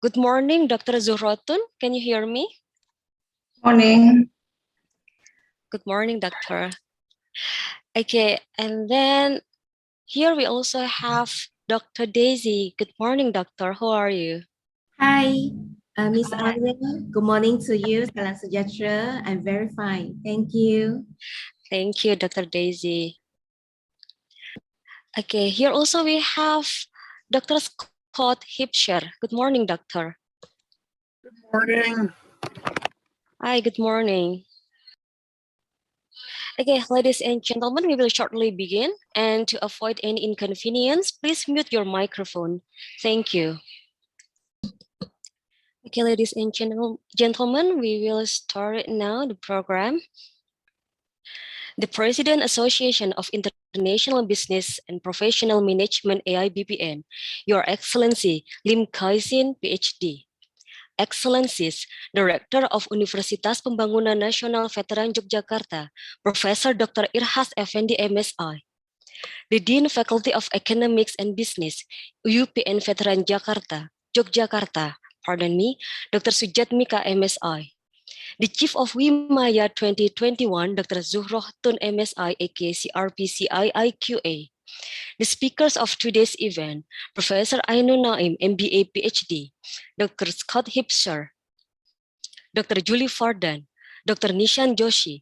Good morning, Dr. Zuhrotun. Can you hear me? Morning. Good morning, Doctor. Okay, and then here we also have Dr. Daisy. Good morning, Doctor. How are you? Hi, Miss Alia. Good morning to you. Salam sejahtera. I'm very fine. Thank you. Thank you, Dr. Daisy. Okay, here also we have Dr. Scott Hipsher. Good morning, Doctor. Morning. Hi, good morning. Okay, ladies and gentlemen, we will shortly begin. And to avoid any inconvenience, please mute your microphone. Thank you. Okay, ladies and gentlemen, we will start now the program. The President Association of International Business and Professional Management AIBPM, Your Excellency Lim Kaisin, PhD. Excellencies, Director of Universitas Pembangunan Nasional Veteran Yogyakarta, Professor Dr. Irhas Effendi MSI. The Dean Faculty of Economics and Business, UPN Veteran Yogyakarta, Dr. Sujatmika MSI. The Chief of WIMAYA 2021, Dr. Zuhroh MSI, aka CRPCI IQA. The speakers of today's event, Professor Ainun Naim, MBA PhD, Dr. Scott Hipser, Dr. Julie Fardan, Dr. Nishan Joshi,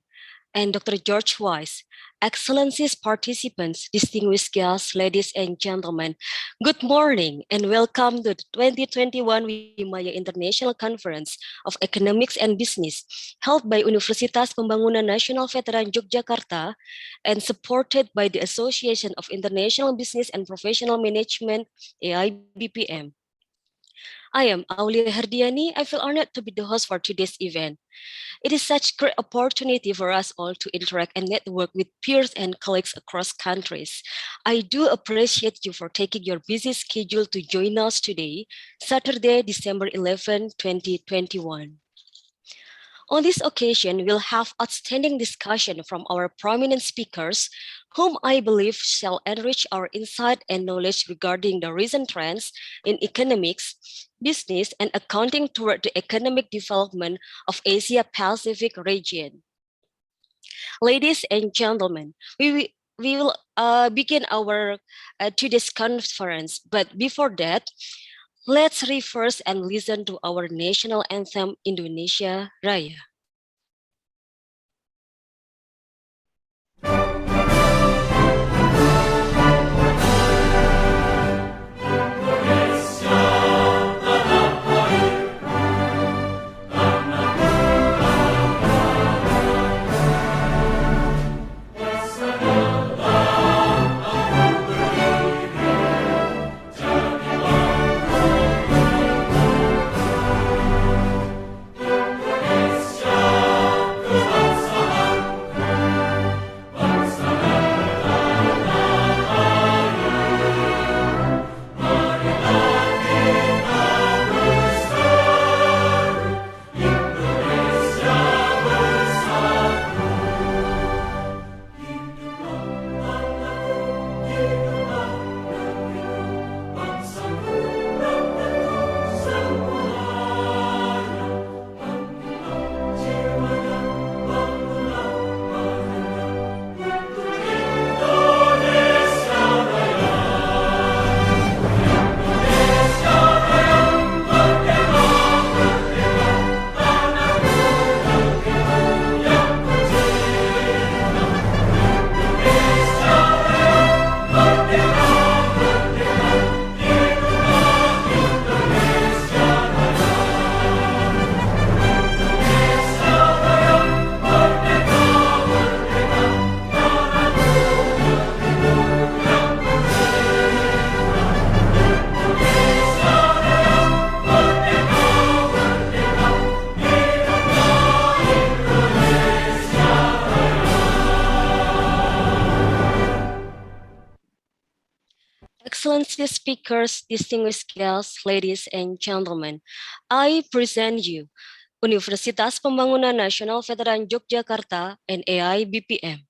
and Dr. George Weiss. Excellencies, participants, distinguished guests, ladies and gentlemen, good morning and welcome to the 2021 WIMAYA International Conference of Economics and Business, held by Universitas Pembangunan Nasional Veteran Yogyakarta and supported by the Association of International Business and Professional Management, AIBPM. I am Aulia Herdiani. I feel honored to be the host for today's event. It is such a great opportunity for us all to interact and network with peers and colleagues across countries. I do appreciate you for taking your busy schedule to join us today, Saturday, December 11, 2021. On this occasion, we'll have outstanding discussion from our prominent speakers, whom I believe shall enrich our insight and knowledge regarding the recent trends in economics, business, and accounting toward the economic development of Asia-Pacific region. Ladies and gentlemen, we will begin our today's conference, but before that, let's reverse and listen to our national anthem, Indonesia Raya. Excellency speakers, distinguished guests, ladies and gentlemen, I present you Universitas Pembangunan Nasional Veteran Yogyakarta and AIBPM.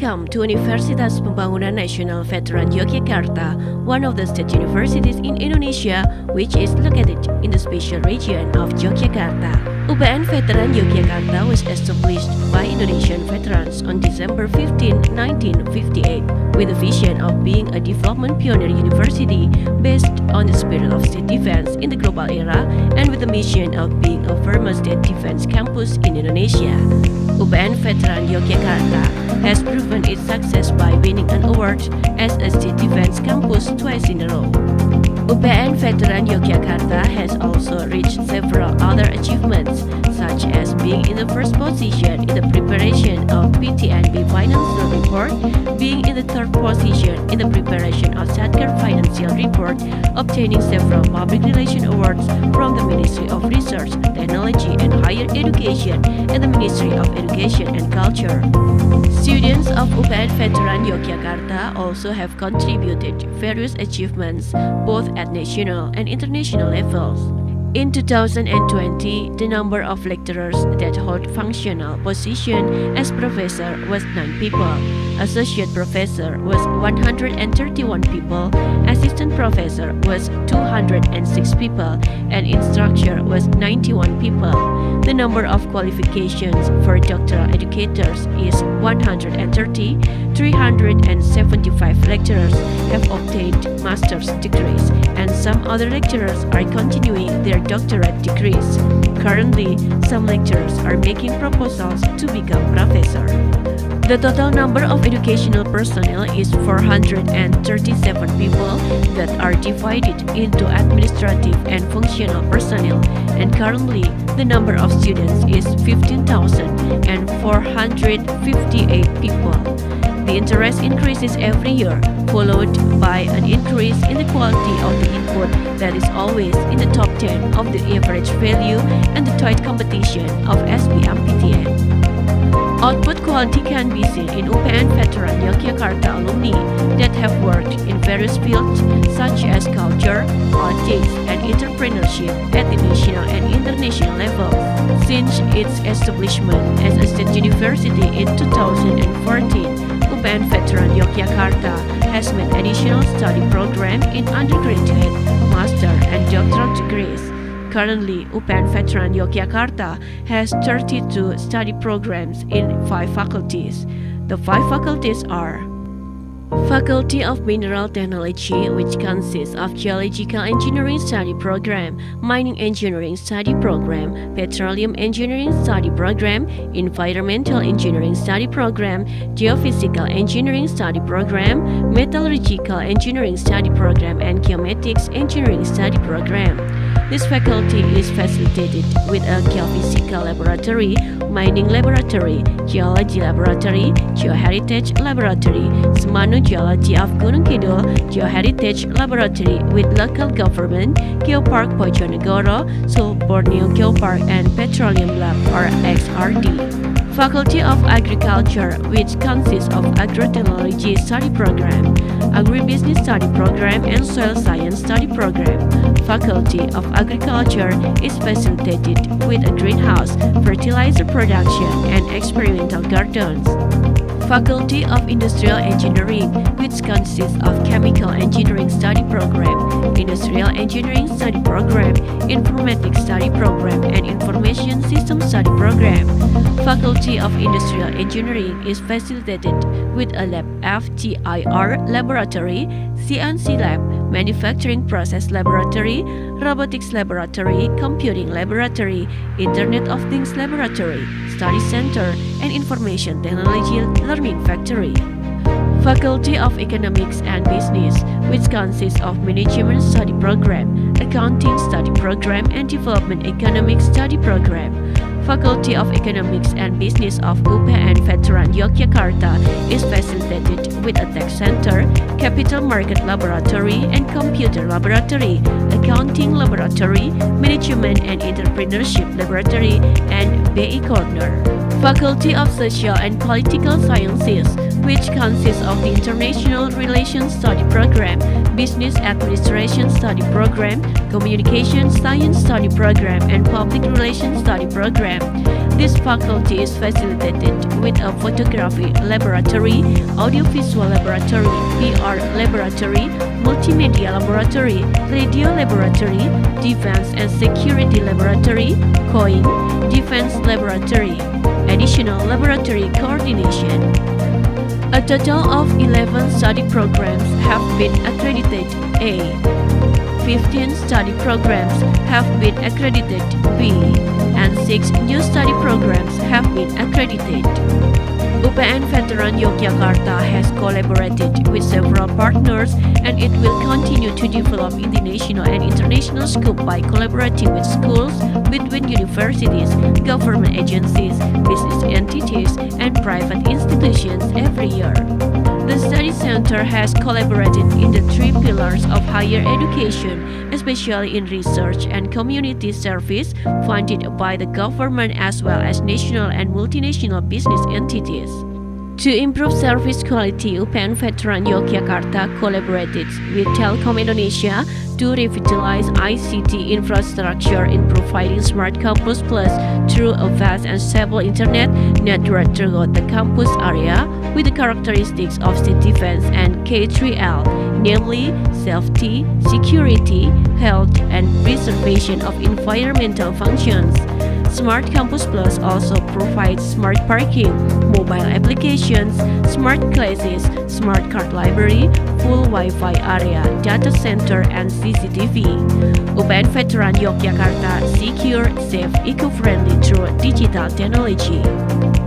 Welcome to Universitas Pembangunan Nasional Veteran Yogyakarta, one of the state universities in Indonesia, which is located in the special region of Yogyakarta. UPN Veteran Yogyakarta was established by Indonesian veterans on December 15, 1958, with a vision of being a development pioneer university based on the spirit of state defense in the global era and with the mission of being a firm state defense campus in Indonesia. UPN Veteran Yogyakarta has proven its success by winning an award as a state defense campus twice in a row. UPN Veteran Yogyakarta has also reached several other achievements, such as being in the first position in the preparation of PTNB Financial Report, being in the third position in the preparation of Satker Financial Report, obtaining several public relation awards from the Ministry of Research, Technology and Higher Education and the Ministry of Education and Culture. Students of UPN Veteran Yogyakarta also have contributed various achievements both at national and international levels. In 2020, the number of lecturers that hold functional position as professor was 9 people, associate professor was 131 people, assistant professor was 206 people, and instructor was 91 people. The number of qualifications for doctoral educators is 130. 375 lecturers have obtained master's degrees, and some other lecturers are continuing their doctorate degrees. Currently, some lecturers are making proposals to become professor. The total number of educational personnel is 437 people that are divided into administrative and functional personnel, and currently the number of students is 15,458 people. The interest increases every year, followed by an increase in the quality of the input that is always in the top 10 of the average value and the tight competition of SBM-PTN. Output quality can be seen in UPN Veteran Yogyakarta alumni that have worked in various fields such as culture, politics, and entrepreneurship at the national and international level. Since its establishment as a state university in 2014, UPN Veteran Yogyakarta has made additional study program in undergraduate, master, and doctoral degrees. Currently, UPN Veteran Yogyakarta has 32 study programs in 5 faculties. The 5 faculties are Faculty of Mineral Technology, which consists of Geological Engineering Study Program, Mining Engineering Study Program, Petroleum Engineering Study Program, Environmental Engineering Study Program, Geophysical Engineering Study Program, Metallurgical Engineering Study Program, and Geomatics Engineering Study Program. This faculty is facilitated with a Geophysical Laboratory, Mining Laboratory, Geology Laboratory, Geoheritage Laboratory, Semanu Geology of Gunung Kidul, Geoheritage Laboratory with local government, Geopark Bojonegoro, Seoul Borneo Geopark, and Petroleum Lab or XRD. Faculty of Agriculture, which consists of Agrotechnology Study Program, Agribusiness Study Program, and Soil Science Study Program. Faculty of Agriculture is facilitated with a greenhouse, fertilizer production, and experimental gardens. Faculty of Industrial Engineering, which consists of Chemical Engineering Study Program, Industrial Engineering Study Program, Informatics Study Program, and Information System Study Program. Faculty of Industrial Engineering is facilitated with a lab FTIR Laboratory, CNC Lab, Manufacturing Process Laboratory, Robotics Laboratory, Computing Laboratory, Internet of Things Laboratory, Study Center, and Information Technology Learning Factory. Faculty of Economics and Business, which consists of Management Study Program, Accounting Study Program, and Development Economics Study Program. Faculty of Economics and Business of UPN Veteran Yogyakarta is facilitated with a Tech Center, Capital Market Laboratory, and Computer Laboratory, Accounting Laboratory, Management and Entrepreneurship Laboratory, and BI Corner. Faculty of Social and Political Sciences, which consists of the International Relations Study Program, Business Administration Study Program, Communication Science Study Program, and Public Relations Study Program. This faculty is facilitated with a photography laboratory, audiovisual laboratory, PR laboratory, multimedia laboratory, radio laboratory, defense and security laboratory, COIN, defense laboratory, additional laboratory coordination. A total of 11 study programs have been accredited A. 15 study programs have been accredited B, and 6 new study programs have been accredited. UPN Veteran Yogyakarta has collaborated with several partners, and it will continue to develop in the national and international scope by collaborating with schools, between universities, government agencies, business entities, and private institutions every year. The study center has collaborated in the 3 pillars of higher education, especially in research and community service, funded by the government as well as national and multinational business entities. To improve service quality, UPN Veteran Yogyakarta collaborated with Telkom Indonesia to revitalize ICT infrastructure in providing Smart Campus Plus through a fast and stable internet network throughout the campus area with the characteristics of state defense and K3L, namely safety, security, health, and preservation of environmental functions. Smart Campus Plus also provides smart parking, mobile applications, smart classes, smart card library, full Wi-Fi area, data center, and CCTV. UPN Veteran Yogyakarta secure, safe, eco-friendly through digital technology.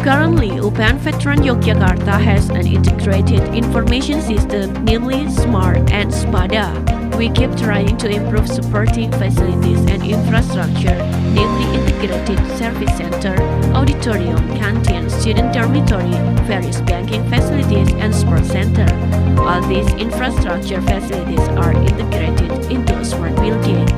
Currently, UPN Veteran Yogyakarta has an integrated information system, namely SMART and SPADA. We keep trying to improve supporting facilities and infrastructure, namely integrated service center, auditorium, canteen, student dormitory, various banking facilities, and sports center. All these infrastructure facilities are integrated into a smart building.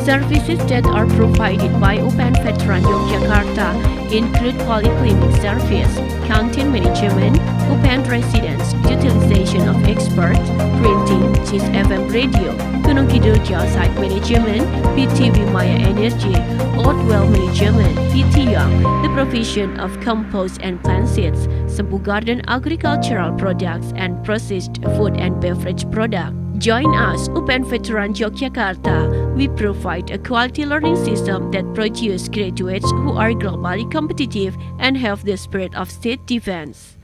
Services that are provided by UPN Veteran Yogyakarta include polyclinic service, canteen management, UPN residence, utilization of experts, printing, GIS FM radio, Gunung Kidul Jawa site management, PT WIMAYA energy, old well management, PT Young, the provision of compost and plant seeds, Sempu garden agricultural products, and processed food and beverage products. Join us, UPN Veteran Yogyakarta. We provide a quality learning system that produces graduates who are globally competitive and have the spirit of state defense.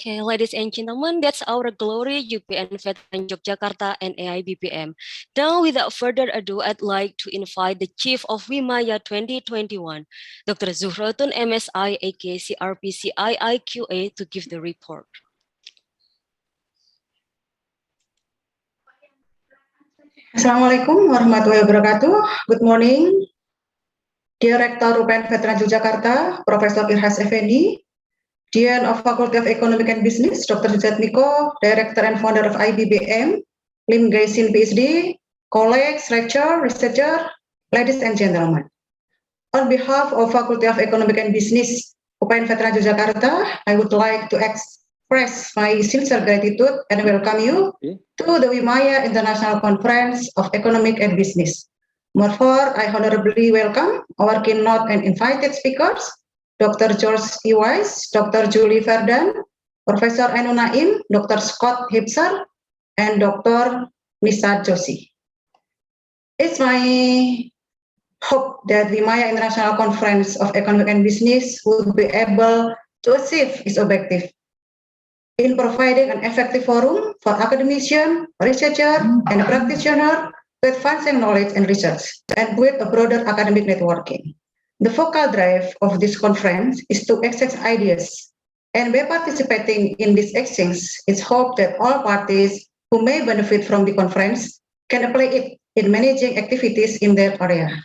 Okay, ladies and gentlemen, that's our glory UPN Veteran Yogyakarta and AIBPM. Now, without further ado, I'd like to invite the Chief of WIMAYA 2021, Dr. Zuhratun MSI, aka CRPC IIQA, to give the report. Assalamualaikum warahmatullahi wabarakatuh. Good morning, Dear Rector UPN Veteran Yogyakarta, Professor Irhas Effendi, Dean of Faculty of Economic and Business, Dr. Sujat Miko, Director and Founder of AIBPM, Lim Gaisin PhD, colleagues, researcher, ladies and gentlemen. On behalf of Faculty of Economic and Business, UPN Veteran Yogyakarta, I would like to express my sincere gratitude and welcome you to the WIMAYA International Conference of Economic and Business. Moreover, I honorably welcome our keynote and invited speakers, Dr. George E. Weiss, Dr. Julie Verdan, Professor Ainu Naim, Dr. Scott Hipser, and Dr. Nisa Joshi. It's my hope that WIMAYA International Conference of Economic and Business will be able to achieve its objective in providing an effective forum for academicians, researchers, and practitioners to advance knowledge and research and build a broader academic networking. The focal drive of this conference is to exchange ideas, and by participating in this exchange, it's hoped that all parties who may benefit from the conference can apply it in managing activities in their area.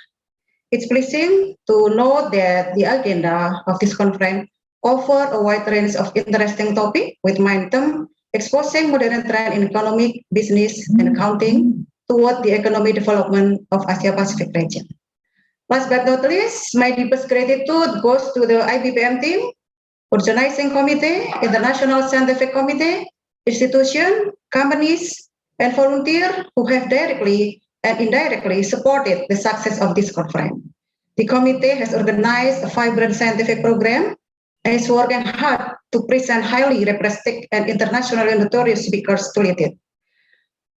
It's pleasing to note that the agenda of this conference offers a wide range of interesting topics with main theme exposing modern trend in economic, business, and accounting toward the economic development of Asia-Pacific region. Last but not least, my deepest gratitude goes to the AIBPM team, organizing committee, international scientific committee, institution, companies, and volunteers who have directly and indirectly supported the success of this conference. The committee has organized a vibrant scientific program and is working hard to present highly representative and internationally notorious speakers to lead it.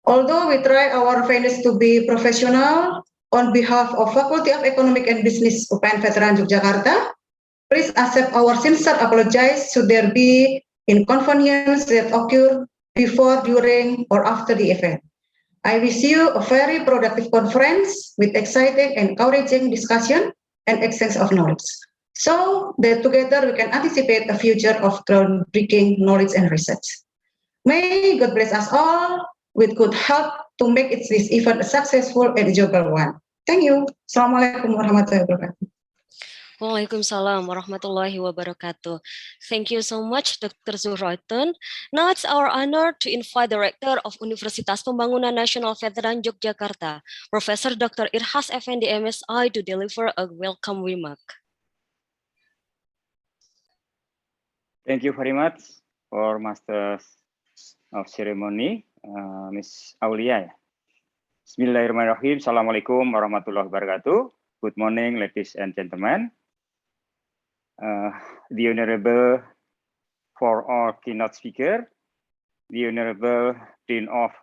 Although we try our best to be professional, on behalf of Faculty of Economic and Business UPN Veteran Yogyakarta, please accept our sincere apologies should there be inconvenience that occur before, during, or after the event. I wish you a very productive conference with exciting and encouraging discussion and exchange of knowledge, so that together we can anticipate a future of groundbreaking knowledge and research. May God bless us all with good health to make this event a successful and enjoyable one. Thank you. Assalamualaikum warahmatullahi wabarakatuh. Waalaikumsalam warahmatullahi wabarakatuh. Thank you so much, Dr. Zuhratun. Now it's our honor to invite the Rector of Universitas Pembangunan Nasional Veteran Yogyakarta, Professor Dr. Irhas Effendi MSI, to deliver a welcome remark. Thank you very much for Master of Ceremony, Ms. Aulia. Bismillahirrahmanirrahim. Assalamualaikum warahmatullahi wabarakatuh. Good morning, ladies and gentlemen. The Honorable for our keynote speaker, the Honorable Dean of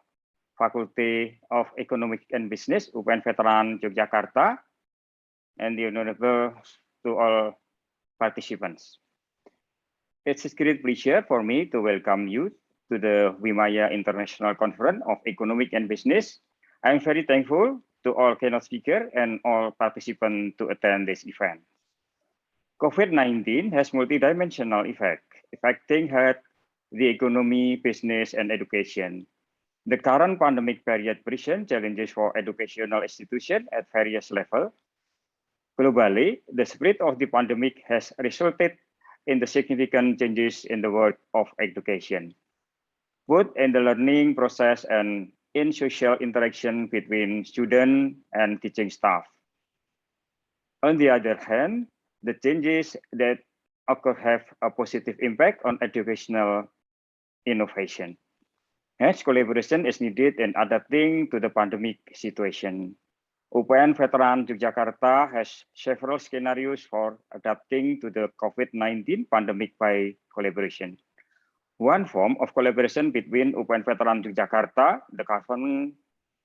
Faculty of Economic and Business, UPN Veteran Yogyakarta, and the Honorable to all participants. It's a great pleasure for me to welcome you to the WIMAYA International Conference of Economic and Business. I'm very thankful to all keynote speakers and all participants to attend this event. COVID-19 has multidimensional effect, affecting health, the economy, business, and education. The current pandemic period presents challenges for educational institutions at various levels. Globally, the spread of the pandemic has resulted in the significant changes in the world of education, both in the learning process and in social interaction between students and teaching staff. On the other hand, the changes that occur have a positive impact on educational innovation. Hence, collaboration is needed in adapting to the pandemic situation. UPN Veteran Yogyakarta has several scenarios for adapting to the COVID-19 pandemic by collaboration. One form of collaboration between UPN Veteran Yogyakarta, the government,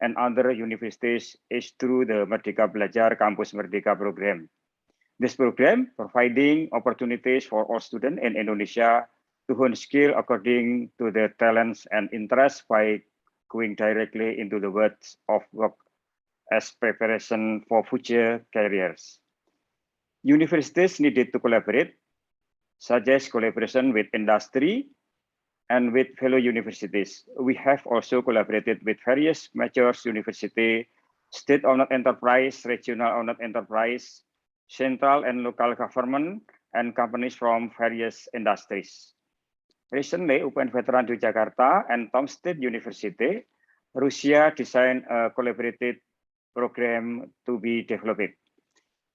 and other universities is through the Merdeka Belajar Kampus Merdeka program. This program providing opportunities for all students in Indonesia to hone skill according to their talents and interests by going directly into the world of work as preparation for future careers. Universities needed to collaborate, such as collaboration with industry and with fellow universities. We have also collaborated with various major universities, state-owned enterprise, regional-owned enterprise, central and local government, and companies from various industries. Recently, UPN Veteran Yogyakarta and Tom State University, Russia designed a collaborative program to be developed,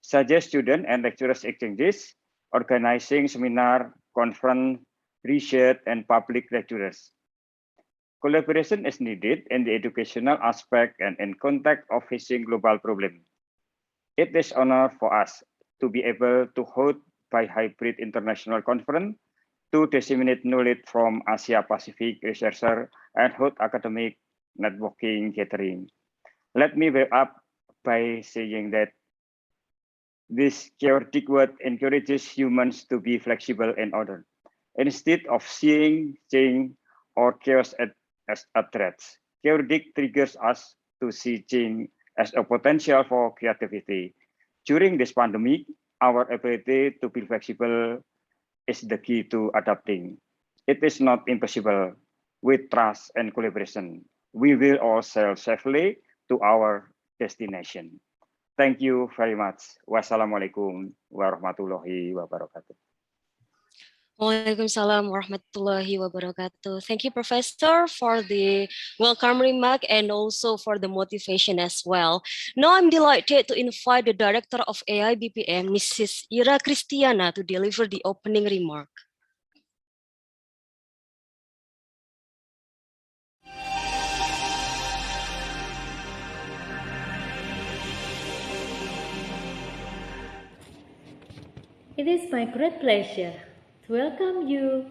such as student and lecturers exchanges, organizing seminar, conference, research, and public lectures. Collaboration is needed in the educational aspect and in context of facing global problems. It is an honor for us to be able to hold by hybrid international conference to disseminate knowledge from Asia Pacific researchers and hold academic networking gathering. Let me wrap up by saying that this chaotic world encourages humans to be flexible and ordered, instead of seeing change or chaos as a threat. Chaotic triggers us to see change as a potential for creativity. During this pandemic, our ability to be flexible is the key to adapting. It is not impossible. With trust and collaboration, we will all sail safely to our destination. Thank you very much. Wassalamualaikum warahmatullahi wabarakatuh. Waalaikumsalam warahmatullahi wabarakatuh. Thank you, Professor, for the welcome remark and also for the motivation as well. Now I'm delighted to invite the Director of AIBPM, Mrs. Ira Christiana, to deliver the opening remark. It is my great pleasure to welcome you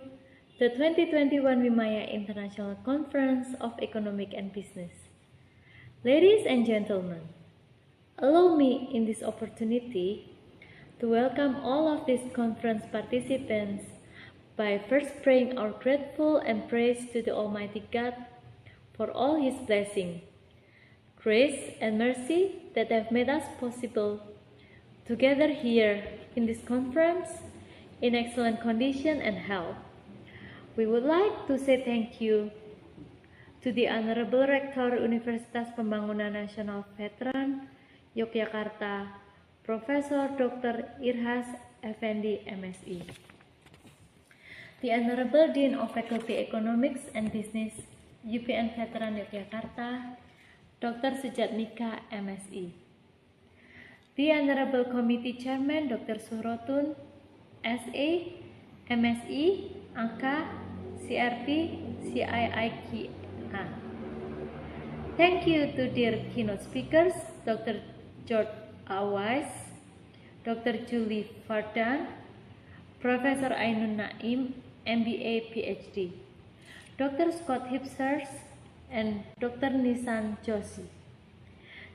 to the 2021 WIMAYA International Conference of Economic and Business. Ladies and gentlemen, allow me in this opportunity to welcome all of these conference participants by first praying our grateful and praise to the Almighty God for all His blessing, grace and mercy that have made us possible to gather here in this conference in excellent condition and health. We would like to say thank you to the Honorable Rector Universitas Pembangunan Nasional Veteran Yogyakarta, Profesor Dr. Irhas Effendi, MSI. The Honorable Dean of Faculty Economics and Business, UPN Veteran Yogyakarta, Dr. Sujatmika, MSI. The Honorable Committee Chairman, Dr. Surotun, SA, MSI, Angka, CRT, CIIQA. Thank you to dear keynote speakers, Dr. George Awais, Dr. Julie Fardan, Professor Ainun Naim, MBA, PhD, Dr. Scott Hipsers, and Dr. Nisan Joshi.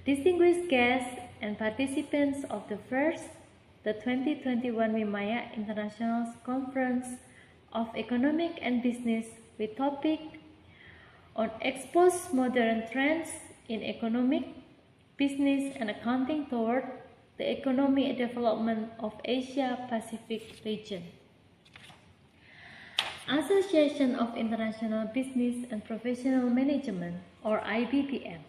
Distinguished guests and participants of the 2021 WIMAYA International Conference of Economic and Business with topic on expose modern trends in economic, business and accounting toward the economic development of Asia Pacific region. Association of International Business and Professional Management, or AIBPM,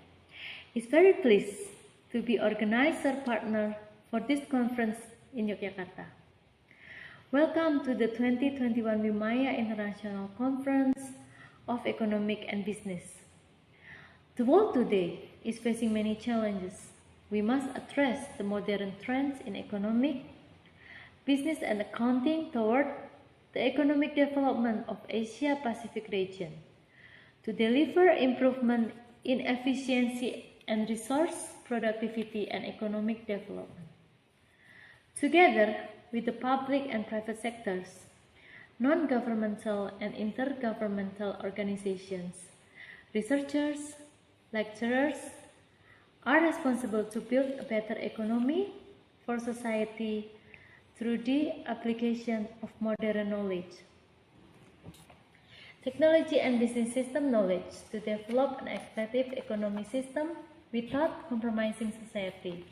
is very pleased to be organizer partner for this conference in Yogyakarta. Welcome to the 2021 WIMAYA International Conference of Economic and Business. The world today is facing many challenges. We must address the modern trends in economic, business and accounting toward the economic development of Asia Pacific region to deliver improvement in efficiency and resource productivity and economic development. Together with the public and private sectors, non-governmental and intergovernmental organizations, researchers, lecturers are responsible to build a better economy for society through the application of modern knowledge. technology and business system knowledge to develop an effective economic system without compromising society.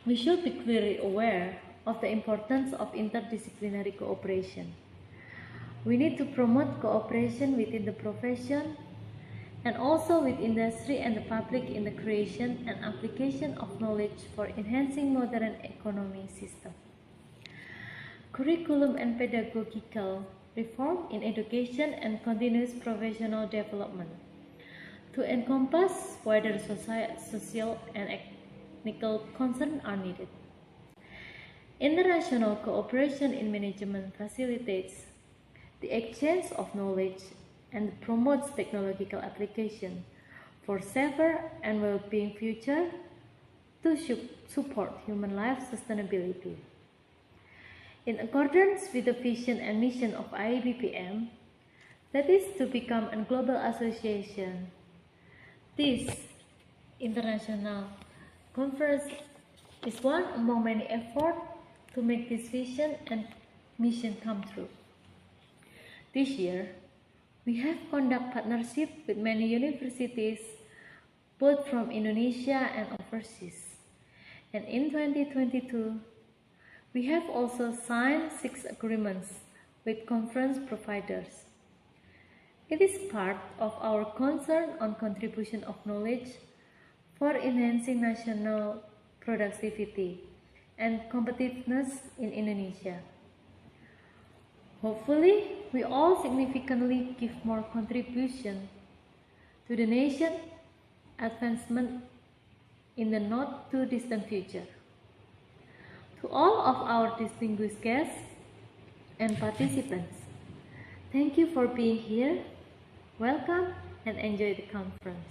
We should be clearly aware of the importance of interdisciplinary cooperation. We need to promote cooperation within the profession and also with industry and the public in the creation and application of knowledge for enhancing modern economy system. Curriculum and pedagogical reform in education and continuous professional development to encompass wider social and technical concerns are needed. International cooperation in management facilitates the exchange of knowledge and promotes technological application for safer and well-being future to support human life sustainability. In accordance with the vision and mission of AIBPM, that is to become a global association, this international conference is one among many efforts to make this vision and mission come true. This year, we have conducted partnership with many universities, both from Indonesia and overseas. And in 2022, we have also signed 6 agreements with conference providers. It is part of our concern on contribution of knowledge for enhancing national productivity and competitiveness in Indonesia. Hopefully, we all significantly give more contribution to the nation advancement in the not too distant future. To all of our distinguished guests and participants, thank you for being here. Welcome and enjoy the conference.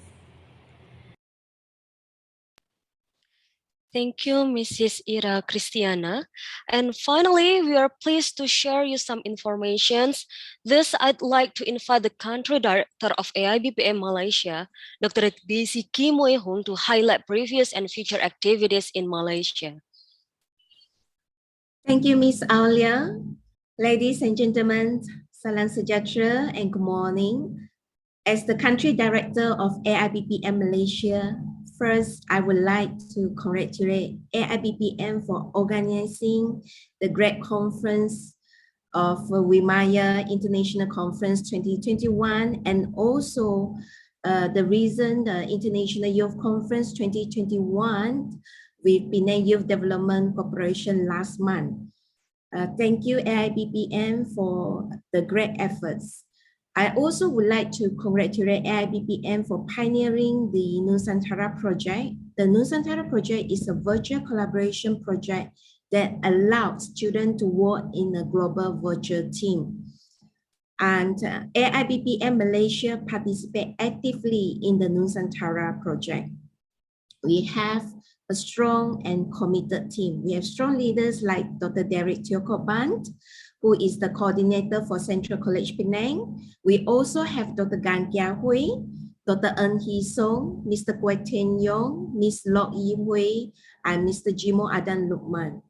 Thank you, Mrs. Ira Christiana. And finally, we are pleased to share you some informations. Thus, I'd like to invite the Country Director of AIBPM Malaysia, Dr. Desi Kim Wei Hong, to highlight previous and future activities in Malaysia. Thank you, Ms. Aulia. Ladies and gentlemen, salam sejahtera and good morning. As the Country Director of AIBPM Malaysia, first, I would like to congratulate AIBPM for organizing the great conference of WIMAYA International Conference 2021 and also the recent International Youth Conference 2021 with Penang Youth Development Corporation last month. Thank you AIBPM for the great efforts. I also would like to congratulate AIBPM for pioneering the Nusantara project. The Nusantara project is a virtual collaboration project that allows students to work in a global virtual team. And AIBPM Malaysia participate actively in the Nusantara project. We have a strong and committed team. We have strong leaders like Dr. Derek Tiokobant, who is the coordinator for Central College Penang. We also have Dr. Gan Kia Hui, Dr. Eun Hee Song, Mr. Kwek Ten Yong, Ms. Lok Yi Hui, and Mr. Jimo Adan Lukman.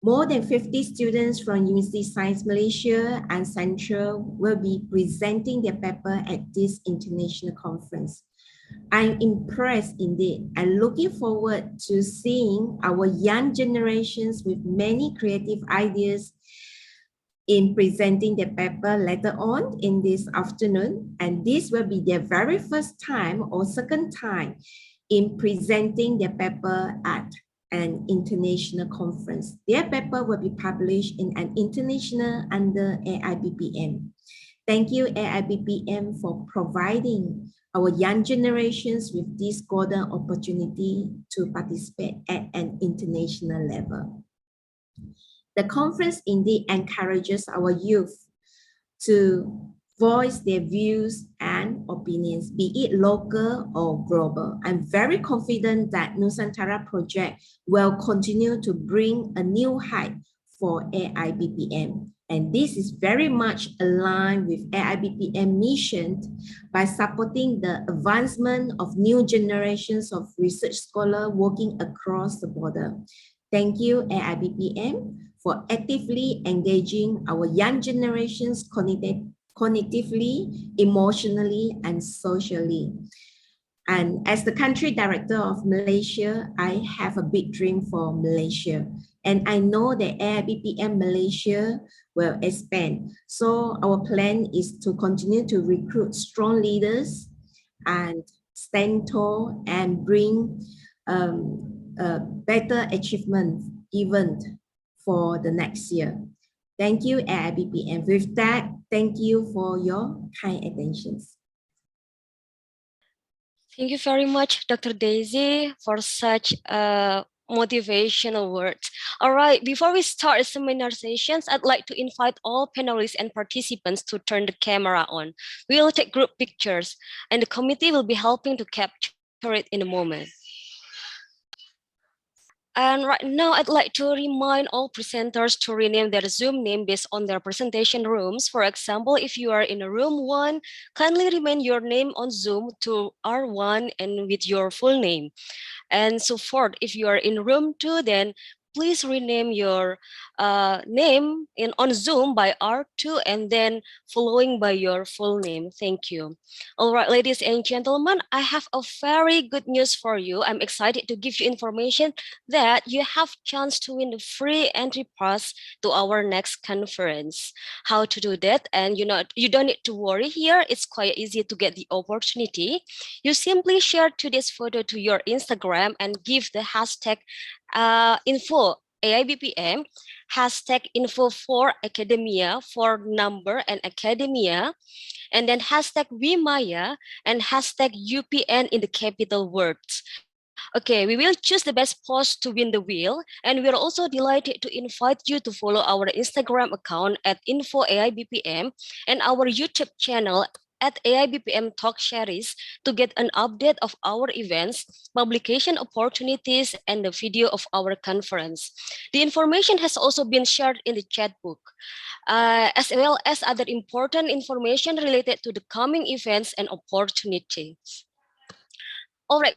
More than 50 students from University Science Malaysia and Central will be presenting their paper at this international conference. I'm impressed indeed and looking forward to seeing our young generations with many creative ideas in presenting their paper later on in this afternoon. And this will be their very first time or second time in presenting their paper at an international conference. Their paper will be published in an international under AIBPM. Thank you AIBPM for providing our young generations with this golden opportunity to participate at an international level. The conference indeed encourages our youth to voice their views and opinions, be it local or global. I'm very confident that Nusantara project will continue to bring a new height for AIBPM. And this is very much aligned with AIBPM mission by supporting the advancement of new generations of research scholars working across the border. Thank you, AIBPM, for actively engaging our young generations connected cognitively, emotionally, and socially. And as the country director of Malaysia, I have a big dream for Malaysia. And I know that AIBPM Malaysia will expand. So our plan is to continue to recruit strong leaders and stand tall and bring a better achievement event for the next year. Thank you, AIBPM. With that, thank you for your kind attention. Thank you very much, Dr. Daisy, for such motivational words. All right, before we start the seminar sessions, I'd like to invite all panelists and participants to turn the camera on. We will take group pictures, and the committee will be helping to capture it in a moment. And right now, I'd like to remind all presenters to rename their Zoom name based on their presentation rooms. For example, if you are in a room 1, kindly rename your name on Zoom to R1 and with your full name. And so forth. If you are in room 2, then please rename your name on Zoom by R2 and then following by your full name. Thank you. All right, ladies and gentlemen, I have a very good news for you. I'm excited to give you information that you have chance to win the free entry pass to our next conference. How to do that? And you don't need to worry here. It's quite easy to get the opportunity. You simply share today's photo to your Instagram and give the hashtag info AIBPM, hashtag info for academia, for number and academia, and then hashtag WIMAYA and hashtag UPN in the capital words. Okay, we will choose the best post to win the wheel, and we're also delighted to invite you to follow our Instagram account at info AIBPM and our YouTube channel at AIBPM Talk Series to get an update of our events, publication opportunities, and the video of our conference. The information has also been shared in the chat book, as well as other important information related to the coming events and opportunities. All right,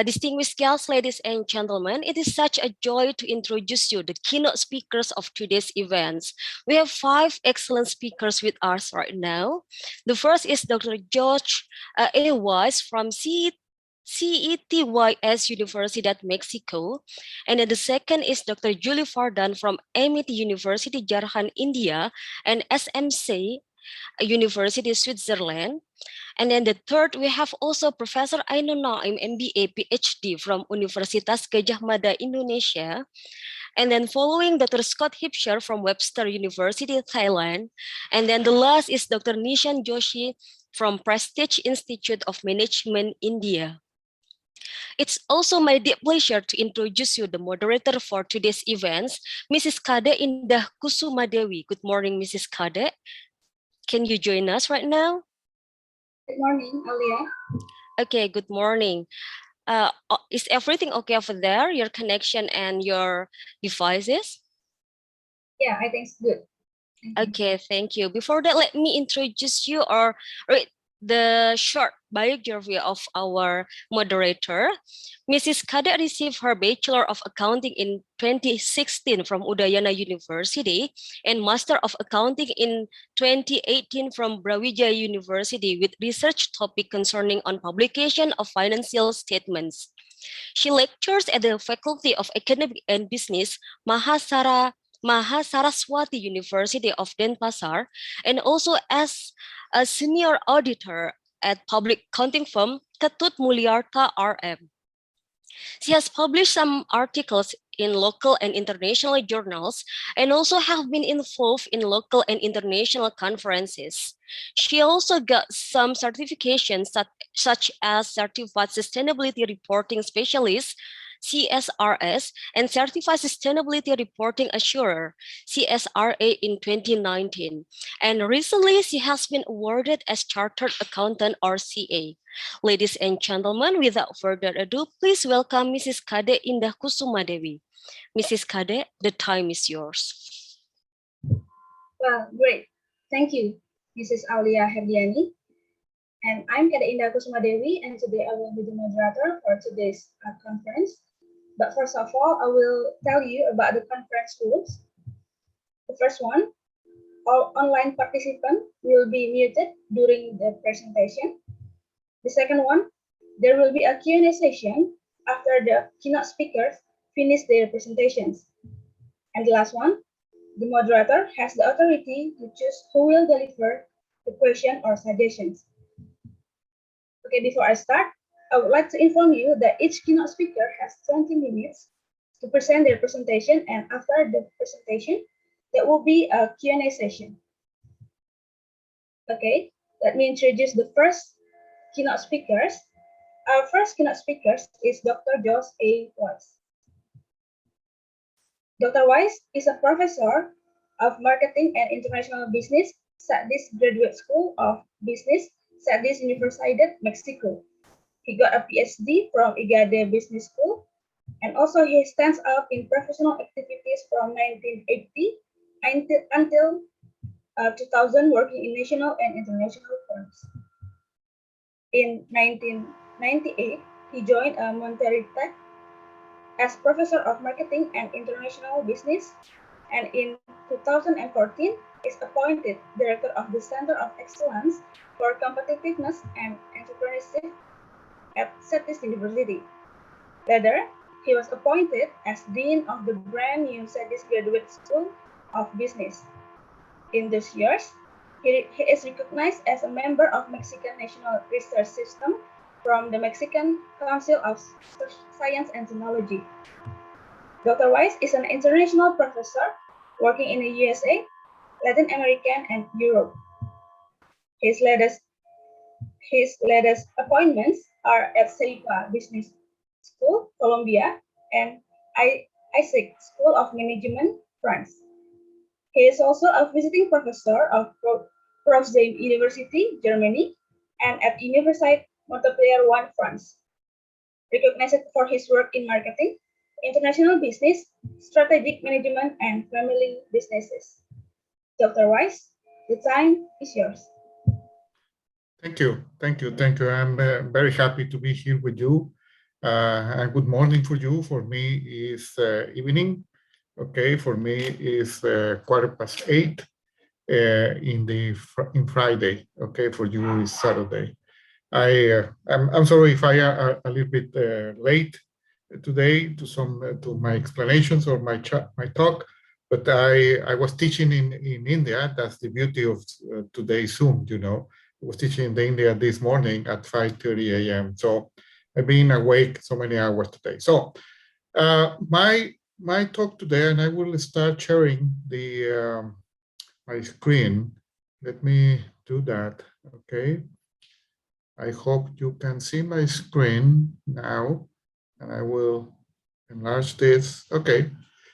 distinguished guests, ladies and gentlemen, it is such a joy to introduce you the keynote speakers of today's events. We have 5 excellent speakers with us right now. The first is Dr. George A. Weiss from CETYS Universidad Mexico. And then the second is Dr. Julie Fardan from MIT University, Jharkhand, India, and SMC University, Switzerland. And then the third, we have also Professor Ainun Naim, MBA, PhD from Universitas Gadjah Mada, Indonesia. And then following Dr. Scott Hipsher from Webster University, Thailand. And then the last is Dr. Nishan Joshi from Prestige Institute of Management, India. It's also my deep pleasure to introduce you the moderator for today's events, Mrs. Kade Indah Kusuma Dewi. Good morning, Mrs. Kade. Can you join us right now? Good morning, Alia. Okay, good morning. Is everything okay over there, your connection and your devices? Yeah, I think it's good. Okay, thank you. Before that, let me introduce you or the short biography of our moderator. Mrs. Kade received her Bachelor of Accounting in 2016 from Udayana University and Master of Accounting in 2018 from Brawijaya University with research topic concerning on publication of financial statements. She lectures at the Faculty of Economic and Business, Mahasaraswati University of Denpasar, and also as a senior auditor at public accounting firm Ketut Mulyarta RM. She has published some articles in local and international journals and also have been involved in local and international conferences. She also got some certifications such as Certified Sustainability Reporting Specialist, CSRS, and Certified Sustainability Reporting Assurer, CSRA, in 2019. And recently, she has been awarded as Chartered Accountant or CA. Ladies and gentlemen, without further ado, please welcome Mrs. Kade Indah Kusuma Dewi. Mrs. Kade, the time is yours. Well, great. Thank you, Mrs. Aulia Herdiani. And I'm Kade Indah Kusuma Dewi, and today I will be the moderator for today's conference. But first of all, I will tell you about the conference rules. The first one, all online participants will be muted during the presentation. The second one, there will be a Q&A session after the keynote speakers finish their presentations. And the last one, the moderator has the authority to choose who will deliver the question or suggestions. Okay, before I start, I would like to inform you that each keynote speaker has 20 minutes to present their presentation, and after the presentation, there will be a Q&A session. Okay, let me introduce the first keynote speakers. Our first keynote speaker is Dr. Josh A. Weiss. Dr. Weiss is a professor of marketing and international business at this Graduate School of Business at this Universidad Mexico. He got a PhD from IGADE Business School, and also he stands out in professional activities from 1980 until 2000, working in national and international firms. In 1998, he joined Monterrey Tech as Professor of Marketing and International Business, and in 2014 is appointed Director of the Center of Excellence for Competitiveness and Entrepreneurship at Cetis University. Later, he was appointed as Dean of the brand new Cetis Graduate School of Business. In those years, he is recognized as a member of Mexican National Research System from the Mexican Council of Science and Technology. Dr. Weiss is an international professor working in the USA, Latin America, and Europe. His latest appointments are at CEPA Business School, Colombia, and ISEC School of Management, France. He is also a visiting professor of Potsdam University, Germany, and at Université Montpellier I, France. Recognized for his work in marketing, international business, strategic management, and family businesses. Dr. Weiss, the time is yours. Thank you. I'm very happy to be here with you. And good morning for you. For me is evening. Okay, for me is 8:15 in Friday. Okay, for you is Saturday. I'm sorry if I are a little bit late today to my explanations or my talk, but I was teaching in India. That's the beauty of today's Zoom. You know, I was teaching in India this morning at 5:30 a.m. So I've been awake so many hours today. So my talk today, and I will start sharing the my screen. Let me do that. Okay. I hope you can see my screen now, and I will enlarge this. Okay.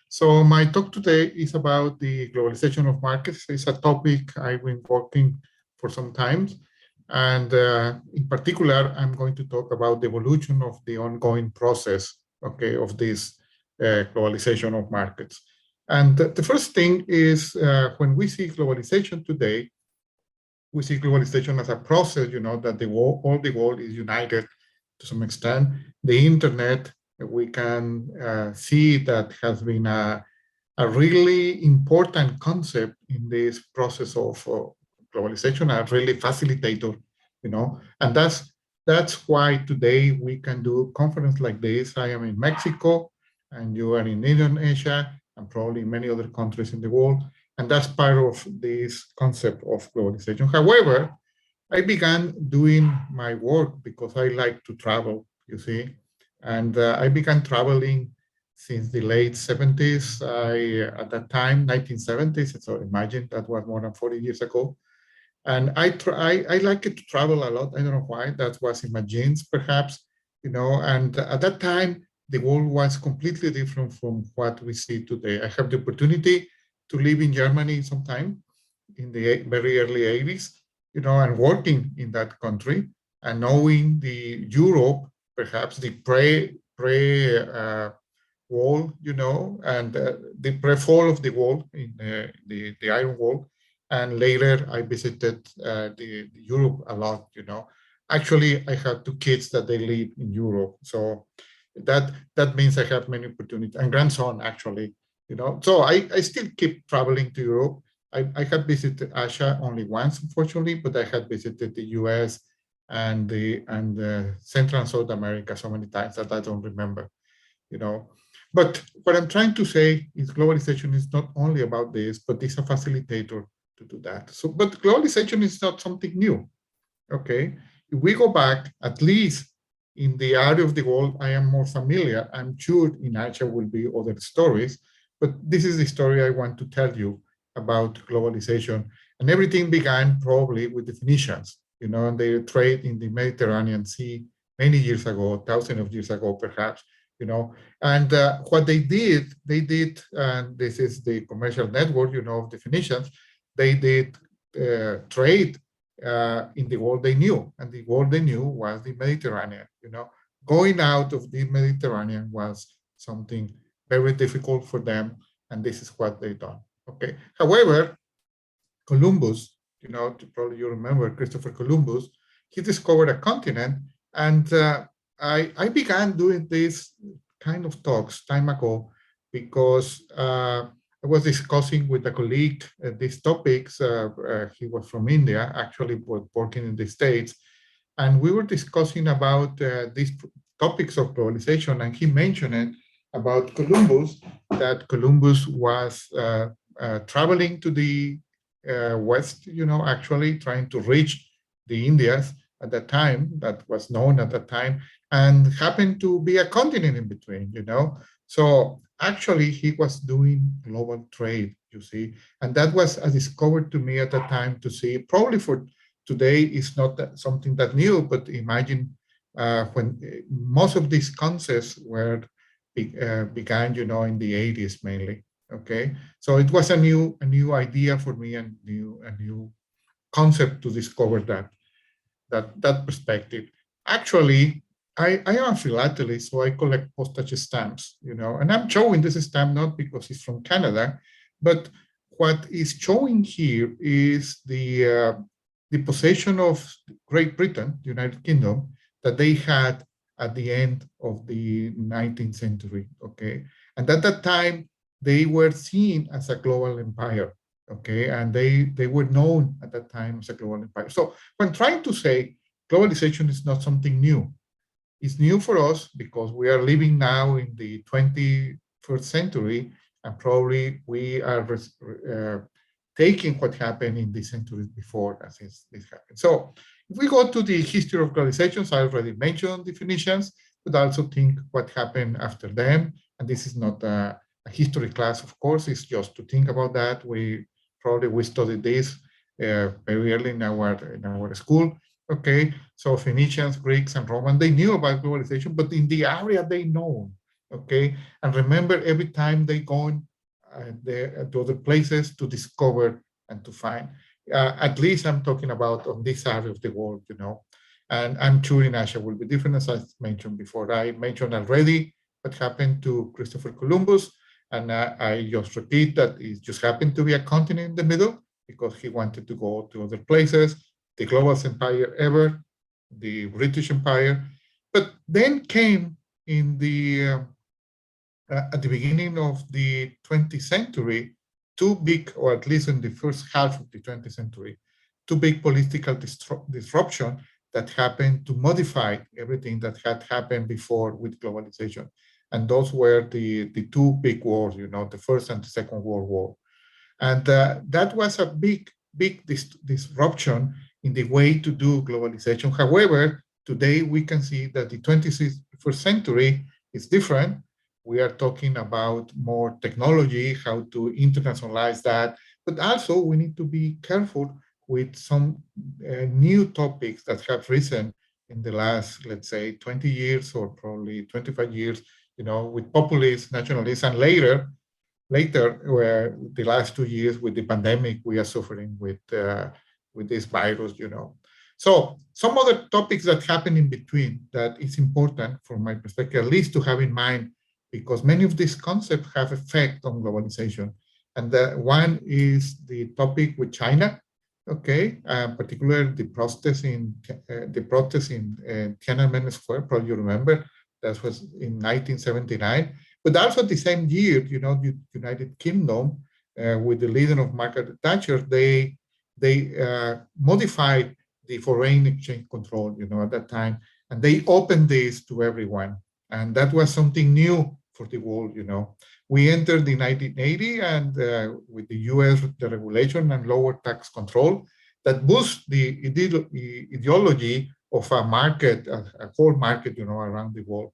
So my talk today is about the globalization of markets. It's a topic I've been working for some time. And in particular, I'm going to talk about the evolution of the ongoing process, okay, of this globalization of markets. And the first thing is when we see globalization today, we see globalization as a process, you know, that all the world is united to some extent. The internet, we can see that has been a really important concept in this process of globalization, a really facilitator, you know, and that's why today we can do a conference like this. I am in Mexico, and you are in Indonesia, and probably many other countries in the world. And that's part of this concept of globalization. However, I began doing my work because I like to travel, you see. And I began traveling since the late 70s. At that time, 1970s, so imagine that was more than 40 years ago. And I like to travel a lot. I don't know why. That was in my genes, perhaps, you know. And at that time, the world was completely different from what we see today. I have the opportunity to live in Germany sometime in the very early 80s, you know, and working in that country and knowing the Europe, perhaps the wall, you know, and the pre-fall of the wall in the Iron Wall. And later I visited the Europe a lot, you know. Actually, I have 2 kids that they live in Europe. So that means I have many opportunities, and grandson actually, you know. So I still keep traveling to Europe. I had visited Asia only once, unfortunately, but I had visited the US and Central and South America so many times that I don't remember, you know. But what I'm trying to say is globalization is not only about this, but it's a facilitator to do that. So, but globalization is not something new, okay? If we go back, at least in the area of the world I am more familiar, I'm sure in Asia will be other stories, but this is the story I want to tell you about globalization. And everything began probably with the Phoenicians, you know, and their trade in the Mediterranean Sea many years ago, thousands of years ago, perhaps, you know. And what they did, and this is the commercial network, you know, of the Phoenicians, they did trade in the world they knew, and the world they knew was the Mediterranean. You know, going out of the Mediterranean was something very difficult for them, and this is what they done. Okay. However, Columbus, you know, probably you remember Christopher Columbus, he discovered a continent, and I began doing these kind of talks time ago because I was discussing with a colleague these topics. He was from India, actually was working in the States, and we were discussing about these topics of globalization, and he mentioned it about Columbus, that Columbus was traveling to the West, you know, actually trying to reach the Indias at that time, that was known at that time, and happened to be a continent in between, you know. So actually he was doing global trade, you see, and that was a discovery to me at that time to see. Probably for today it's not something that new, but imagine when most of these concepts were began, you know, in the 80s mainly. Okay, so it was a new idea for me, and a new concept to discover that perspective. Actually, I am a philatelist, so I collect postage stamps, you know, and I'm showing this stamp not because it's from Canada, but what is showing here is the possession of Great Britain, the United Kingdom, that they had at the end of the 19th century, okay? And at that time, they were seen as a global empire, okay? And they were known at that time as a global empire. So when trying to say globalization is not something new, it's new for us because we are living now in the 21st century, and probably we are taking what happened in the centuries before as this happened. So if we go to the history of globalizations, I already mentioned definitions, but also think what happened after them. And this is not a history class, of course, it's just to think about that. We studied this very early in our school. Okay, so Phoenicians, Greeks, and Romans, they knew about globalization, but in the area they know. Okay, and remember, every time they go to other places to discover and to find. At least I'm talking about on this area of the world, you know, and I'm sure in Asia will be different, as I mentioned before. I mentioned already what happened to Christopher Columbus, and I just repeat that it just happened to be a continent in the middle because he wanted to go to other places, the global empire ever, the British Empire. But then came in the at the beginning of the 20th century, two big, or at least in the first half of the 20th century, two big political disruption that happened to modify everything that had happened before with globalization. And those were the two big wars, you know, the First and the Second World War. And that was a big disruption in the way to do globalization. However, today we can see that the 21st century is different. We are talking about more technology, how to internationalize that, but also we need to be careful with some new topics that have risen in the last, let's say, 20 years or probably 25 years, you know, with populist nationalism, and later, where the last 2 years with the pandemic, we are suffering with this virus, you know. So some other topics that happen in between that is important from my perspective, at least to have in mind, because many of these concepts have effect on globalization. And one is the topic with China, okay, particularly the protest in Tiananmen Square, probably you remember, that was in 1979. But also the same year, you know, the United Kingdom with the leader of Margaret Thatcher, they modified the foreign exchange control, at that time, and they opened this to everyone, and that was something new for the world. We entered in 1980, and with the U.S. the regulation and lower tax control that boost the ideology of a market, a whole market, around the world.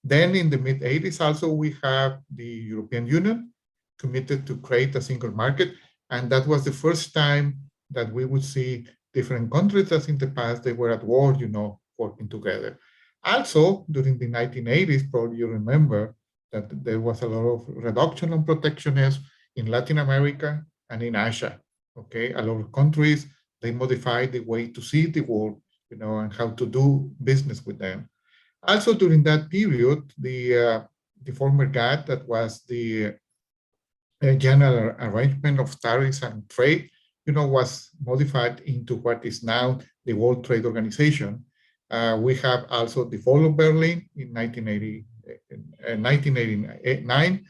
Then in the mid 80s, also we have the European Union committed to create a single market, and that was the first time that we would see different countries as in the past they were at war, working together. Also, during the 1980s, probably you remember that there was a lot of reduction on protectionism in Latin America and in Asia. Okay, a lot of countries, they modified the way to see the world, and how to do business with them. Also, during that period, the former GATT, that was the general arrangement of tariffs and trade, was modified into what is now the World Trade Organization. We have also the fall of Berlin in 1989,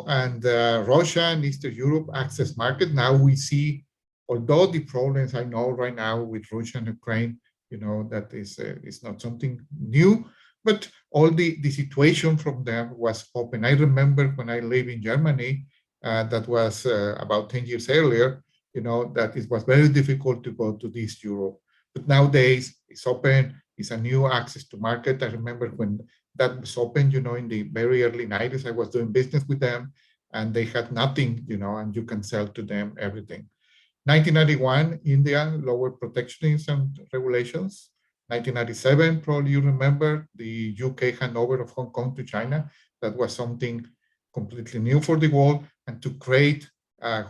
and Russia and Eastern Europe access market. Now we see, although the problems I know right now with Russia and Ukraine, that is not something new, but all the situation from them was open. I remember when I lived in Germany, that was about 10 years earlier, that it was very difficult to go to this Europe. But nowadays it's open, it's a new access to market. I remember when that was open, in the very early 90s, I was doing business with them and they had nothing, and you can sell to them everything. 1991, India lowered protectionism regulations. 1997, probably you remember, the UK handover of Hong Kong to China. That was something completely new for the world, and to create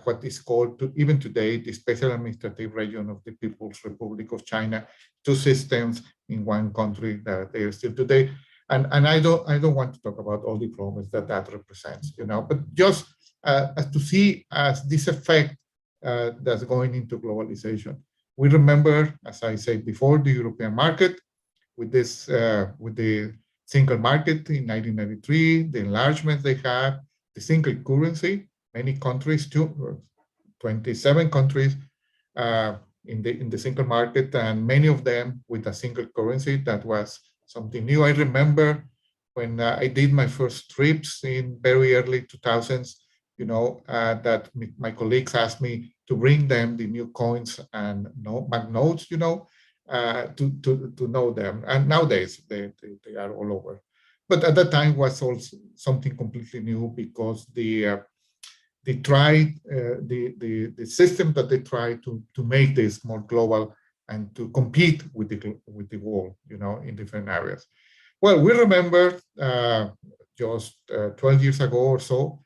what is called, even today, the Special Administrative Region of the People's Republic of China, two systems in one country that they are still today. And I don't want to talk about all the problems that represents, but just to see as this effect that's going into globalization. We remember, as I said before, the European market with this, with the single market in 1993, the enlargement they have, the single currency, many countries, 27 countries in the single market, and many of them with a single currency. That was something new. I remember when I did my first trips in very early 2000s, that my colleagues asked me to bring them the new coins and banknotes, to know them. And nowadays they are all over. But at that time was also something completely new, because the system that they try to make this more global and to compete with the world, in different areas. Well, we remember just 12 years ago or so,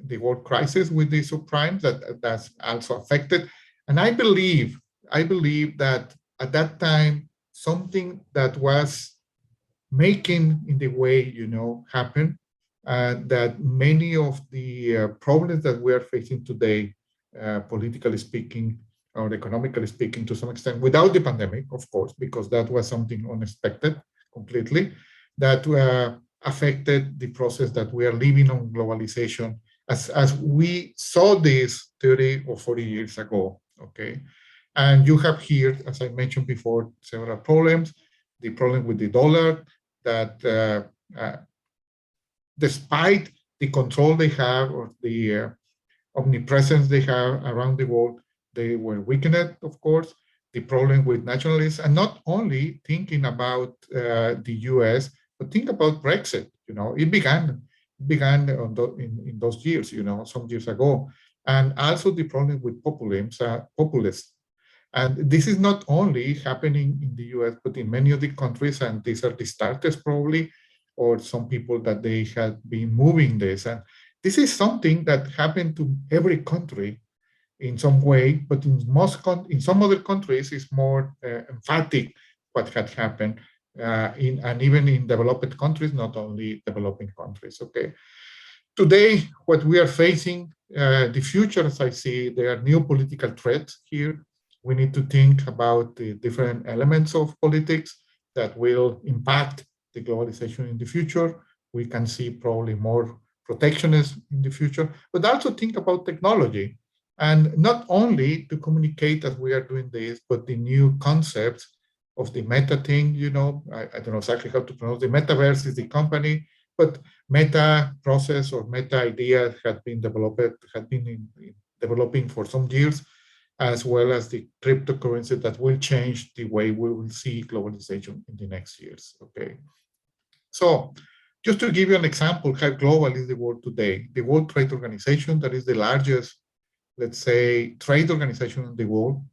the world crisis with the subprime that's also affected. And I believe that at that time, something that was making in the way, happen, that many of the problems that we are facing today, politically speaking, or economically speaking, to some extent, without the pandemic, of course, because that was something unexpected completely, that affected the process that we are living on globalization, as we saw this 30 or 40 years ago, okay? And you have here, as I mentioned before, several problems. The problem with the dollar, that despite the control they have, or the omnipresence they have around the world, they were weakened, of course. The problem with nationalists, and not only thinking about the US, but think about Brexit. It began in those years, some years ago. And also the problem with populists. And this is not only happening in the US, but in many of the countries, and these are the starters probably, or some people that they have been moving this. And this is something that happened to every country in some way, but in some other countries, it's more emphatic what had happened, and even in developed countries, not only developing countries, okay? Today, what we are facing, the future, as I see, there are new political threats here. We need to think about the different elements of politics that will impact the globalization in the future. We can see probably more protectionist in the future, but also think about technology. And not only to communicate as we are doing this, but the new concepts of the meta thing, I don't know exactly how to pronounce the metaverse is the company, but meta process or meta idea has been developing for some years, as well as the cryptocurrency that will change the way we will see globalization in the next years, okay? So just to give you an example, how global is the world today? The World Trade Organization, that is the largest, let's say, trade organization in the world.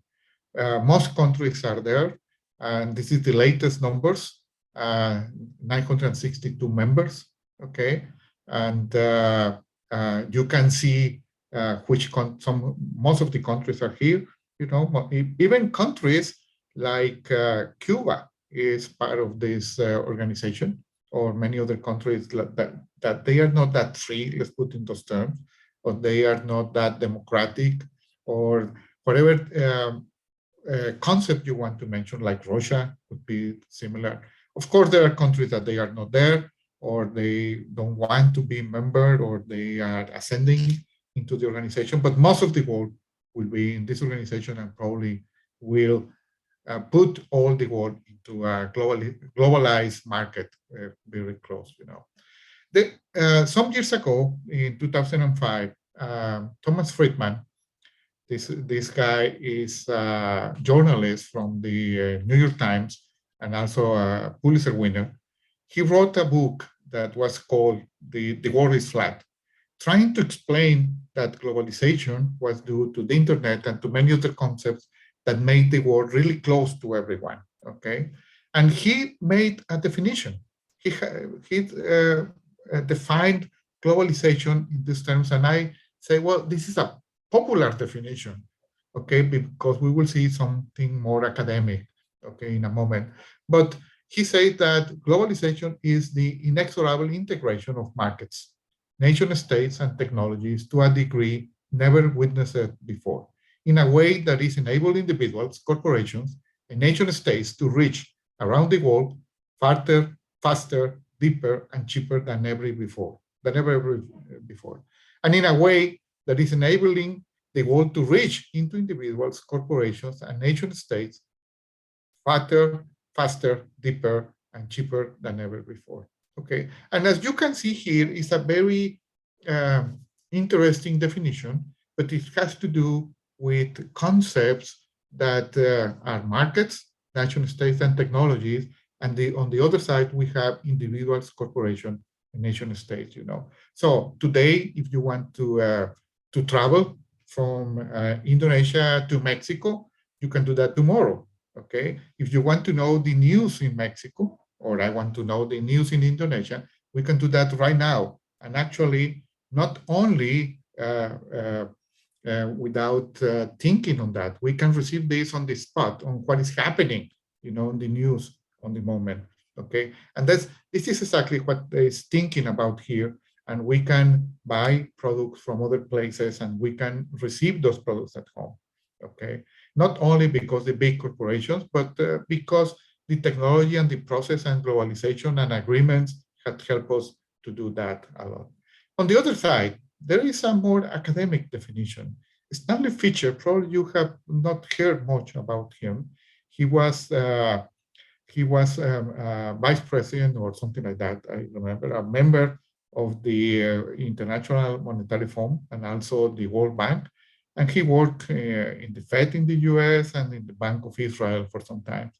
Most countries are there, and this is the latest numbers, 962 members, okay? And you can see most of the countries are here, even countries like Cuba is part of this organization, or many other countries that they are not that free, let's put in those terms, or they are not that democratic, or whatever concept you want to mention, like Russia would be similar. Of course, there are countries that they are not there, or they don't want to be a member, or they are ascending into the organization, but most of the world will be in this organization and probably will put all the world into a globalized market very close, Some years ago, in 2005, Thomas Friedman, this guy is a journalist from the New York Times and also a Pulitzer winner. He wrote a book that was called The World is Flat, trying to explain that globalization was due to the internet and to many other concepts that made the world really close to everyone, okay? And he made a definition. He defined globalization in these terms, and I say, well, this is a popular definition, okay, because we will see something more academic, okay, in a moment. But he said that globalization is the inexorable integration of markets, nation states, and technologies to a degree never witnessed before, in a way that is enabling individuals, corporations, and nation states to reach around the world farther, faster, deeper, and cheaper than ever before. And in a way that is enabling the world to reach into individuals, corporations, and nation states farther, faster, deeper, and cheaper than ever before. Okay, and as you can see here, is a very interesting definition, but it has to do with concepts that are markets, nation states, and technologies, and on the other side we have individuals, corporations, and nation states. So today, if you want to travel from Indonesia to Mexico, you can do that tomorrow. Okay, if you want to know the news in Mexico, or I want to know the news in Indonesia, we can do that right now. And actually, not only without thinking on that, we can receive this on the spot, on what is happening, in the news on the moment. Okay, and this is exactly what is thinking about here. And we can buy products from other places, and we can receive those products at home. Okay, not only because the big corporations, but because the technology and the process and globalization and agreements have helped us to do that a lot. On the other side, there is a more academic definition. Stanley Fischer, probably you have not heard much about him. He was vice president or something like that, I remember, a member of the International Monetary Fund and also the World Bank. And he worked in the Fed in the US and in the Bank of Israel for some time.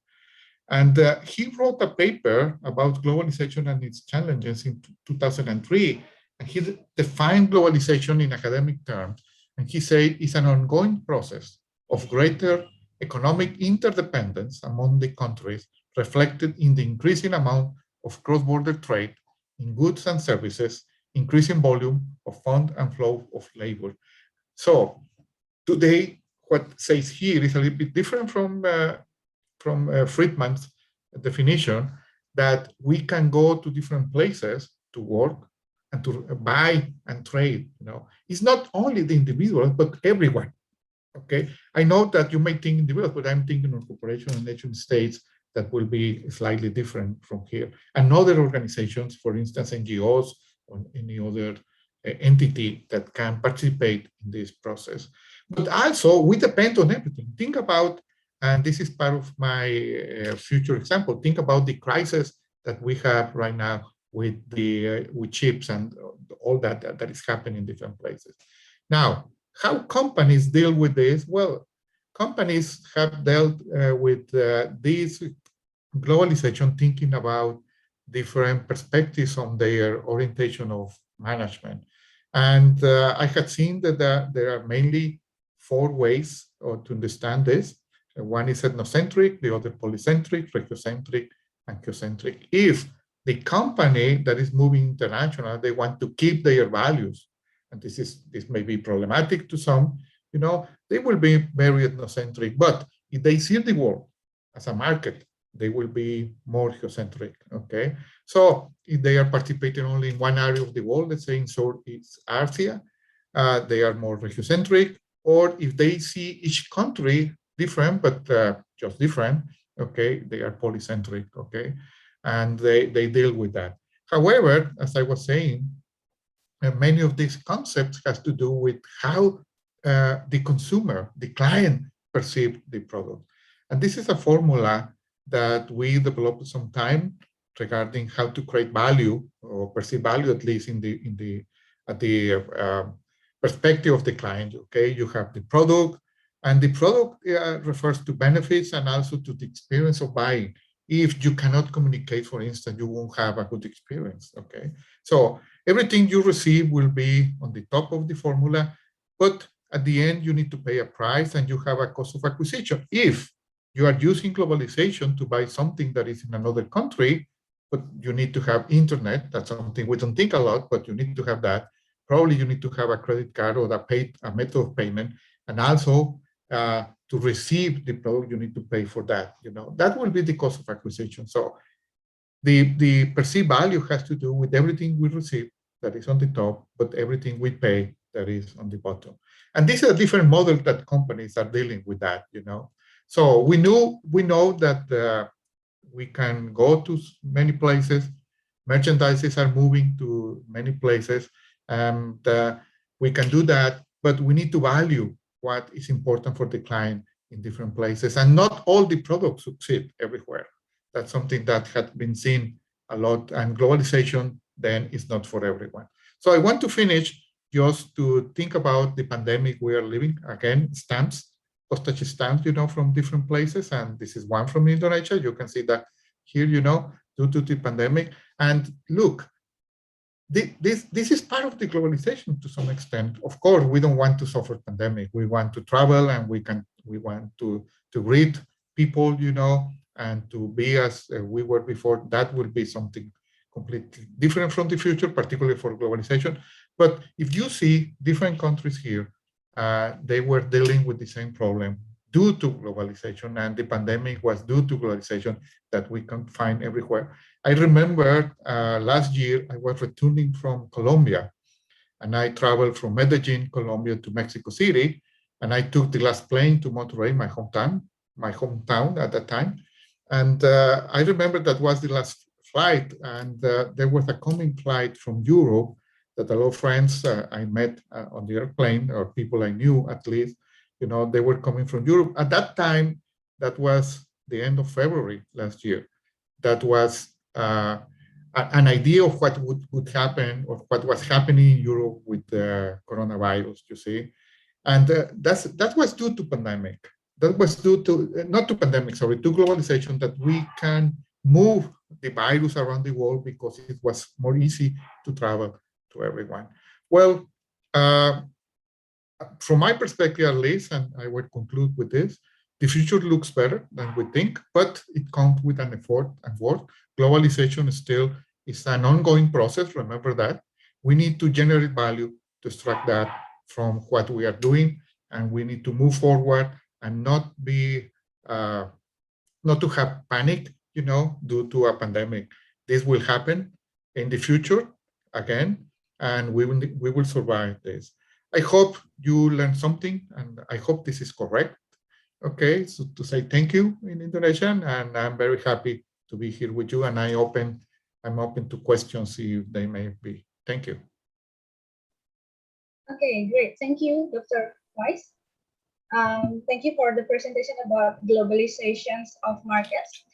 And he wrote a paper about globalization and its challenges in 2003. And he defined globalization in academic terms. And he said it's an ongoing process of greater economic interdependence among the countries, reflected in the increasing amount of cross-border trade in goods and services, increasing volume of fund and flow of labor. So today, what says here is a little bit different from Friedman's definition, that we can go to different places to work and to buy and trade. It's not only the individuals, but everyone. Okay, I know that you may think individuals, but I'm thinking of corporations and nation states that will be slightly different from here. And other organizations, for instance, NGOs or any other entity that can participate in this process. But also, we depend on everything. Think about, and this is part of my future example, think about the crisis that we have right now with chips and all that is happening in different places. Now, how companies deal with this? Well, companies have dealt with this globalization, thinking about different perspectives on their orientation of management. And I had seen that there are mainly 4 ways to understand this. One is ethnocentric, the other polycentric, regiocentric, and geocentric. If the company that is moving international, they want to keep their values, and this may be problematic to some, they will be very ethnocentric. But if they see the world as a market, they will be more geocentric, okay? So if they are participating only in one area of the world, let's say in Southeast Asia, they are more regiocentric. Or if they see each country different, but just different, okay, they are polycentric, okay? And they deal with that. However, as I was saying, many of these concepts has to do with how the consumer, the client, perceive the product. And this is a formula that we developed some time regarding how to create value or perceive value, at least in the perspective of the client. Okay, you have the product, and the product refers to benefits and also to the experience of buying. If you cannot communicate, for instance, you won't have a good experience. Okay, so everything you receive will be on the top of the formula, but at the end you need to pay a price and you have a cost of acquisition. If you are using globalization to buy something that is in another country, but you need to have internet. That's something we don't think a lot, but you need to have that. Probably you need to have a credit card or a method of payment, and also to receive the product, you need to pay for that. That will be the cost of acquisition. So the perceived value has to do with everything we receive that is on the top, but everything we pay that is on the bottom. And this is a different model that companies are dealing with that. So we know that we can go to many places. Merchandises are moving to many places, and we can do that, but we need to value what is important for the client in different places. And not all the products succeed everywhere. That's something that had been seen a lot, and globalization then is not for everyone. So I want to finish just to think about the pandemic we are living. Again, stamps, postage stamps, from different places. And this is one from Indonesia. You can see that here, due to the pandemic. And look, this is part of the globalization to some extent. Of course, we don't want to suffer pandemic. We want to travel, and we want to greet people, and to be as we were before. That will be something completely different from the future, particularly for globalization. But if you see different countries here, they were dealing with the same problem due to globalization, and the pandemic was due to globalization that we can find everywhere. I remember last year I was returning from Colombia, and I traveled from Medellin, Colombia, to Mexico City, and I took the last plane to Monterrey, my hometown at that time. And I remember that was the last flight, and there was a coming flight from Europe that a lot of friends I met on the airplane, or people I knew at least, they were coming from Europe. At that time, that was the end of February last year. That was an idea of what would happen, or what was happening in Europe with the coronavirus, you see. And that was due to pandemic. That was due to, not to pandemic, sorry, to globalization, that we can move the virus around the world because it was more easy to travel to everyone. Well, from my perspective at least, and I will conclude with this, the future looks better than we think, but it comes with an effort and work. Globalization is an ongoing process, remember that. We need to generate value to extract that from what we are doing, and we need to move forward and not to have panic, due to a pandemic. This will happen in the future again, and we will survive this. I hope you learned something, and I hope this is correct. Okay, so to say thank you in Indonesian, and I'm very happy to be here with you, and I'm open to questions if they may be. Thank you. Okay, great. Thank you, Dr. Weiss. Thank you for the presentation about globalizations of markets.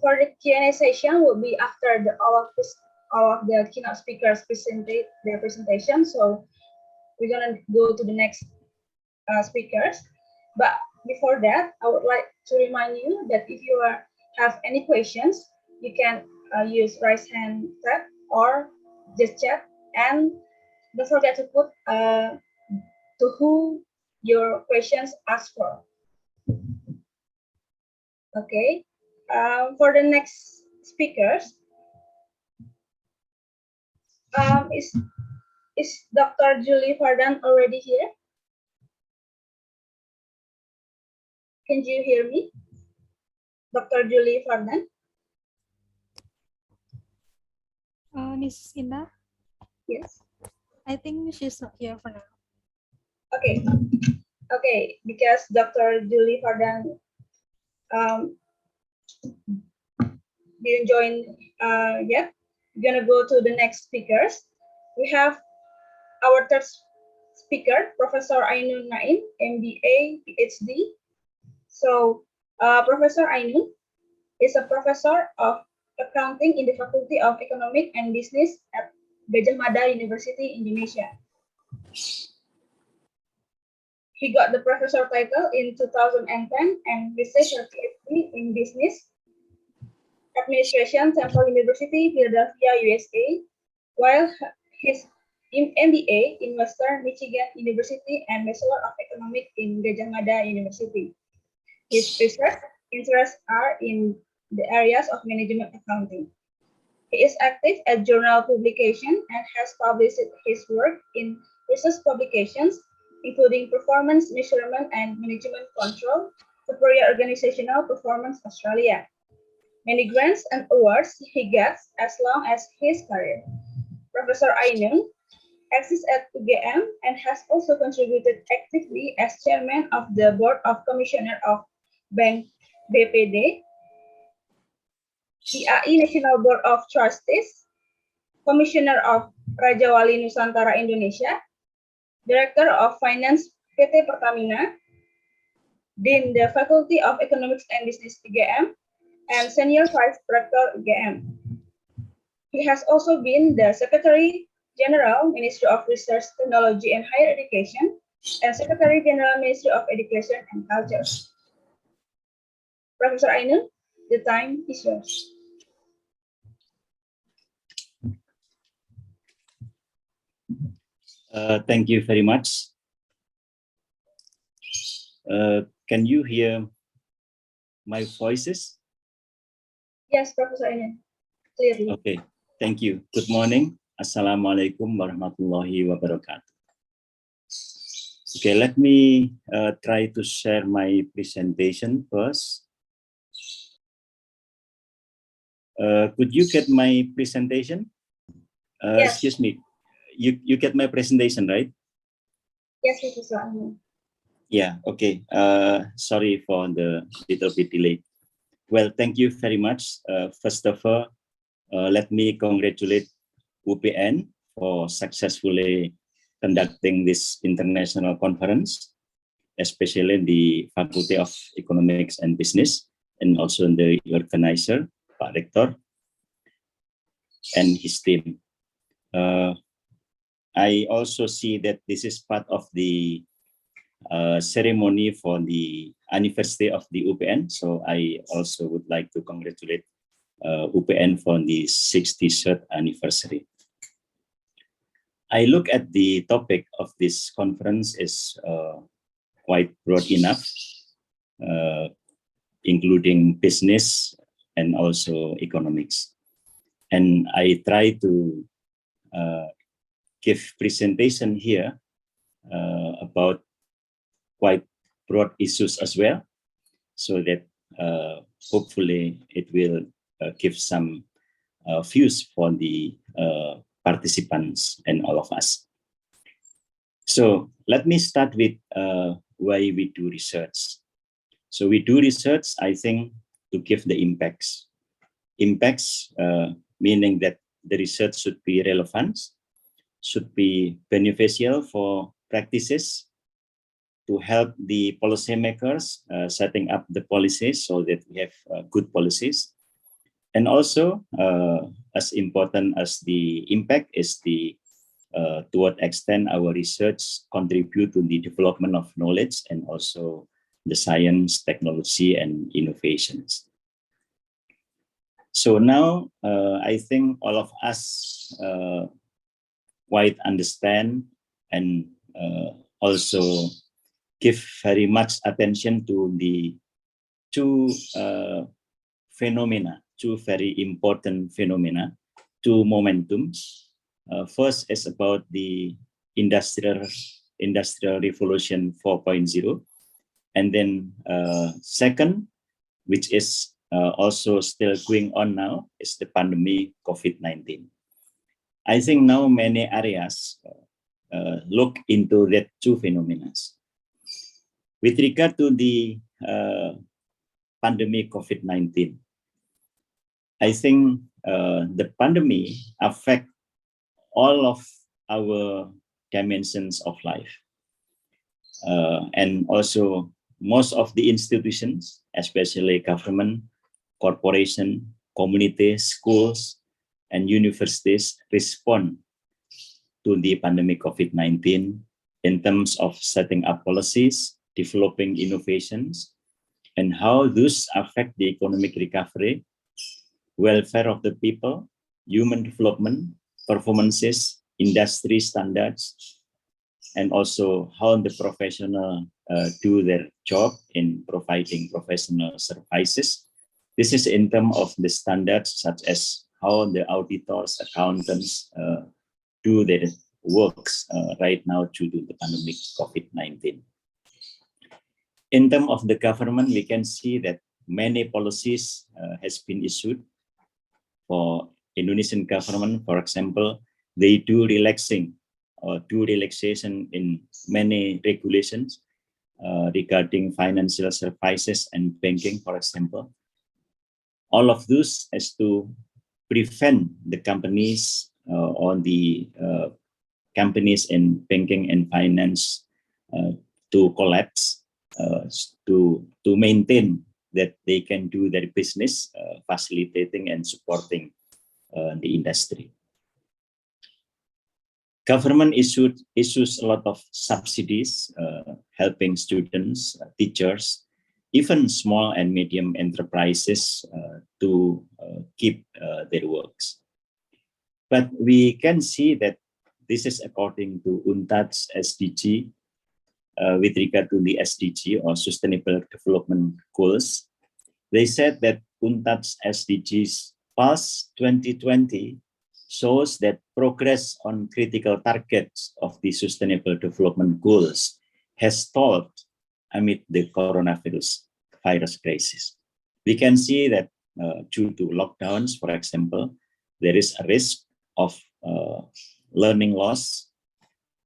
For the Q&A session will be after all of the keynote speakers present their presentation. So we're gonna go to the next speakers. But before that, I would like to remind you that if you have any questions, you can use raise hand tab or just chat, and don't forget to put to who your questions asked for. Okay. For the next speakers, is Dr. Julie Fardan already here? Can you hear me, Dr. Julie Fardan? Mrs. Indah, Yes. I think she's not here for now. Okay. Okay, because Dr. Julie Fardan didn't join yet, we're gonna go to the next speakers. We have our third speaker, Professor Ainun Naim, MBA, PhD. So, Professor Ainun is a professor of accounting in the Faculty of Economic and Business at Gajah Mada University, Indonesia. He got the professor title in 2010 and received a PhD in Business Administration, Temple University, Philadelphia, USA, while his MBA in Western Michigan University and Bachelor of Economics in Gajah Mada University. His research interests are in the areas of management accounting. He is active at journal publication and has published his work in research publications, including Performance Measurement and Management Control, Superior Organizational Performance Australia. Many grants and awards he gets as long as his career. Professor Ainun exists at UGM and has also contributed actively as chairman of the Board of Commissioner of Bank BPD, IAI National Board of Trustees, Commissioner of Raja Wali Nusantara Indonesia, Director of Finance PT Pertamina, Dean the Faculty of Economics and Business UGM, and Senior Vice Rector UGM. He has also been the Secretary General, Ministry of Research, Technology and Higher Education, and Secretary General, Ministry of Education and Culture. Professor Ainun, the time is yours. Thank you very much. Can you hear my voices? Yes, Professor Ainun, clearly. Okay, thank you. Good morning. Assalamualaikum warahmatullahi wabarakatuh. Okay, let me try to share my presentation first. Could you get my presentation? Yes. Excuse me. You get my presentation, right? Yes, Professor Ainun. Yeah, okay. Sorry for the little bit delay. Well, thank you very much. First of all, let me congratulate UPN for successfully conducting this international conference, especially the Faculty of Economics and Business, and also the organizer, Pak Rektor, and his team. I also see that this is part of the ceremony for the anniversary of the UPN. So I also would like to congratulate UPN for the 63rd anniversary. I look at the topic of this conference is quite broad enough, including business and also economics. And I try to give presentation here about quite broad issues as well, so that hopefully it will give some views for the participants and all of us. So let me start with why we do research. So we do research, I think, to give the impacts. Impacts meaning that the research should be relevant, should be beneficial for practices to help the policymakers setting up the policies so that we have good policies. And also, as important as the impact is the to what extent our research contribute to the development of knowledge and also the science, technology, and innovations. So now, I think all of us quite understand and also give very much attention to the two phenomena, two very important phenomena, two momentums. First is about the industrial revolution 4.0, and then second, which is also still going on now, is the pandemic COVID-19. I think now many areas look into that two phenomena. With regard to the pandemic COVID-19, I think the pandemic affect all of our dimensions of life. And also most of the institutions, especially government, corporation, communities, schools, and universities respond to the pandemic COVID-19 in terms of setting up policies, developing innovations, and how those affect the economic recovery, welfare of the people, human development, performances, industry standards, and also how the professional do their job in providing professional services. This is in terms of the standards such as how the auditors, accountants do their works right now due to the pandemic COVID-19. In terms of the government, we can see that many policies has been issued for Indonesian government. For example, they do relaxation in many regulations regarding financial services and banking, for example. All of this is to prevent the companies or the companies in banking and finance to collapse, to maintain that they can do their business, facilitating and supporting the industry. Government issues a lot of subsidies, helping students, teachers, even small and medium enterprises to keep their works. But we can see that this is according to UNTAD's SDG. With regard to the SDG or Sustainable Development Goals, they said that UNTAD's SDGs past 2020 shows that progress on critical targets of the Sustainable Development Goals has stalled amid the coronavirus crisis. We can see that due to lockdowns, for example, there is a risk of learning loss,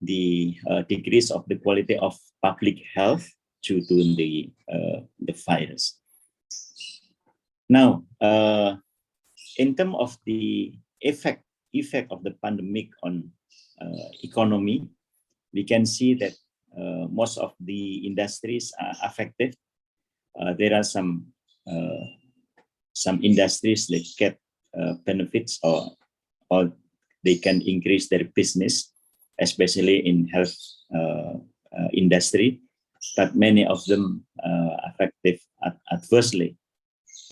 the decrease of the quality of public health due to the virus. Now, in terms of the effect of the pandemic on economy, we can see that most of the industries are affected. There are some industries that get benefits or they can increase their business, especially in health industry, but many of them affected adversely.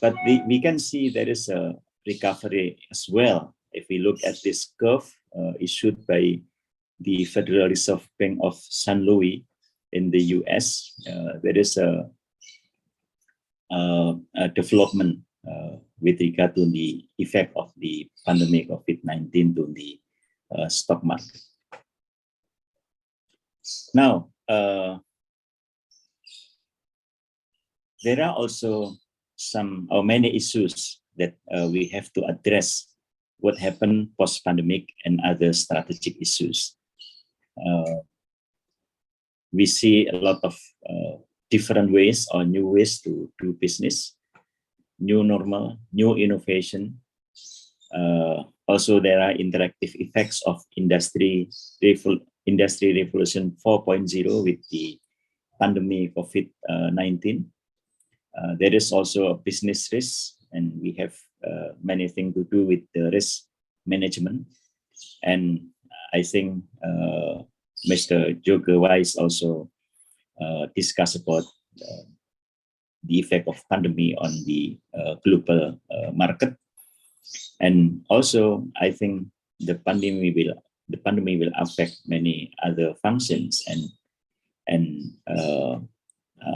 But we can see there is a recovery as well. If we look at this curve issued by the Federal Reserve Bank of St. Louis in the US, there is a development with regard to the effect of the pandemic of COVID-19 to the stock market. Now, there are also some or many issues that we have to address what happened post-pandemic and other strategic issues. We see a lot of different ways or new ways to do business, new normal, new innovation, Also, there are interactive effects of Industry Revolution 4.0 with the pandemic COVID-19. There is also a business risk, and we have many things to do with the risk management. And I think Mr. Joker Wise also discussed about the effect of pandemic on the global market. And also, I think the pandemic will affect many other functions and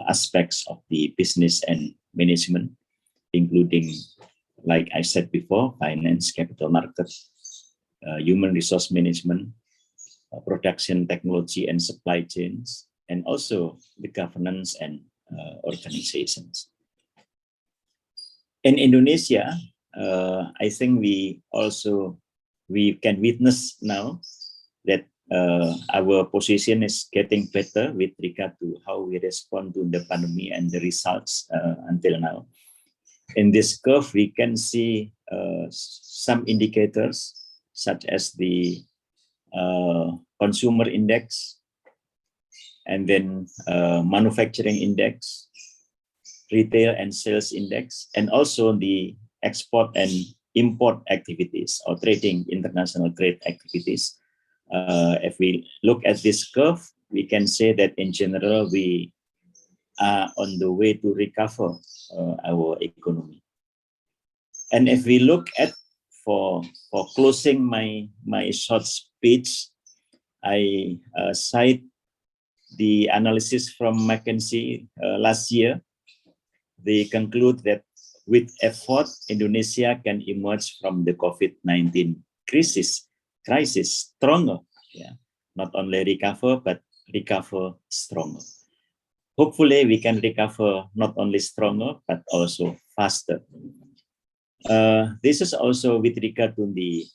aspects of the business and management, including, like I said before, finance, capital market, human resource management, production technology and supply chains, and also the governance and organizations. In Indonesia, I think we can witness now that our position is getting better with regard to how we respond to the pandemic and the results until now. In this curve, we can see some indicators such as the consumer index, and then manufacturing index, retail and sales index, and also the export and import activities or international trade activities. If we look at this curve, we can say that in general, we are on the way to recover our economy. And if we look at, for closing my short speech, I cite the analysis from McKinsey last year. They conclude that with effort, Indonesia can emerge from the COVID-19 crisis stronger. Yeah, not only recover, but recover stronger. Hopefully, we can recover not only stronger, but also faster. This is also with regard to the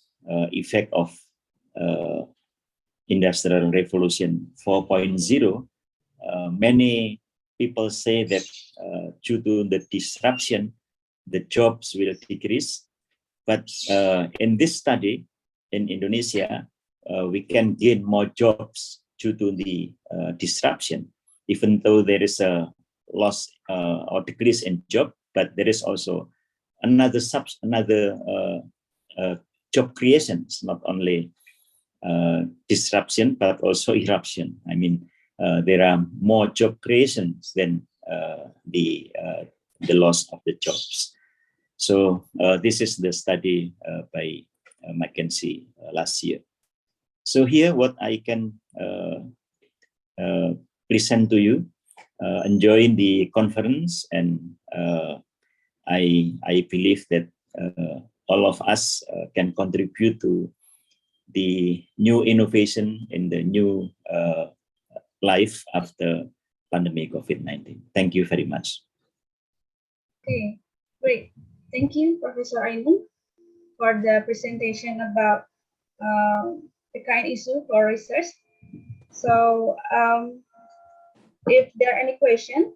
effect of Industrial Revolution 4.0. Many people say that due to the disruption, the jobs will decrease. But in this study in Indonesia, we can gain more jobs due to the disruption, even though there is a loss or decrease in job, but there is also another job creations, not only disruption, but also eruption. I mean, there are more job creations than the loss of the jobs. So this is the study by McKinsey last year. So here, what I can present to you, enjoying the conference, and I believe that all of us can contribute to the new innovation in the new life after pandemic COVID-19. Thank you very much. Okay, great. Thank you, Professor Aiman, for the presentation about the kind issue for research. So if there are any questions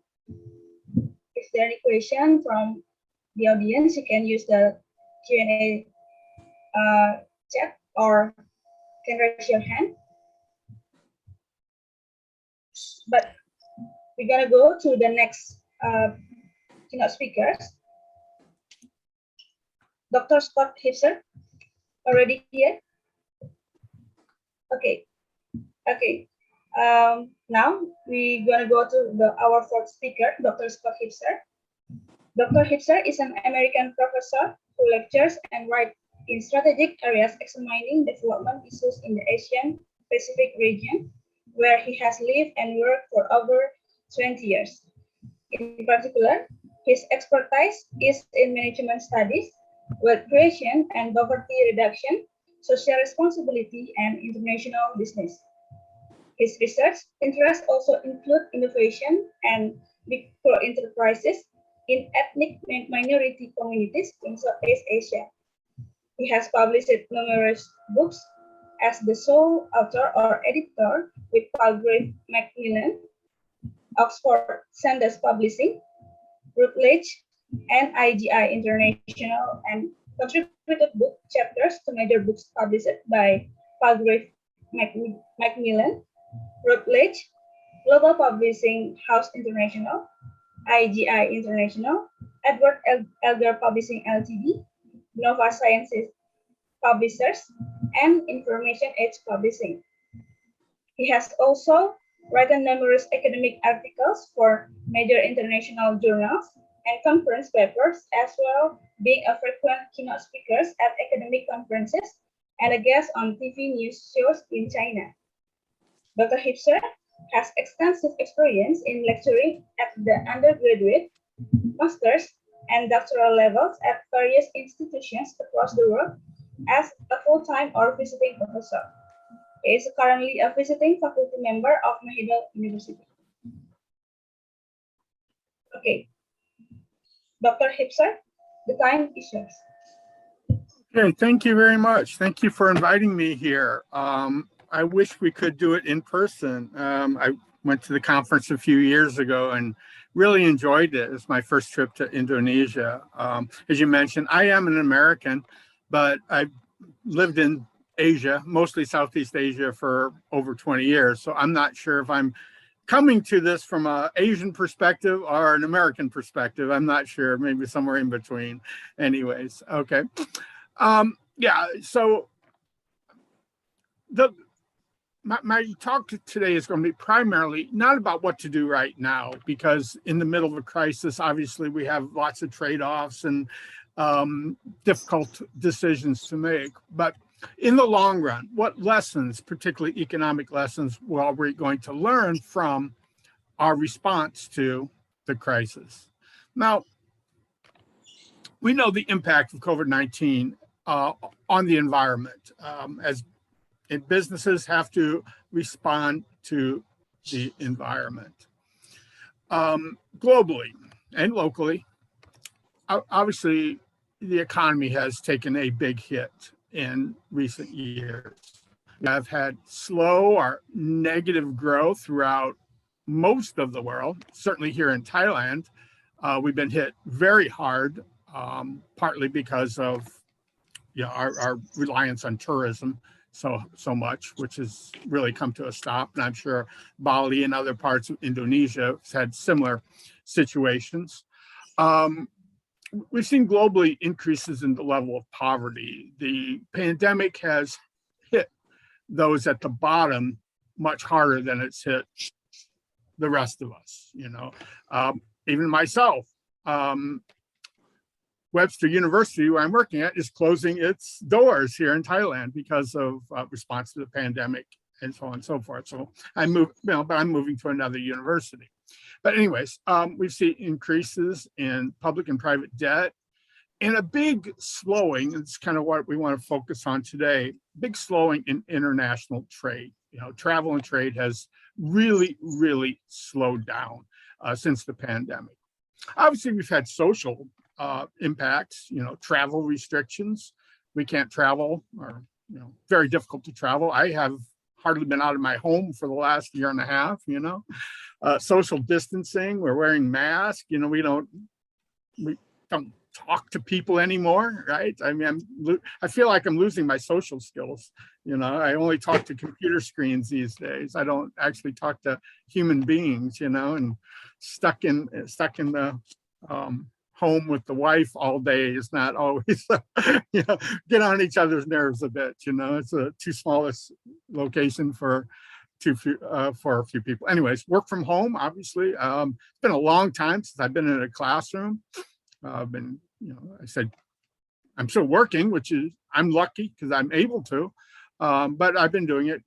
from the audience, you can use the Q&A chat or can raise your hand. But we're gonna go to the next keynote speakers. Dr. Scott Hipser, already here? Okay. Now we're gonna go to our fourth speaker, Dr. Scott Hipser. Dr. Hipser is an American professor who lectures and writes in strategic areas examining development issues in the Asian Pacific region, where he has lived and worked for over 20 years. In particular, his expertise is in management studies, wealth creation and poverty reduction, social responsibility, and international business. His research interests also include innovation and micro-enterprises in ethnic minority communities in Southeast Asia. He has published numerous books as the sole author or editor with Palgrave Macmillan, Oxford Sanders Publishing, Routledge, and IGI International, and contributed book chapters to major books published by Palgrave Macmillan, Routledge, Global Publishing House International, IGI International, Edward Elgar Publishing Ltd, Nova Sciences Publishers, and Information Age Publishing. He has also written numerous academic articles for major international journals and conference papers, as well being a frequent keynote speaker at academic conferences and a guest on TV news shows in China. Dr. Hipser has extensive experience in lecturing at the undergraduate, master's, and doctoral levels at various institutions across the world as a full-time or visiting professor. He is currently a visiting faculty member of Mahidol University. Okay, Dr. Hipser, the time is yours. Okay, thank you very much. Thank you for inviting me here. I wish we could do it in person. I went to the conference a few years ago and really enjoyed it. It's my first trip to Indonesia. As you mentioned, I am an American, but I've lived in Asia, mostly Southeast Asia, for over 20 years. So I'm not sure if I'm coming to this from an Asian perspective or an American perspective. I'm not sure, maybe somewhere in between. Anyways, okay. Yeah, so my talk today is going to be primarily not about what to do right now, because in the middle of a crisis, obviously we have lots of trade-offs and difficult decisions to make. But in the long run, what lessons, particularly economic lessons, are we going to learn from our response to the crisis? Now, we know the impact of COVID-19 on the environment, as businesses have to respond to the environment. Globally and locally, obviously, the economy has taken a big hit in recent years. We have had slow or negative growth throughout most of the world. Certainly here in Thailand, we've been hit very hard, partly because of our reliance on tourism so much, which has really come to a stop. And I'm sure Bali and other parts of Indonesia has had similar situations. We've seen globally increases in the level of poverty. The pandemic has hit those at the bottom much harder than it's hit the rest of us, even myself. Webster University, where I'm working at, is closing its doors here in Thailand because of response to the pandemic and so on and so forth. So I moved, but I'm moving to another university. But anyways, we've seen increases in public and private debt and a big slowing. It's kind of what we want to focus on today. Big slowing in international trade. Travel and trade has really, really slowed down since the pandemic. Obviously, we've had social impacts, travel restrictions. We can't travel, or very difficult to travel. I have hardly been out of my home for the last year and a half. Social distancing, we're wearing masks. We don't talk to people anymore, right? I mean, I feel like I'm losing my social skills. I only talk to computer screens these days. I don't actually talk to human beings, and stuck in the home with the wife all day is not always, get on each other's nerves a bit. It's a too smallest location for a few people. Anyways, work from home, obviously. It's been a long time since I've been in a classroom. I've been, I said, I'm still working, which is, I'm lucky because I'm able to, but I've been doing it,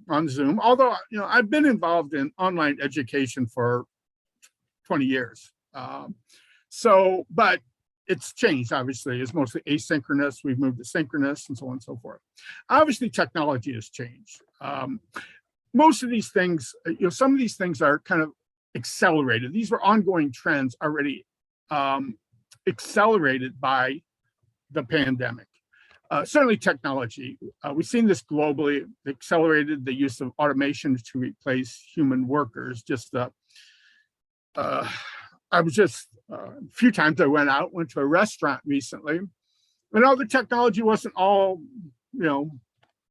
on Zoom. Although, I've been involved in online education for 20 years. But it's changed, obviously. It's mostly asynchronous. We've moved to synchronous and so on and so forth. Obviously, technology has changed. Most of these things, some of these things are kind of accelerated. These were ongoing trends already accelerated by the pandemic. Certainly technology. We've seen this globally, accelerated the use of automation to replace human workers. I was just, a few times I went to a restaurant recently, And all the technology wasn't all,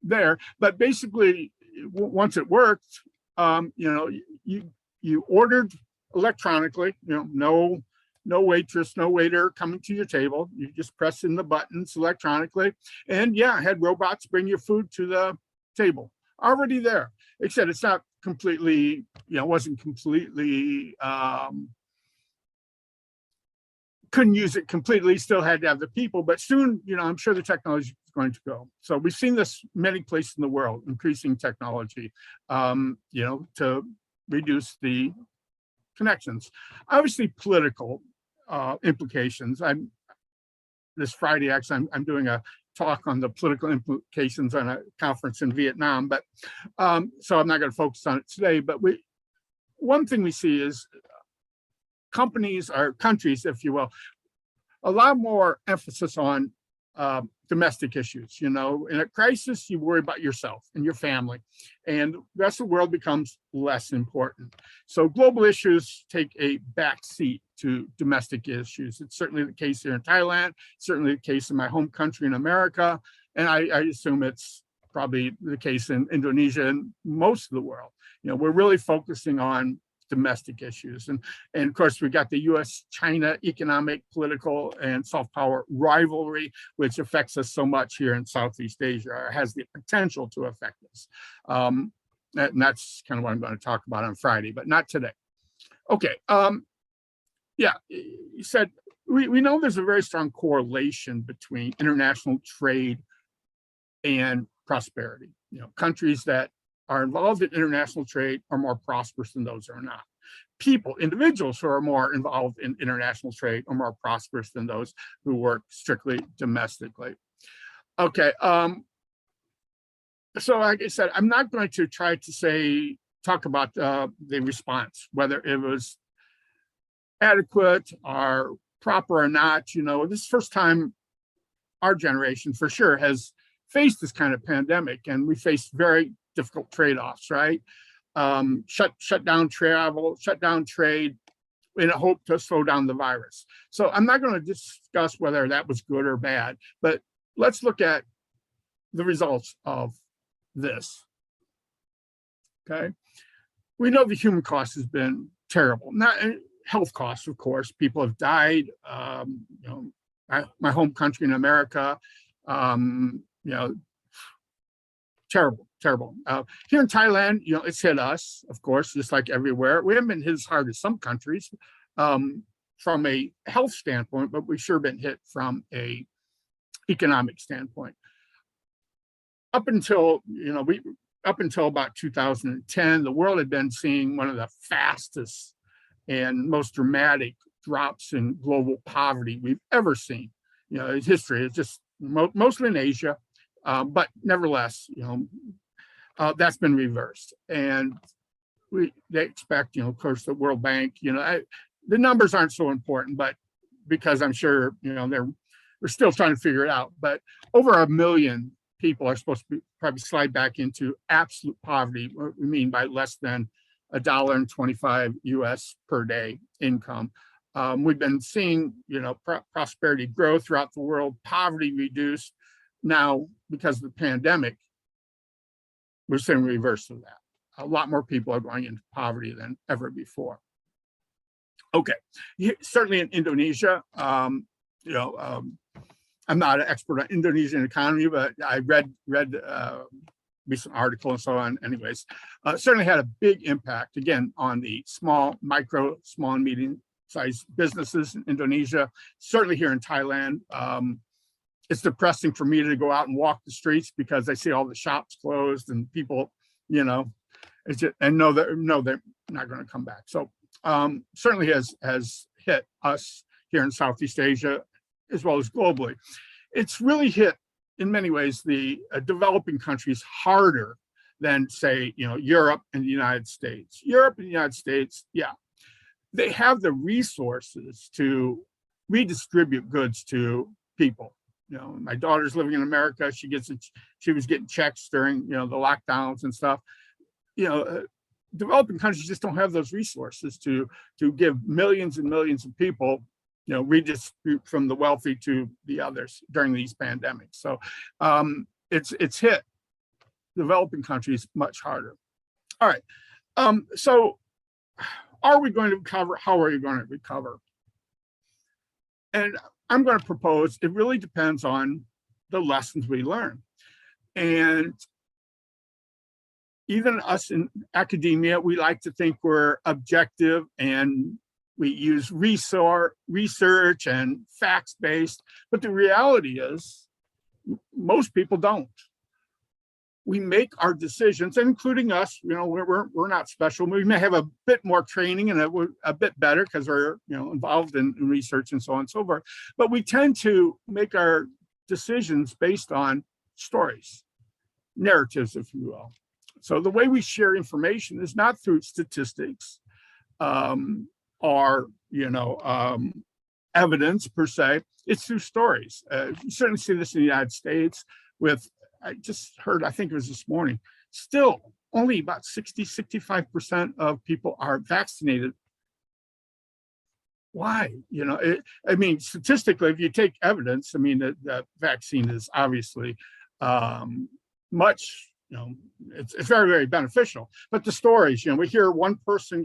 there, but basically once it worked, you ordered electronically, no waitress, no waiter coming to your table. You just press in the buttons electronically, and yeah, had robots bring your food to the table already there. Except it's not completely, wasn't completely, couldn't use it completely, still had to have the people, but soon, I'm sure the technology is going to go. So we've seen this many places in the world, increasing technology, to reduce the connections. Obviously, political implications. This Friday, actually, I'm doing a talk on the political implications on a conference in Vietnam, but so I'm not going to focus on it today. But one thing we see is companies or countries, if you will, a lot more emphasis on domestic issues. In a crisis, you worry about yourself and your family, and the rest of the world becomes less important. So global issues take a back seat to domestic issues. It's certainly the case here in Thailand, certainly the case in my home country in America, and I assume it's probably the case in Indonesia and most of the world. We're really focusing on domestic issues. And of course, we got the US-China economic, political, and soft power rivalry, which affects us so much here in Southeast Asia, or has the potential to affect us. And that's kind of what I'm going to talk about on Friday, but not today. Okay, yeah, you said, we know there's a very strong correlation between international trade and prosperity. Countries that are involved in international trade are more prosperous than those who are not. People, individuals who are more involved in international trade are more prosperous than those who work strictly domestically. Okay, so like I said, I'm not going to try to talk about the response, whether it was adequate or proper or not. This is the first time our generation for sure has faced this kind of pandemic, and we faced very difficult trade-offs, right? Shut down travel, shut down trade in a hope to slow down the virus. So I'm not going to discuss whether that was good or bad, but let's look at the results of this. Okay, we know the human cost has been terrible. Not health costs, of course. People have died. My home country in America, terrible. Here in Thailand, it's hit us, of course, just like everywhere. We haven't been hit as hard as some countries from a health standpoint, but we've sure been hit from a economic standpoint. Up until about 2010, the world had been seeing one of the fastest and most dramatic drops in global poverty we've ever seen. In history, it's just mostly in Asia, but nevertheless, that's been reversed. And they expect, of course, the World Bank, the numbers aren't so important, but because I'm sure, we're still trying to figure it out, but over 1 million people are supposed to probably slide back into absolute poverty. What we mean by less than $1.25 US per day income. We've been seeing, prosperity grow throughout the world, poverty reduced. Now, because of the pandemic, we're seeing the reverse of that. A lot more people are going into poverty than ever before. Okay, certainly in Indonesia, I'm not an expert on Indonesian economy, but I read recent article and so on. Anyways, certainly had a big impact again on the small and medium-sized businesses in Indonesia. Certainly here in Thailand, it's depressing for me to go out and walk the streets because I see all the shops closed and people, it's just, and know they're not going to come back. So certainly has hit us here in Southeast Asia as well as globally. It's really hit in many ways the developing countries harder than say, Europe and the United States. Europe and the United States, yeah, they have the resources to redistribute goods to people. My daughter's living in America. She was getting checks during, the lockdowns and stuff. Developing countries just don't have those resources to give millions and millions of people, redistribute from the wealthy to the others during these pandemics. So it's hit developing countries much harder. All right. So are we going to recover? How are you going to recover? And I'm going to propose it really depends on the lessons we learn. And even us in academia, we like to think we're objective and we use research and facts-based, but the reality is most people don't. We make our decisions, including us, we're not special. We may have a bit more training and a bit better because we're involved in research and so on and so forth, but we tend to make our decisions based on stories, narratives, if you will. So the way we share information is not through statistics or evidence per se, it's through stories. You certainly see this in the United States with, I just heard, I think it was this morning, still only about 65% of people are vaccinated. Why? Statistically, if you take evidence, that vaccine is obviously much, it's very, very beneficial. But the stories, we hear one person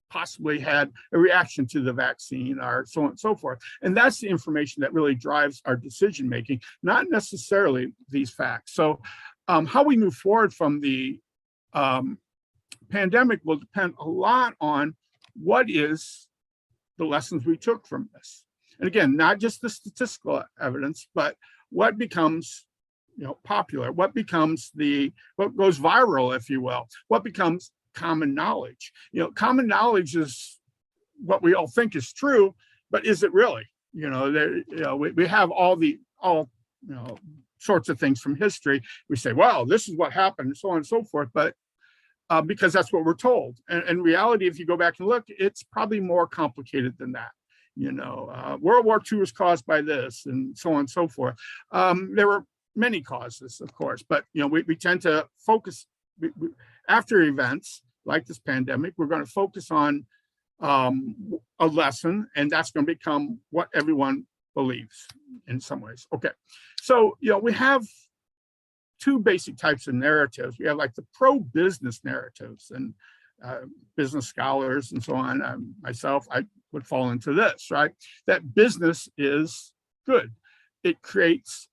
possibly had a reaction to the vaccine or so on and so forth. And that's the information that really drives our decision making, not necessarily these facts. So how we move forward from the pandemic will depend a lot on what is the lessons we took from this. And again, not just the statistical evidence, but what becomes popular, what becomes what goes viral, if you will, what becomes common knowledge. Common knowledge is what we all think is true, but is it really? We have all sorts of things from history. We say, well, this is what happened, and so on and so forth, but because that's what we're told. And in reality, if you go back and look, it's probably more complicated than that. World War II was caused by this, and so on and so forth. There were many causes, of course, but we tend to focus after events like this pandemic. We're going to focus on a lesson, and that's going to become what everyone believes in some ways. Okay, so we have two basic types of narratives. We have like the pro-business narratives, and business scholars and so on. Myself, I would fall into this, right? That business is good. It creates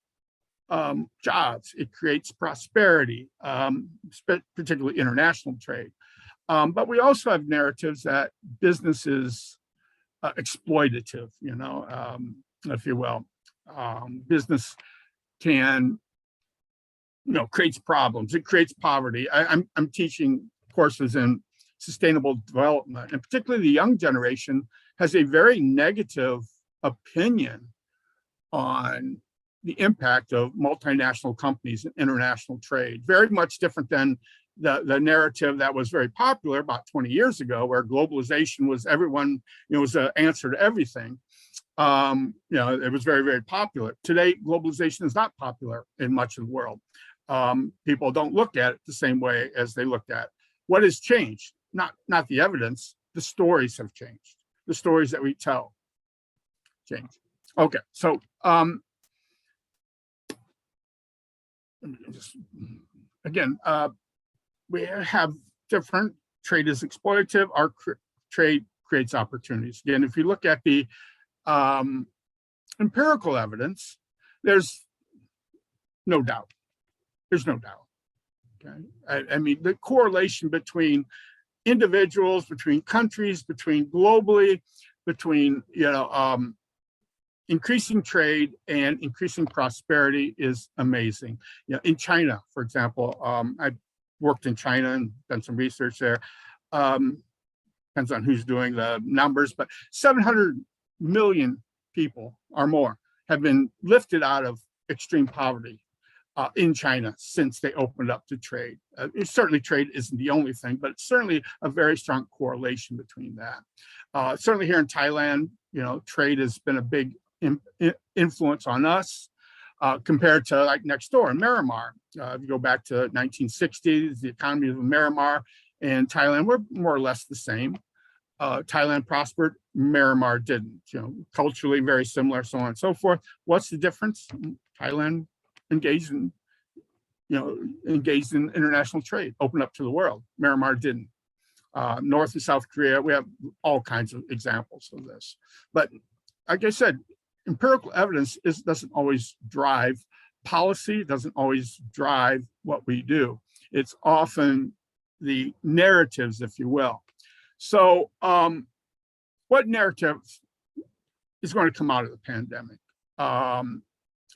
jobs, it creates prosperity, particularly international trade. But we also have narratives that business is exploitative, if you will. Business can, creates problems. It creates poverty. I'm teaching courses in sustainable development, and particularly the young generation has a very negative opinion on the impact of multinational companies and international trade. Very much different than the narrative that was very popular about 20 years ago, where globalization was everyone, was the answer to everything. It was very, very popular. Today, globalization is not popular in much of the world. People don't look at it the same way as they looked at it. What has changed? Not the evidence, the stories have changed. The stories that we tell change. Okay, so again, we have different trade is exploitative. Our trade creates opportunities. Again, if you look at the empirical evidence, there's no doubt. There's no doubt. Okay, I mean the correlation between individuals, between countries, between globally, between increasing trade and increasing prosperity is amazing. In China, for example, I worked in China and done some research there. Depends on who's doing the numbers, but 700 million people or more have been lifted out of extreme poverty in China since they opened up to trade. Certainly trade isn't the only thing, but it's certainly a very strong correlation between that. Certainly here in Thailand, trade has been a big influence on us compared to like next door in Myanmar. If you go back to 1960s, the economy of Myanmar and Thailand were more or less the same. Thailand prospered, Myanmar didn't. You know, culturally very similar, so on and so forth. What's the difference? Thailand engaged in international trade, opened up to the world. Myanmar didn't. North and South Korea, we have all kinds of examples of this. But like I said, empirical evidence doesn't always drive policy, doesn't always drive what we do. It's often the narratives, if you will. So what narrative is going to come out of the pandemic?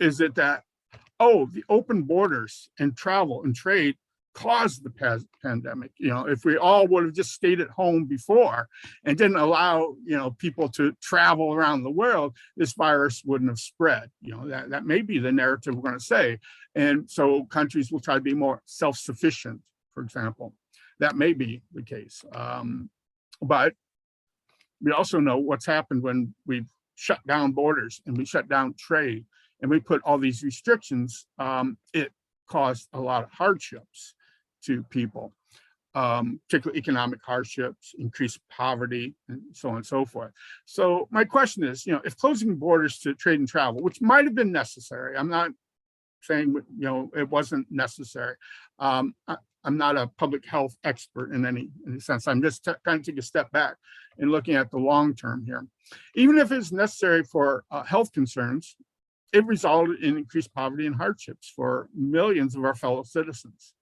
Is it that, oh, the open borders and travel and trade caused the pandemic? You know, if we all would have just stayed at home before and didn't allow, you know, people to travel around the world, this virus wouldn't have spread. You know, that may be the narrative we're going to say. And so countries will try to be more self-sufficient, for example. That may be the case. But we also know what's happened when we've shut down borders and we shut down trade and we put all these restrictions. It caused a lot of hardships to people, particularly economic hardships, increased poverty, and so on and so forth. So my question is, you know, if closing borders to trade and travel, which might have been necessary, I'm not saying, you know, it wasn't necessary. I'm not a public health expert in any sense. I'm just trying to take a step back and looking at the long term here. Even if it's necessary for health concerns, it resulted in increased poverty and hardships for millions of our fellow citizens.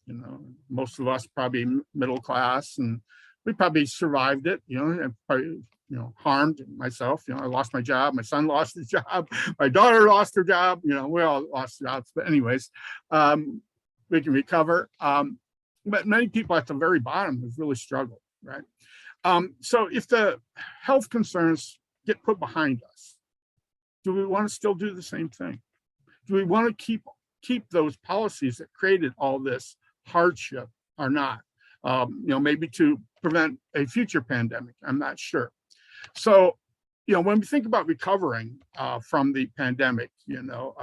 You know, most of us probably middle class, and we probably survived it. You know, and probably, you know, harmed myself. You know, I lost my job. My son lost his job. My daughter lost her job. You know, we all lost jobs. But anyways, we can recover. But many people at the very bottom have really struggled, right? So if the health concerns get put behind us, do we want to still do the same thing? Do we want to keep those policies that created all this hardship or not? You know, maybe to prevent a future pandemic, I'm not sure. So, you know, when we think about recovering from the pandemic, you know,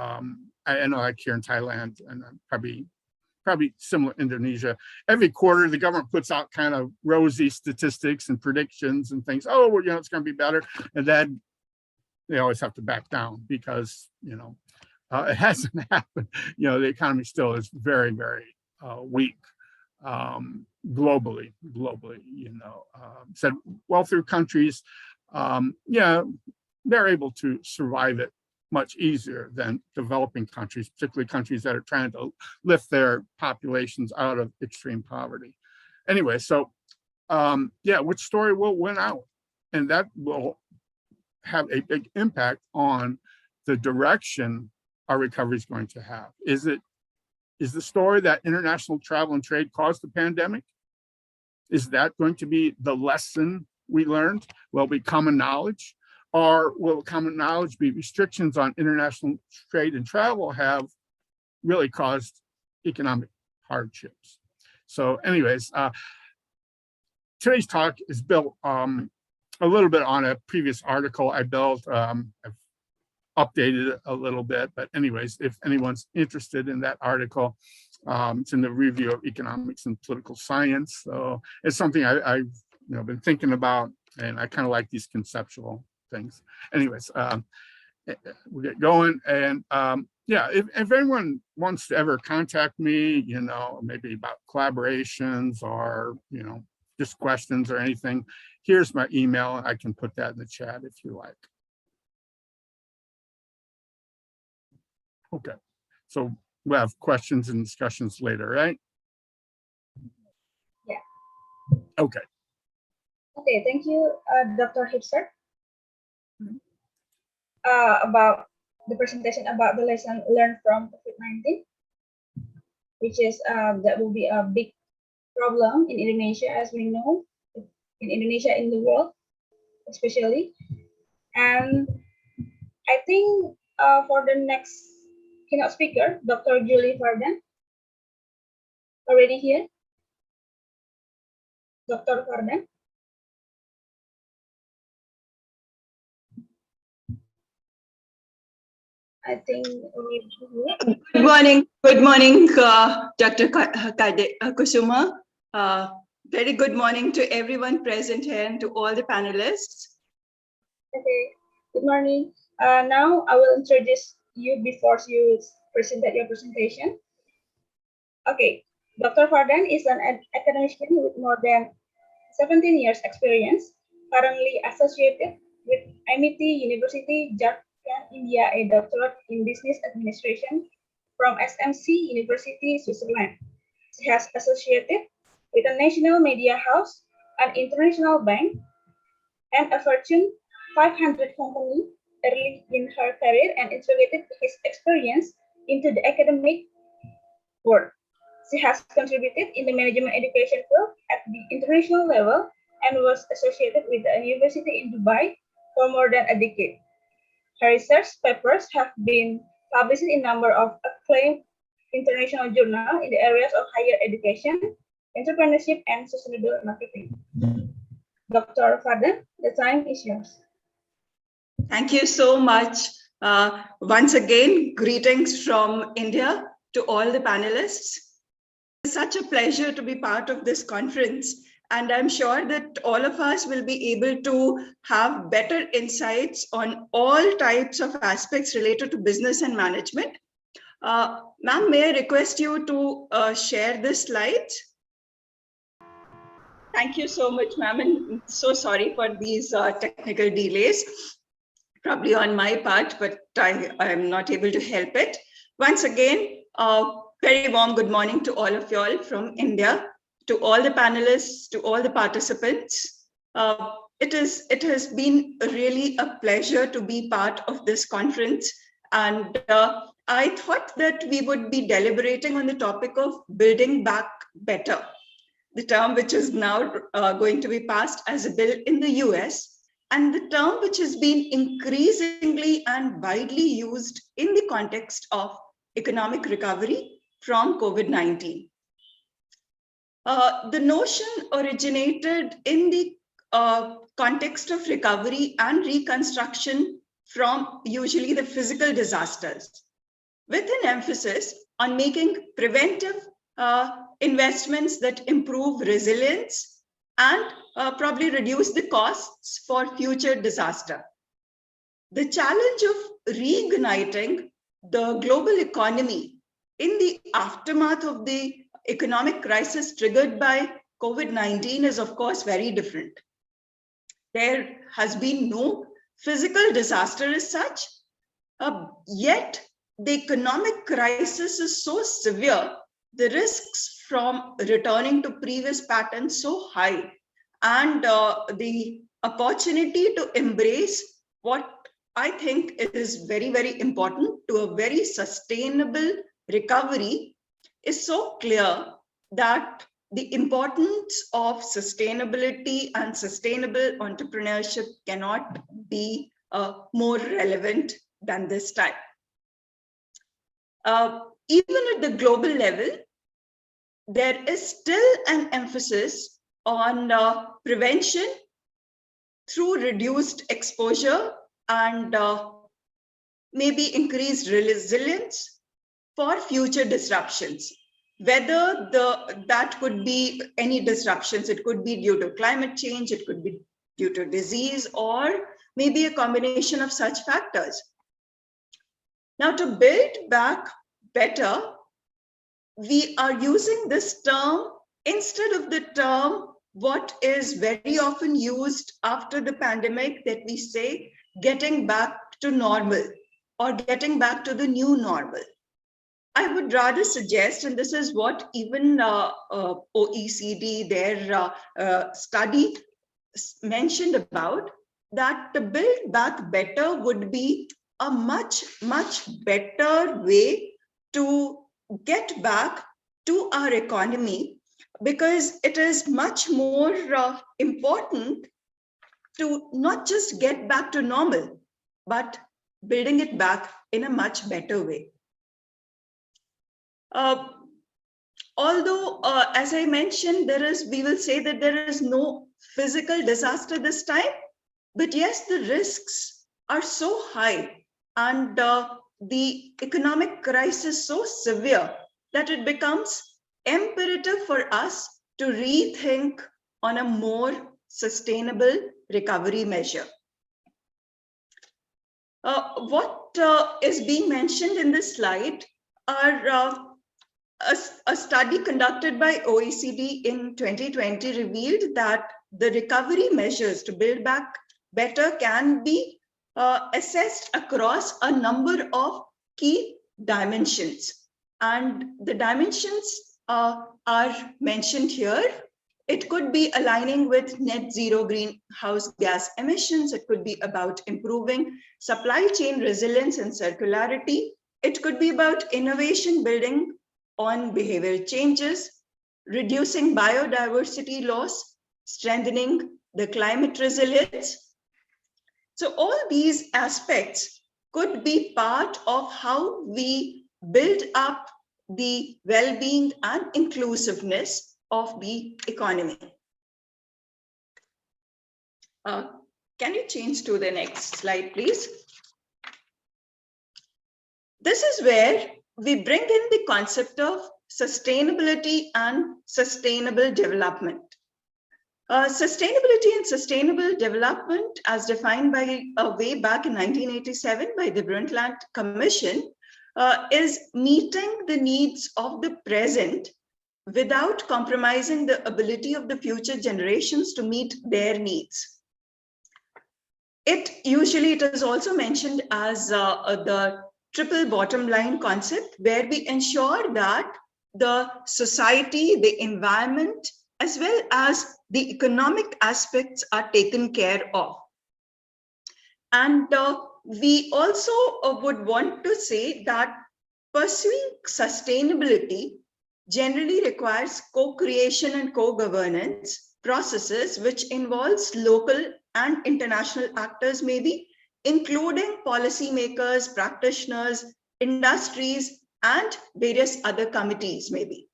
I know like here in Thailand and probably similar Indonesia, every quarter the government puts out kind of rosy statistics and predictions and things. Oh, well, you know, it's going to be better. And then they always have to back down because, you know, it hasn't happened. You know, the economy still is very, very weak globally, you know. Said wealthier countries, yeah, they're able to survive it much easier than developing countries, particularly countries that are trying to lift their populations out of extreme poverty. Anyway, so yeah, which story will win out? And that will have a big impact on the direction our recovery is going to have. Is the story that international travel and trade caused the pandemic? Is that going to be the lesson we learned? Will it be common knowledge? Or will common knowledge be restrictions on international trade and travel have really caused economic hardships? So anyways, today's talk is built a little bit on a previous article I built. I've updated it a little bit, but anyways, if anyone's interested in that article, it's in the Review of Economics and Political Science. So it's something I've been thinking about, and I kind of like these conceptual things. Anyways, we'll get going. And yeah, if anyone wants to ever contact me, you know, maybe about collaborations or, you know, just questions or anything, here's my email. I can put that in the chat if you like. Okay, so we'll have questions and discussions later, right? Yeah. Okay. Okay, thank you, Dr. Hipster. About the presentation about the lesson learned from COVID-19, which is that will be a big problem in Indonesia, as we know, in Indonesia, in the world, especially. And I think for the next keynote speaker, Dr. Julie Vardan, already here. Dr. Vardan. I think. Good morning, Dr. Kusuma. Very good morning to everyone present here and to all the panelists. Okay, good morning. Now I will introduce you before you present your presentation. Okay, Dr. Fardan is an academician with more than 17 years experience, currently associated with MIT University, Yogyakarta, India, a doctorate in business administration from SMC University, Switzerland. She has associated with a national media house, an international bank, and a Fortune 500 company early in her career and integrated his experience into the academic world. She has contributed in the management education field at the international level and was associated with the university in Dubai for more than a decade. Her research papers have been published in a number of acclaimed international journals in the areas of higher education, entrepreneurship, and sustainable marketing. Dr. Fardan, the time is yours. Thank you so much. Once again, greetings from India to all the panelists. It's such a pleasure to be part of this conference, and I'm sure that all of us will be able to have better insights on all types of aspects related to business and management. Ma'am, may I request you to share the slides? Thank you so much, ma'am, and so sorry for these technical delays, probably on my part, but I'm not able to help it. Once again, very warm good morning to all of you all from India, to all the panelists, to all the participants. It has been really a pleasure to be part of this conference, and I thought that we would be deliberating on the topic of building back better, the term which is now going to be passed as a bill in the US, and the term which has been increasingly and widely used in the context of economic recovery from COVID-19. The notion originated in the context of recovery and reconstruction from usually the physical disasters, with an emphasis on making preventive investments that improve resilience and probably reduce the costs for future disaster. The challenge of reigniting the global economy in the aftermath of the economic crisis triggered by COVID-19 is, of course, very different. There has been no physical disaster as such, yet the economic crisis is so severe, the risks from returning to previous patterns so high, and the opportunity to embrace what I think is very, very important to a very sustainable recovery is so clear that the importance of sustainability and sustainable entrepreneurship cannot be more relevant than this time. Even at the global level, there is still an emphasis on prevention through reduced exposure and maybe increased resilience for future disruptions. Whether that could be any disruptions, it could be due to climate change, it could be due to disease, or maybe a combination of such factors. Now, to build back better, we are using this term instead of the term what is very often used after the pandemic, that we say getting back to normal or getting back to the new normal. I would rather suggest, and this is what even OECD, their study mentioned about, that to build back better would be a much, much better way to get back to our economy, because it is much more important to not just get back to normal, but building it back in a much better way. Although, as I mentioned, we will say that there is no physical disaster this time, but yes, the risks are so high and the economic crisis so severe that it becomes imperative for us to rethink on a more sustainable recovery measure. What is being mentioned in this slide are a study conducted by OECD in 2020 revealed that the recovery measures to build back better can be assessed across a number of key dimensions. And the dimensions are mentioned here. It could be aligning with net zero greenhouse gas emissions. It could be about improving supply chain resilience and circularity. It could be about innovation building on behavioral changes, reducing biodiversity loss, strengthening the climate resilience. So all these aspects could be part of how we build up the well-being and inclusiveness of the economy. Can you change to the next slide, please? This is where we bring in the concept of sustainability and sustainable development. Sustainability and sustainable development, as defined by way back in 1987 by the Brundtland Commission, is meeting the needs of the present without compromising the ability of the future generations to meet their needs. It is also mentioned as the triple bottom line concept, where we ensure that the society, the environment, as well as the economic aspects are taken care of. And we also would want to say that pursuing sustainability generally requires co-creation and co-governance processes, which involves local and international actors, maybe, including policymakers, practitioners, industries, and various other committees, maybe.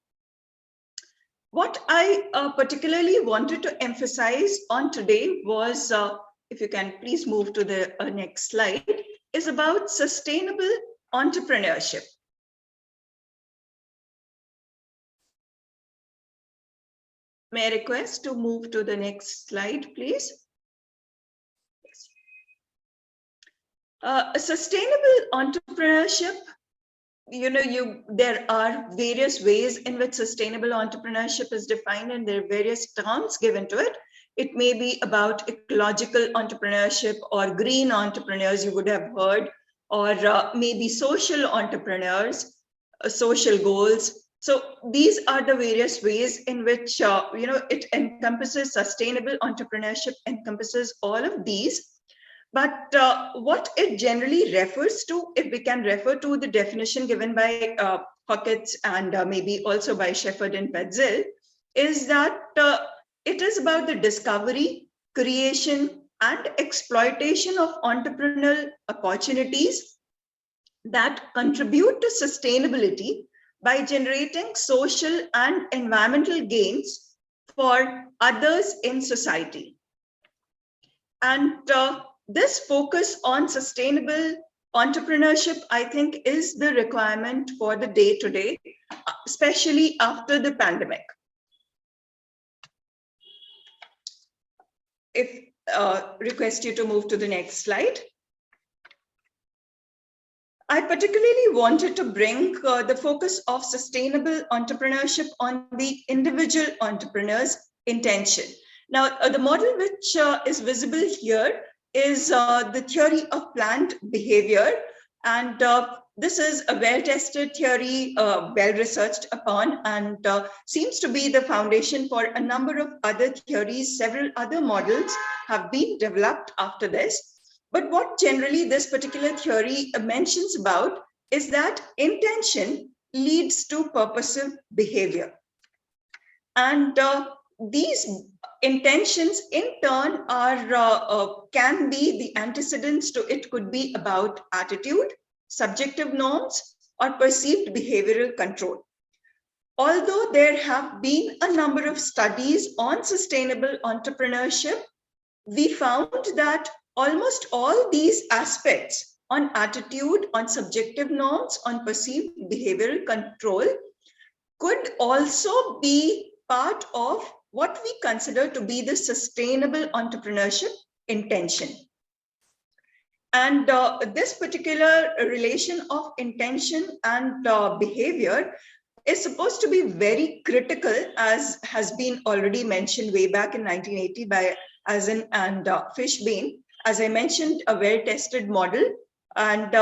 What I particularly wanted to emphasize on today was, if you can please move to the next slide, is about sustainable entrepreneurship. May I request to move to the next slide, please? Sustainable entrepreneurship, there are various ways in which sustainable entrepreneurship is defined, and there are various terms given to it. It may be about ecological entrepreneurship or green entrepreneurs, you would have heard, or maybe social entrepreneurs, social goals. So these are the various ways in which it encompasses. Sustainable entrepreneurship encompasses all of these. But what it generally refers to, if we can refer to the definition given by Hawkins and maybe also by Shepard and Petzel, is that it is about the discovery, creation, and exploitation of entrepreneurial opportunities that contribute to sustainability by generating social and environmental gains for others in society. And this focus on sustainable entrepreneurship, I think, is the requirement for the day-to-day, especially after the pandemic. If request you to move to the next slide. I particularly wanted to bring the focus of sustainable entrepreneurship on the individual entrepreneur's intention. Now, the model which is visible here is the theory of planned behavior. And this is a well-tested theory, well-researched upon, and seems to be the foundation for a number of other theories. Several other models have been developed after this. But what generally this particular theory mentions about is that intention leads to purposive behavior. And these intentions in turn are can be the antecedents to it, could be about attitude, subjective norms, or perceived behavioral control. Although there have been a number of studies on sustainable entrepreneurship, we found that almost all these aspects on attitude, on subjective norms, on perceived behavioral control could also be part of what we consider to be the sustainable entrepreneurship intention. And this particular relation of intention and behavior is supposed to be very critical, as has been already mentioned way back in 1980 by Azen and Fishbein. As I mentioned, a well-tested model. And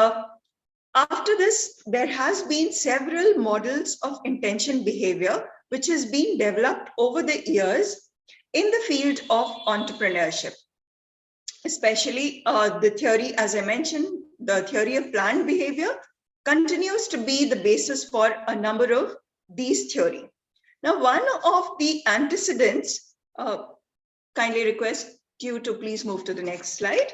after this, there has been several models of intention behavior, which has been developed over the years in the field of entrepreneurship. Especially the theory, as I mentioned, the theory of planned behavior continues to be the basis for a number of these theories. Now, one of the antecedents, kindly request you to please move to the next slide.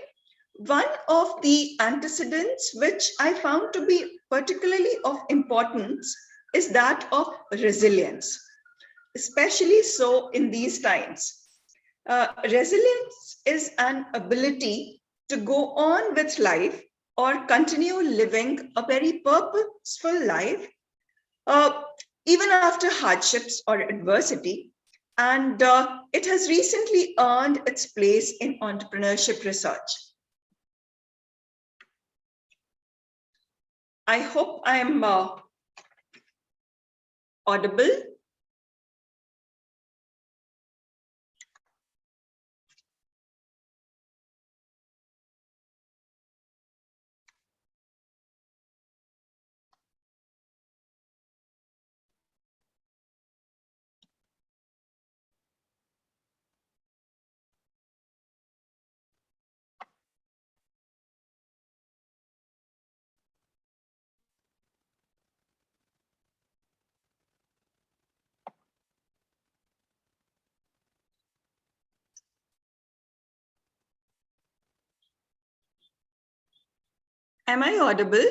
One of the antecedents which I found to be particularly of importance is that of resilience, especially so in these times. Resilience is an ability to go on with life or continue living a very purposeful life, even after hardships or adversity. And it has recently earned its place in entrepreneurship research. I hope I am audible. Am I audible?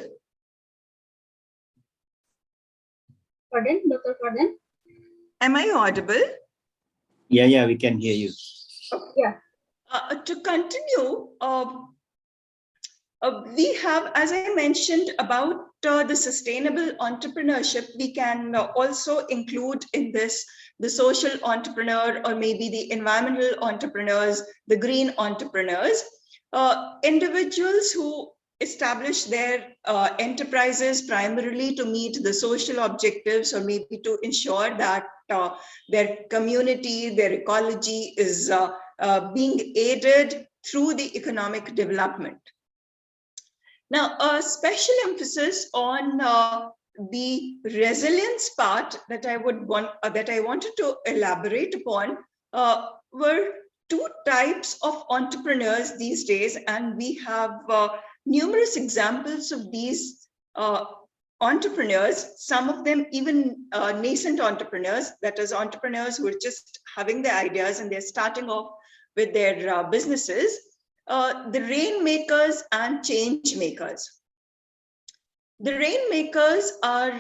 Pardon, Dr. Pardon? Am I audible? Yeah, we can hear you. Yeah. To continue, we have, as I mentioned, about the sustainable entrepreneurship, we can also include in this the social entrepreneur, or maybe the environmental entrepreneurs, the green entrepreneurs, individuals who establish their enterprises primarily to meet the social objectives, or maybe to ensure that their community, their ecology is being aided through the economic development. Now, a special emphasis on the resilience part that I wanted to elaborate upon were two types of entrepreneurs these days, and we have numerous examples of these entrepreneurs, some of them even nascent entrepreneurs, that is entrepreneurs who are just having their ideas and they're starting off with their businesses, the rainmakers and change makers. The rainmakers are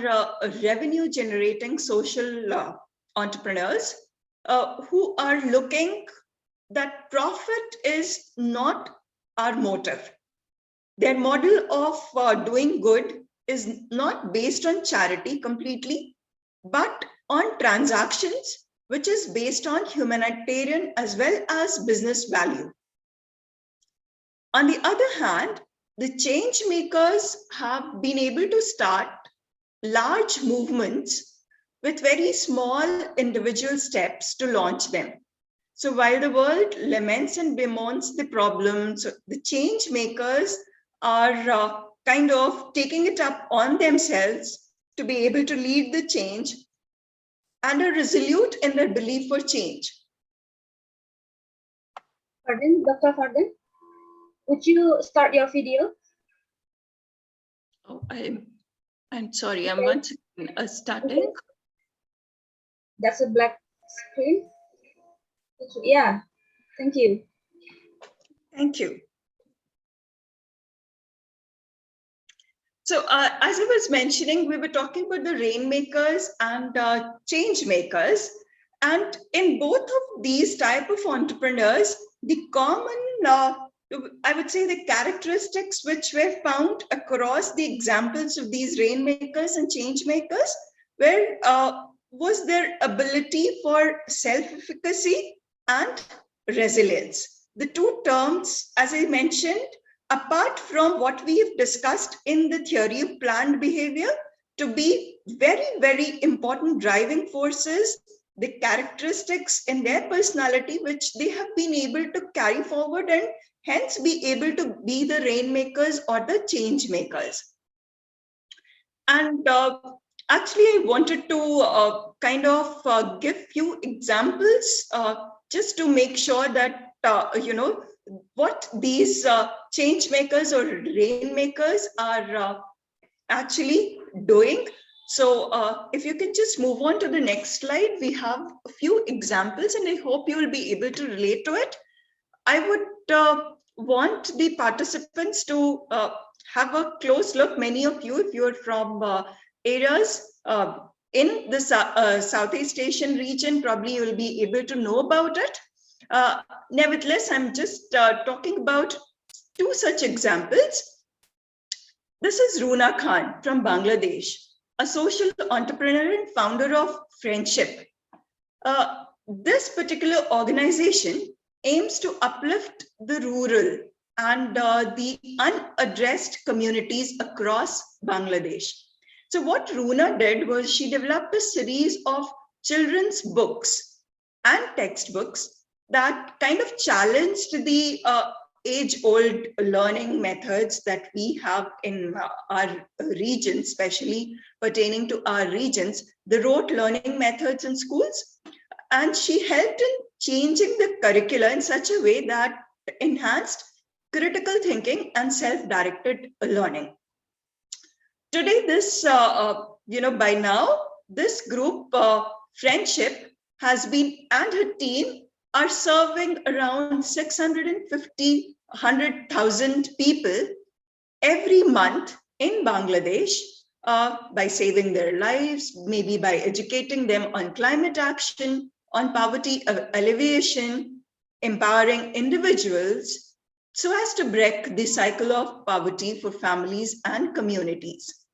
revenue generating social entrepreneurs who are looking that profit is not our motive. Their model of doing good is not based on charity completely, but on transactions, which is based on humanitarian as well as business value. On the other hand, the change makers have been able to start large movements with very small individual steps to launch them. So while the world laments and bemoans the problems, the change makers are kind of taking it up on themselves to be able to lead the change and are resolute in their belief for change. Pardon, Dr. Pardon? Would you start your video? Oh, I'm sorry, I'm once starting. That's a black screen. Yeah, thank you. Thank you. So as I was mentioning, we were talking about the rainmakers and change makers. And in both of these type of entrepreneurs, the common, I would say the characteristics which were found across the examples of these rainmakers and change makers were was their ability for self-efficacy and resilience. The two terms, as I mentioned, apart from what we have discussed in the theory of planned behavior, to be very, very important driving forces, the characteristics in their personality, which they have been able to carry forward and hence be able to be the rainmakers or the change makers. And actually, I wanted to kind of give few examples just to make sure that, what these change makers or rainmakers are actually doing. So if you can just move on to the next slide, we have a few examples and I hope you will be able to relate to it. I would want the participants to have a close look. Many of you, if you're from areas in the Southeast Asian region, probably you'll be able to know about it. Nevertheless, I'm just talking about two such examples. This is Runa Khan from Bangladesh, a social entrepreneur and founder of Friendship. This particular organization aims to uplift the rural and the unaddressed communities across Bangladesh. So what Runa did was she developed a series of children's books and textbooks that kind of challenged the age-old learning methods that we have in our region, especially pertaining to our regions, the rote learning methods in schools. And she helped in changing the curricula in such a way that enhanced critical thinking and self-directed learning. Today, this, by now, this group, Friendship, has been, and her team are serving around 100,000 people every month in Bangladesh by saving their lives, maybe by educating them on climate action, on poverty alleviation, empowering individuals so as to break the cycle of poverty for families and communities.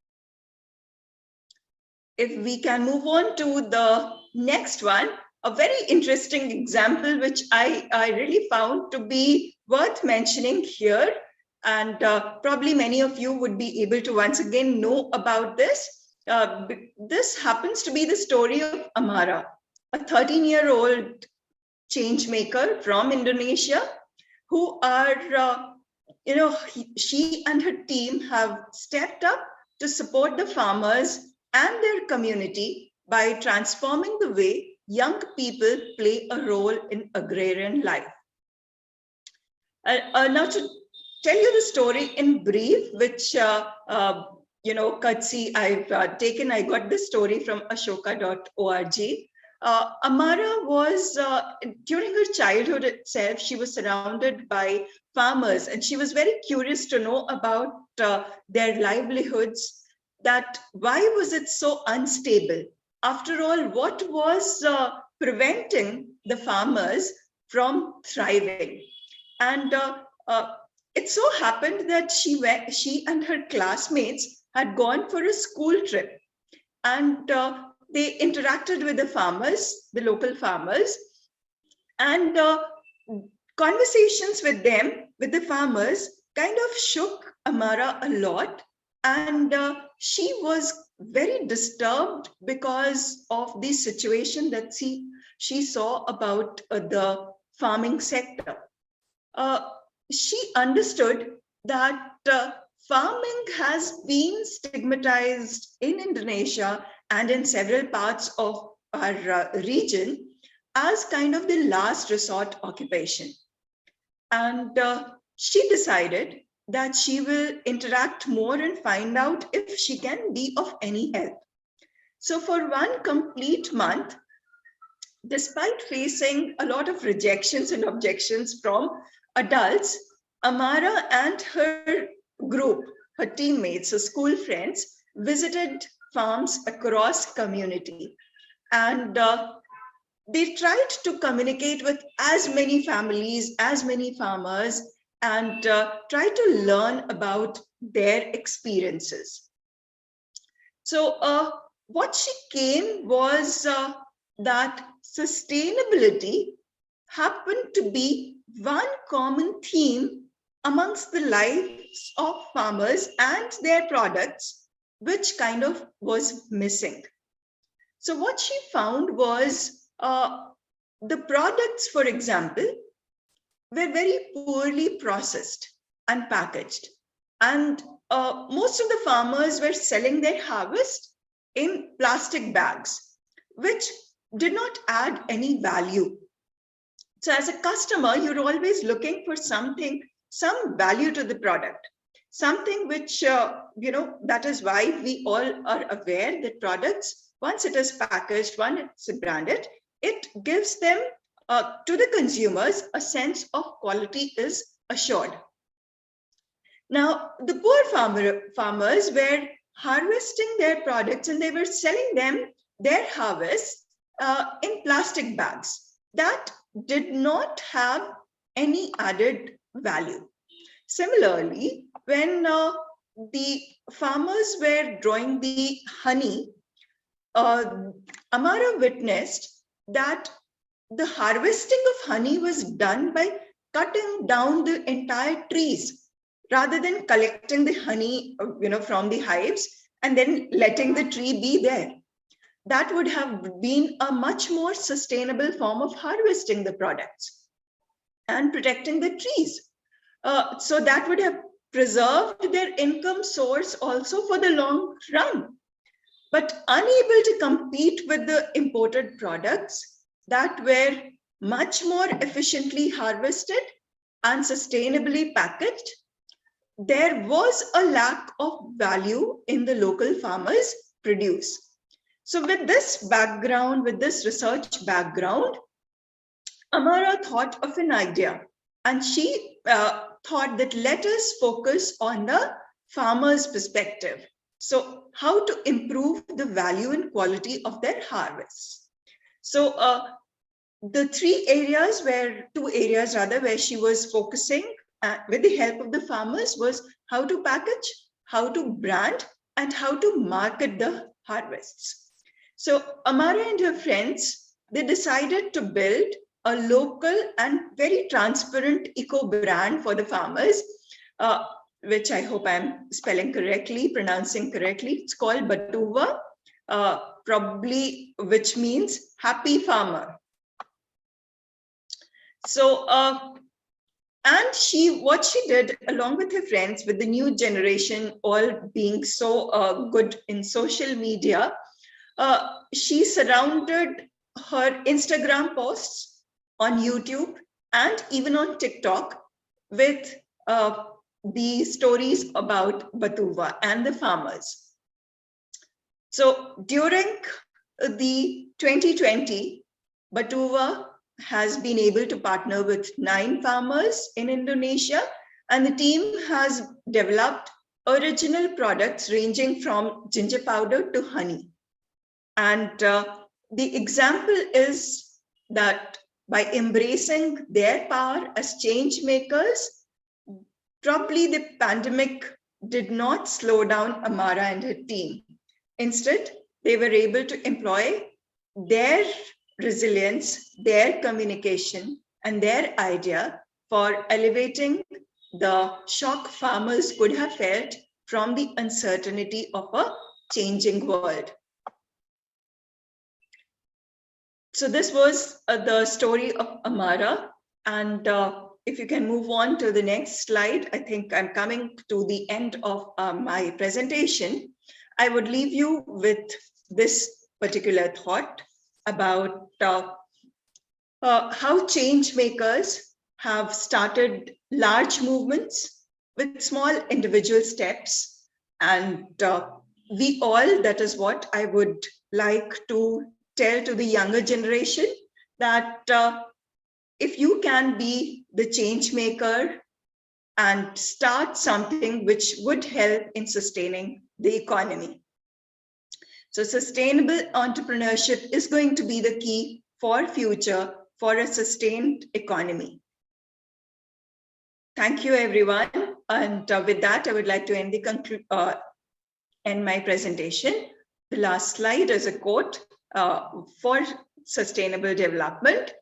If we can move on to the next one, a very interesting example, which I really found to be worth mentioning here. And probably many of you would be able to once again know about this. This happens to be the story of Amara, a 13-year-old change maker from Indonesia, who are, she and her team have stepped up to support the farmers and their community by transforming the way young people play a role in agrarian life. Now to tell you the story in brief, which, courtesy I've taken, I got this story from ashoka.org. Amara was, during her childhood itself, she was surrounded by farmers and she was very curious to know about their livelihoods, that why was it so unstable? After all, what was preventing the farmers from thriving? And it so happened that she and her classmates had gone for a school trip, and they interacted with the farmers, the local farmers, and conversations with them, with the farmers, kind of shook Amara a lot. And she was very disturbed because of the situation that she saw about the farming sector. She understood that farming has been stigmatized in Indonesia and in several parts of our region as kind of the last resort occupation. And she decided that she will interact more and find out if she can be of any help. So for one complete month, despite facing a lot of rejections and objections from adults, Amara and her group, her teammates, her school friends, visited farms across community. And they tried to communicate with as many families, as many farmers, and try to learn about their experiences. So what she came was that sustainability happened to be one common theme amongst the lives of farmers and their products, which kind of was missing. So what she found was the products, for example, were very poorly processed and packaged. And most of the farmers were selling their harvest in plastic bags, which did not add any value. So as a customer, you're always looking for something, some value to the product, something which, that is why we all are aware that products, once it is packaged, once it's branded, it gives them to the consumers a sense of quality is assured. Now, the poor farmers were harvesting their products and they were selling them, their harvest, in plastic bags that did not have any added value. Similarly, when the farmers were drawing the honey, Amara witnessed that the harvesting of honey was done by cutting down the entire trees rather than collecting the honey, from the hives and then letting the tree be there. That would have been a much more sustainable form of harvesting the products and protecting the trees. So that would have preserved their income source also for the long run. But unable to compete with the imported products that were much more efficiently harvested and sustainably packaged, there was a lack of value in the local farmers' produce. So with this background, with this research background, Amara thought of an idea, and she thought that let us focus on the farmer's perspective. So how to improve the value and quality of their harvests. So the two areas where she was focusing with the help of the farmers was how to package, how to brand, and how to market the harvests. So Amara and her friends, they decided to build a local and very transparent eco brand for the farmers, which I hope I'm pronouncing correctly. It's called Batuva, probably which means happy farmer. So, and what she did along with her friends, with the new generation all being so good in social media, she surrounded her Instagram posts on YouTube and even on TikTok with the stories about Batuva and the farmers. So during the 2020, Batuva has been able to partner with 9 farmers in Indonesia, and the team has developed original products ranging from ginger powder to honey. And the example is that by embracing their power as change makers, probably the pandemic did not slow down Amara and her team. Instead, they were able to employ their resilience, their communication, and their idea for elevating the shock farmers could have felt from the uncertainty of a changing world. So this was the story of Amara. And if you can move on to the next slide, I think I'm coming to the end of my presentation. I would leave you with this particular thought about how change makers have started large movements with small individual steps. And we all, that is what I would like to tell to the younger generation, that if you can be the change maker and start something which would help in sustaining the economy. So sustainable entrepreneurship is going to be the key for future for a sustained economy. Thank you, everyone. And with that, I would like to end my presentation. The last slide is a quote for sustainable development.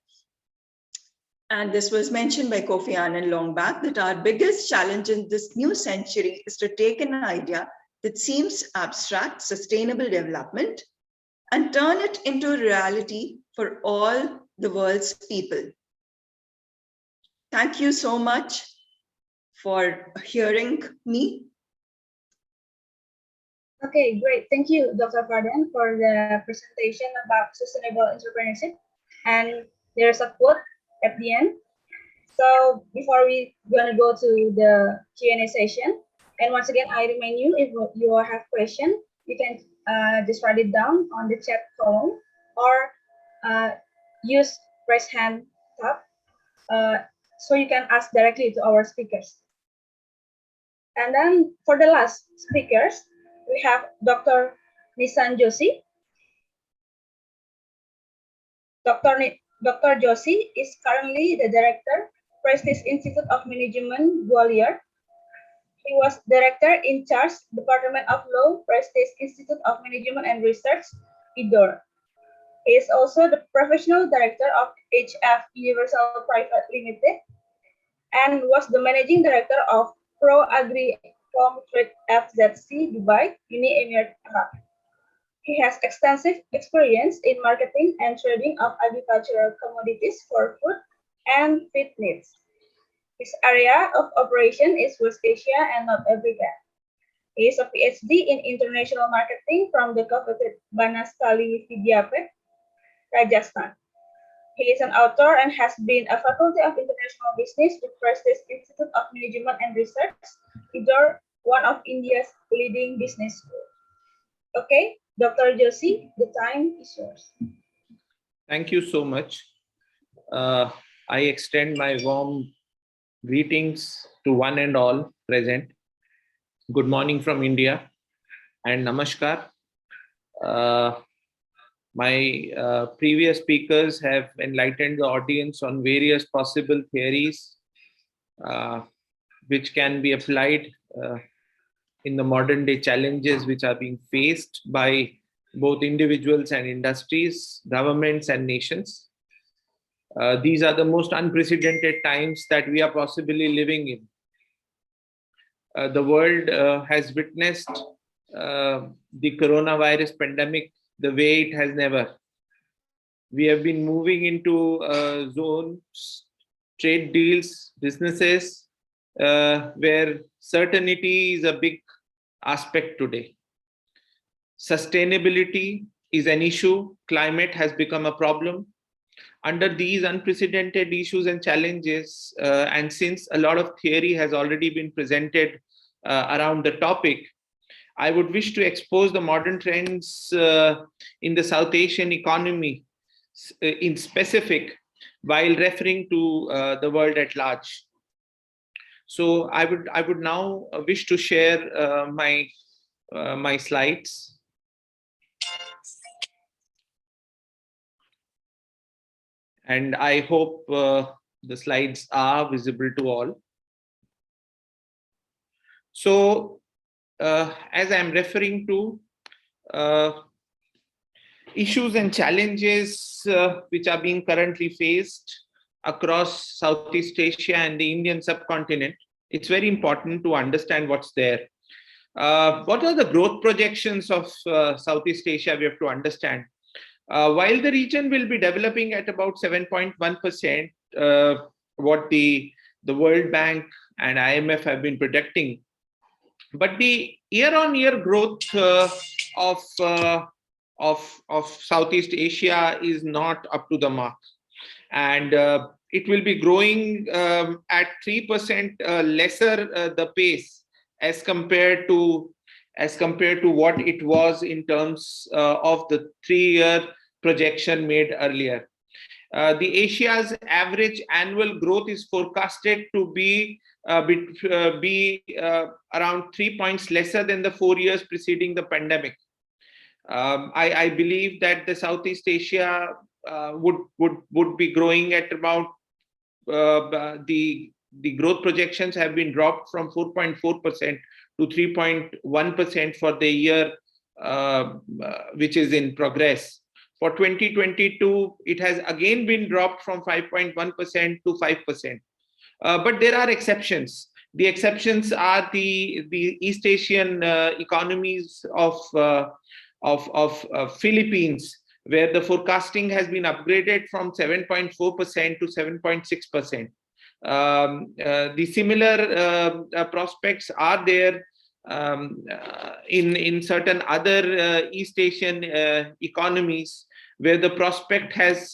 And this was mentioned by Kofi Annan long back, that our biggest challenge in this new century is to take an idea that seems abstract, sustainable development, and turn it into a reality for all the world's people. Thank you so much for hearing me. Okay, great. Thank you, Dr. Fardan, for the presentation about sustainable entrepreneurship. And there's a quote at the end. So before we gonna go to the Q&A session, and once again, I remind you, if you have question, you can just write it down on the chat column or use raise hand tab so you can ask directly to our speakers. And then for the last speakers, we have Dr. Nisan Joshi. Dr. Joshi is currently the director, Prestige Institute of Management, Gwalior. He was director in charge, Department of Law, Prestige Institute of Management and Research, Indore. He is also the professional director of HF Universal Private Limited and was the managing director of Pro Agri Farm Trade FZC Dubai, Uni Emirat Arab. He has extensive experience in marketing and trading of agricultural commodities for food and feed needs. His area of operation is West Asia and North Africa. He is a PhD in international marketing from the coveted Banaskali Vidyapet, Rajasthan. He is an author and has been a faculty of international business with Prestige Institute of Management and Research, Indore, one of India's leading business schools. Okay, Dr. Joshi, the time is yours. Thank you so much. I extend my warm greetings to one and all present. Good morning from India and namaskar. My previous speakers have enlightened the audience on various possible theories which can be applied in the modern day challenges which are being faced by both individuals and industries, governments and nations. These are the most unprecedented times that we are possibly living in. The world has witnessed the coronavirus pandemic the way it has never. We have been moving into zones, trade deals, businesses, where certainty is a big aspect today. Sustainability is an issue. Climate has become a problem. Under these unprecedented issues and challenges, and since a lot of theory has already been presented around the topic, I would wish to expose the modern trends in the South Asian economy in specific, while referring to the world at large. So I would now wish to share my slides. And I hope the slides are visible to all. So as I'm referring to issues and challenges which are being currently faced across Southeast Asia and the Indian subcontinent, it's very important to understand what's there. What are the growth projections of Southeast Asia? We have to understand. While the region will be developing at about 7.1%, what the World Bank and IMF have been predicting, but the year-on-year growth of Southeast Asia is not up to the mark, and it will be growing at 3% lesser the pace as compared to what it was in terms of the 3-year projection made earlier. The Asia's average annual growth is forecasted to be around 3 points lesser than the 4 years preceding the pandemic. I believe that the Southeast Asia would be growing at about the growth projections have been dropped from 4.4% to 3.1% for the year which is in progress. For 2022, it has again been dropped from 5.1% to 5%. But there are exceptions. The exceptions are the East Asian economies of Philippines, where the forecasting has been upgraded from 7.4% to 7.6%. The similar prospects are there in certain other East Asian economies, where the prospect has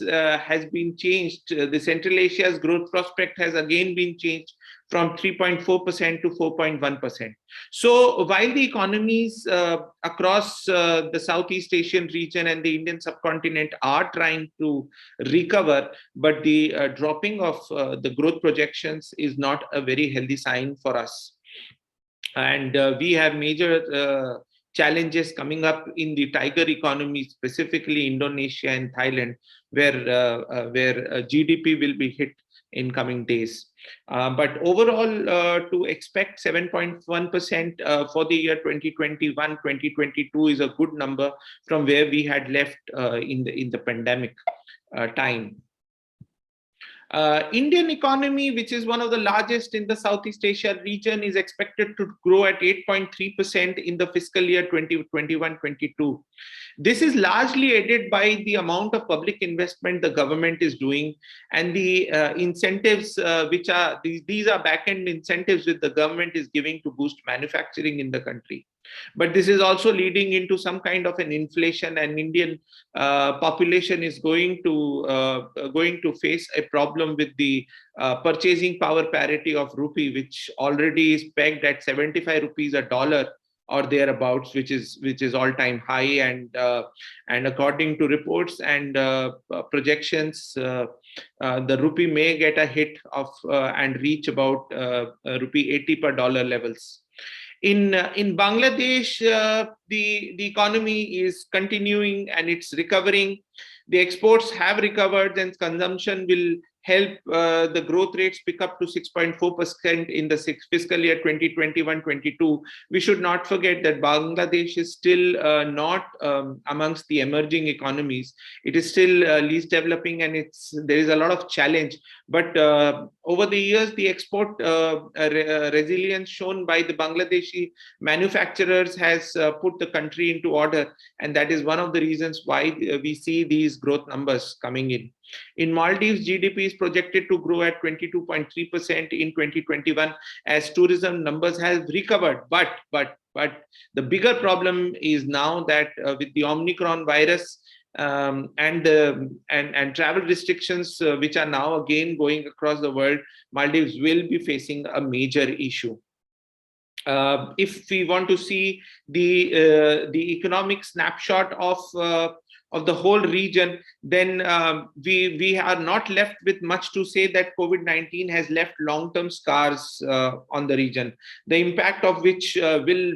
been changed. The Central Asia's growth prospect has again been changed from 3.4% to 4.1%. So while the economies across the Southeast Asian region and the Indian subcontinent are trying to recover, but the dropping of the growth projections is not a very healthy sign for us. And we have major challenges coming up in the tiger economy, specifically Indonesia and Thailand, where GDP will be hit in coming days. But overall, to expect 7.1% for the year 2021-2022 is a good number from where we had left in the pandemic time. Indian economy, which is one of the largest in the Southeast Asia region, is expected to grow at 8.3% in the fiscal year 2021-22. This is largely aided by the amount of public investment the government is doing, and the incentives, which are these are back-end incentives which the government is giving to boost manufacturing in the country. But this is also leading into some kind of an inflation, and Indian population is going to face a problem with the purchasing power parity of rupee, which already is pegged at 75 rupees a dollar or thereabouts, which is all-time high. And according to reports and projections, the rupee may get a hit of and reach about rupee 80 per dollar levels. In Bangladesh, the economy is continuing and it's recovering. The exports have recovered, and consumption will help the growth rates pick up to 6.4% in the fiscal year 2021-22. We should not forget that Bangladesh is still not amongst the emerging economies. It is still least developing, and there is a lot of challenge. But over the years, the export resilience shown by the Bangladeshi manufacturers has put the country into order, and that is one of the reasons why we see these growth numbers coming in. In Maldives, GDP is projected to grow at 22.3% in 2021 as tourism numbers have recovered. But the bigger problem is now that with the Omicron virus and travel restrictions, which are now again going across the world, Maldives will be facing a major issue. If we want to see the economic snapshot of the whole region, then we are not left with much to say that COVID-19 has left long-term scars on the region, the impact of which will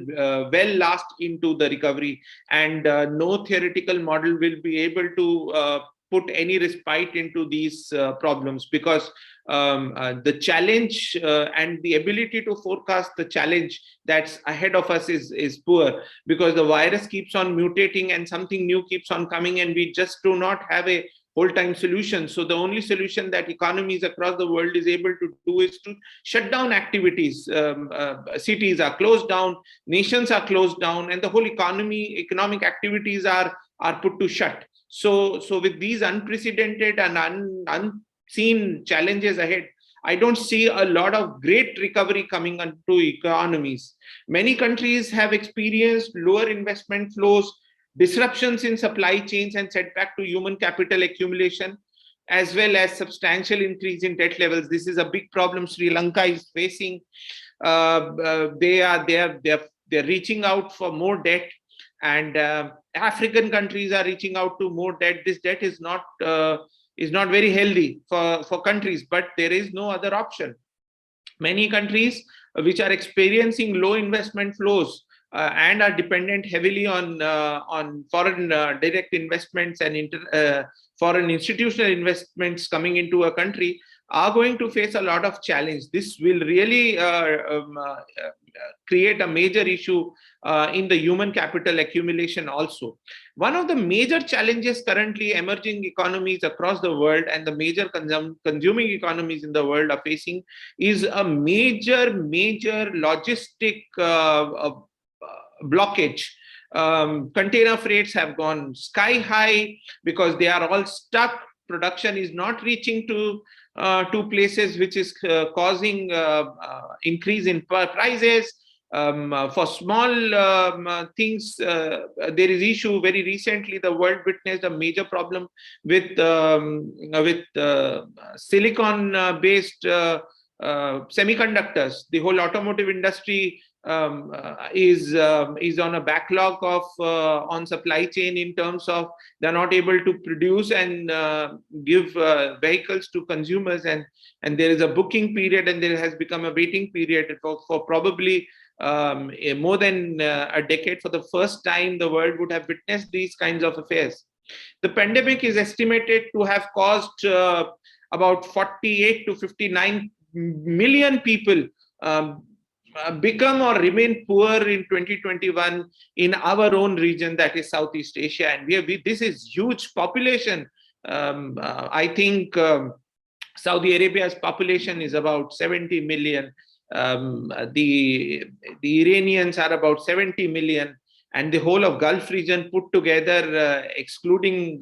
well last into the recovery, and no theoretical model will be able to put any respite into these problems, because the challenge and the ability to forecast the challenge that's ahead of us is poor, because the virus keeps on mutating and something new keeps on coming, and we just do not have a whole-time solution. So the only solution that economies across the world is able to do is to shut down activities. Cities are closed down, nations are closed down, and the whole economic activities are put to shut. So with these unprecedented and unseen challenges ahead, I don't see a lot of great recovery coming onto economies. Many countries have experienced lower investment flows, disruptions in supply chains, and setback to human capital accumulation, as well as substantial increase in debt levels. This is a big problem Sri Lanka is facing. They're reaching out for more debt, and African countries are reaching out to more debt. This debt is not very healthy for countries, but there is no other option. Many countries which are experiencing low investment flows and are dependent heavily on foreign direct investments and foreign institutional investments coming into a country, are going to face a lot of challenge. This will really create a major issue in the human capital accumulation also. One of the major challenges currently emerging economies across the world and the major consuming economies in the world are facing is a major logistic blockage. Container freights have gone sky high because they are all stuck. Production is not reaching to places, which is causing increase in prices. For small things, there is issue. Very recently, the world witnessed a major problem with silicon-based semiconductors. The whole automotive industry is on a backlog of on supply chain in terms of they're not able to produce and give vehicles to consumers, and there is a booking period, and there has become a waiting period for probably more than a decade. For the first time, the world would have witnessed these kinds of affairs. The pandemic is estimated to have caused about 48 to 59 million people become or remain poor in 2021 in our own region, that is Southeast Asia. And this is huge population. I think Saudi Arabia's population is about 70 million. The Iranians are about 70 million, and the whole of Gulf region put together, excluding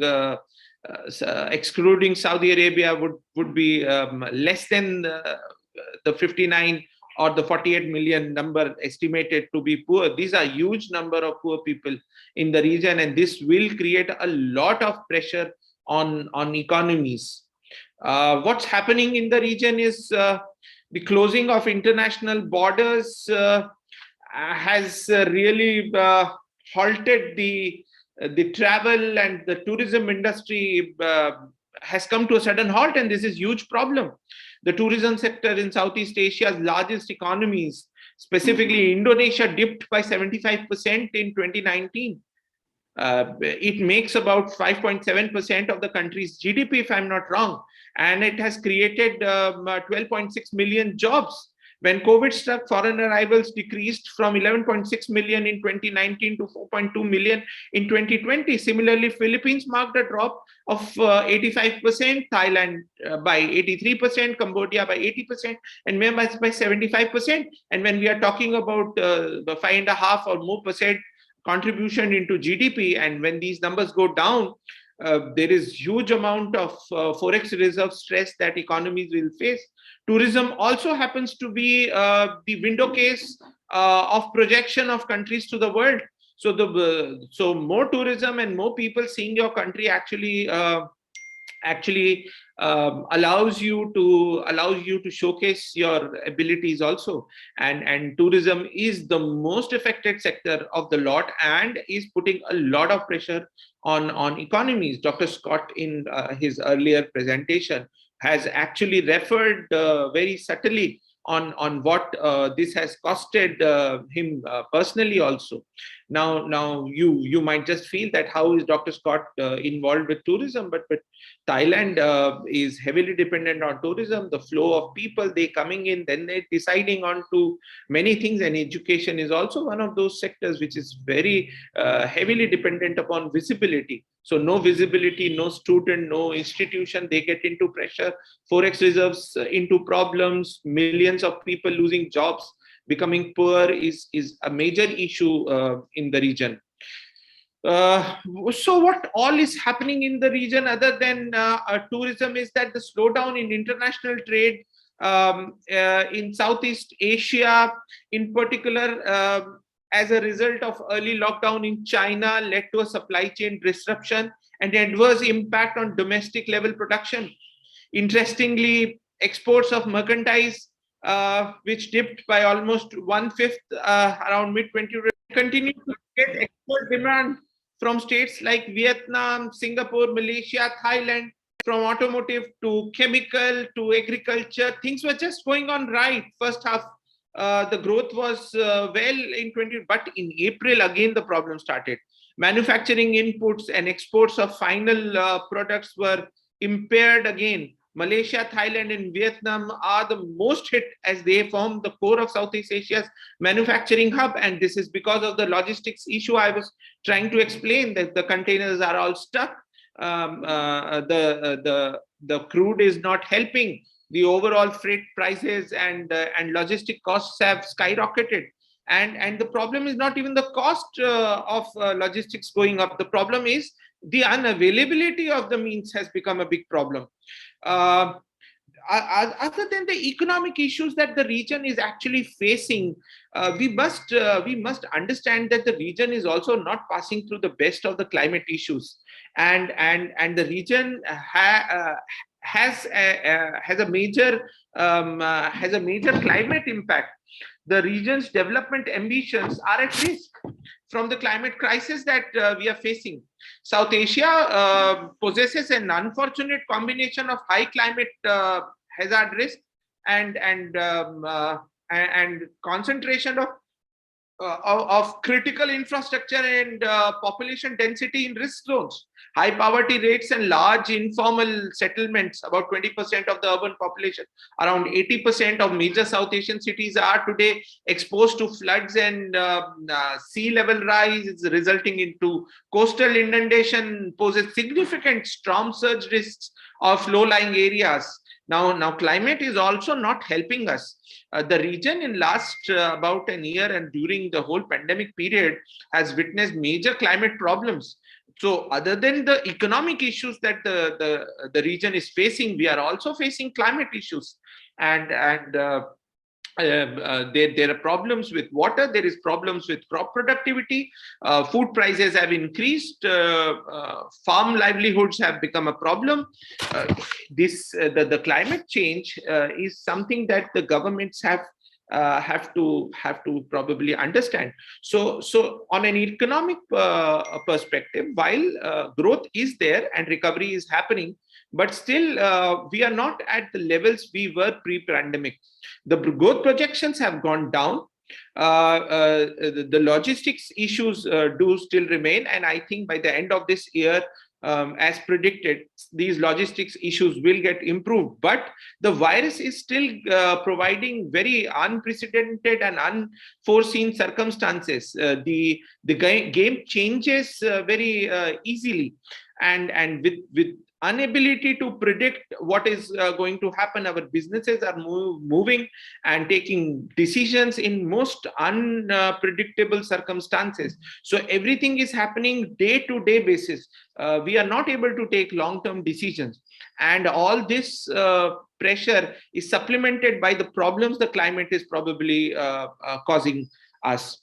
Saudi Arabia, would be less than the 59 or the 48 million number estimated to be poor. These are huge number of poor people in the region, and this will create a lot of pressure on economies. What's happening in the region is the closing of international borders has really halted the travel, and the tourism industry has come to a sudden halt, and this is a huge problem. The tourism sector in Southeast Asia's largest economies, specifically Indonesia, dipped by 75% in 2019. It makes about 5.7% of the country's GDP, if I'm not wrong, and it has created 12.6 million jobs. When COVID struck, foreign arrivals decreased from 11.6 million in 2019 to 4.2 million in 2020. Similarly, Philippines marked a drop of 85%, Thailand by 83%, Cambodia by 80%, and Myanmar by 75%. And when we are talking about the 5.5% or more contribution into GDP, and when these numbers go down, there is huge amount of forex reserve stress that economies will face. Tourism also happens to be the window case of projection of countries to the world. So more tourism and more people seeing your country actually allows you to showcase your abilities also, and tourism is the most affected sector of the lot and is putting a lot of pressure on economies. Dr. Scott in his earlier presentation has actually referred very subtly on what this has costed him personally also. Now you might just feel that how is Dr. Scott involved with tourism, but Thailand is heavily dependent on tourism. The flow of people, they coming in, then they're deciding on to many things, and education is also one of those sectors which is very heavily dependent upon visibility. So no visibility, no student, no institution, they get into pressure, forex reserves into problems, millions of people losing jobs, becoming poor is a major issue in the region. So what all is happening in the region other than tourism is that the slowdown in international trade in Southeast Asia in particular, as a result of early lockdown in China, led to a supply chain disruption and adverse impact on domestic level production. Interestingly, exports of merchandise, which dipped by almost 1/5 around mid-2020, continue to get export demand from states like Vietnam, Singapore, Malaysia, Thailand, from automotive to chemical to agriculture. Things were just going on right. First half, the growth was well in 2020, but in April, again, the problem started. Manufacturing inputs and exports of final products were impaired again Malaysia, Thailand, and Vietnam are the most hit as they form the core of Southeast Asia's manufacturing hub. And this is because of the logistics issue I was trying to explain, that the containers are all stuck. The crude is not helping. The overall freight prices and logistic costs have skyrocketed. And the problem is not even the cost of logistics going up. The problem is the unavailability of the means has become a big problem. Other than the economic issues that the region is actually facing, we must understand that the region is also not passing through the best of the climate issues, and the region has a major climate impact. The region's development ambitions are at risk from the climate crisis that we are facing. South Asia possesses an unfortunate combination of high climate hazard risk and concentration of critical infrastructure and population density in risk zones, high poverty rates and large informal settlements. About 20% of the urban population, around 80% of major South Asian cities are today exposed to floods and sea level rise, resulting into coastal inundation, poses significant storm surge risks of low-lying areas. Now, climate is also not helping us. The region in last about a year and during the whole pandemic period has witnessed major climate problems. So other than the economic issues that the region is facing, we are also facing climate issues. There are problems with water, there is problems with crop productivity, food prices have increased, farm livelihoods have become a problem. The climate change is something that the governments have to probably understand. So on an economic perspective, while growth is there and recovery is happening, but still we are not at the levels we were pre-pandemic. The growth projections have gone down. The logistics issues do still remain, and I think by the end of this year, as predicted, these logistics issues will get improved. But the virus is still providing very unprecedented and unforeseen circumstances. The game changes very easily, and with inability to predict what is going to happen, our businesses are moving and taking decisions in most unpredictable circumstances. So everything is happening day-to-day basis. We are not able to take long-term decisions, and all this pressure is supplemented by the problems the climate is probably causing us.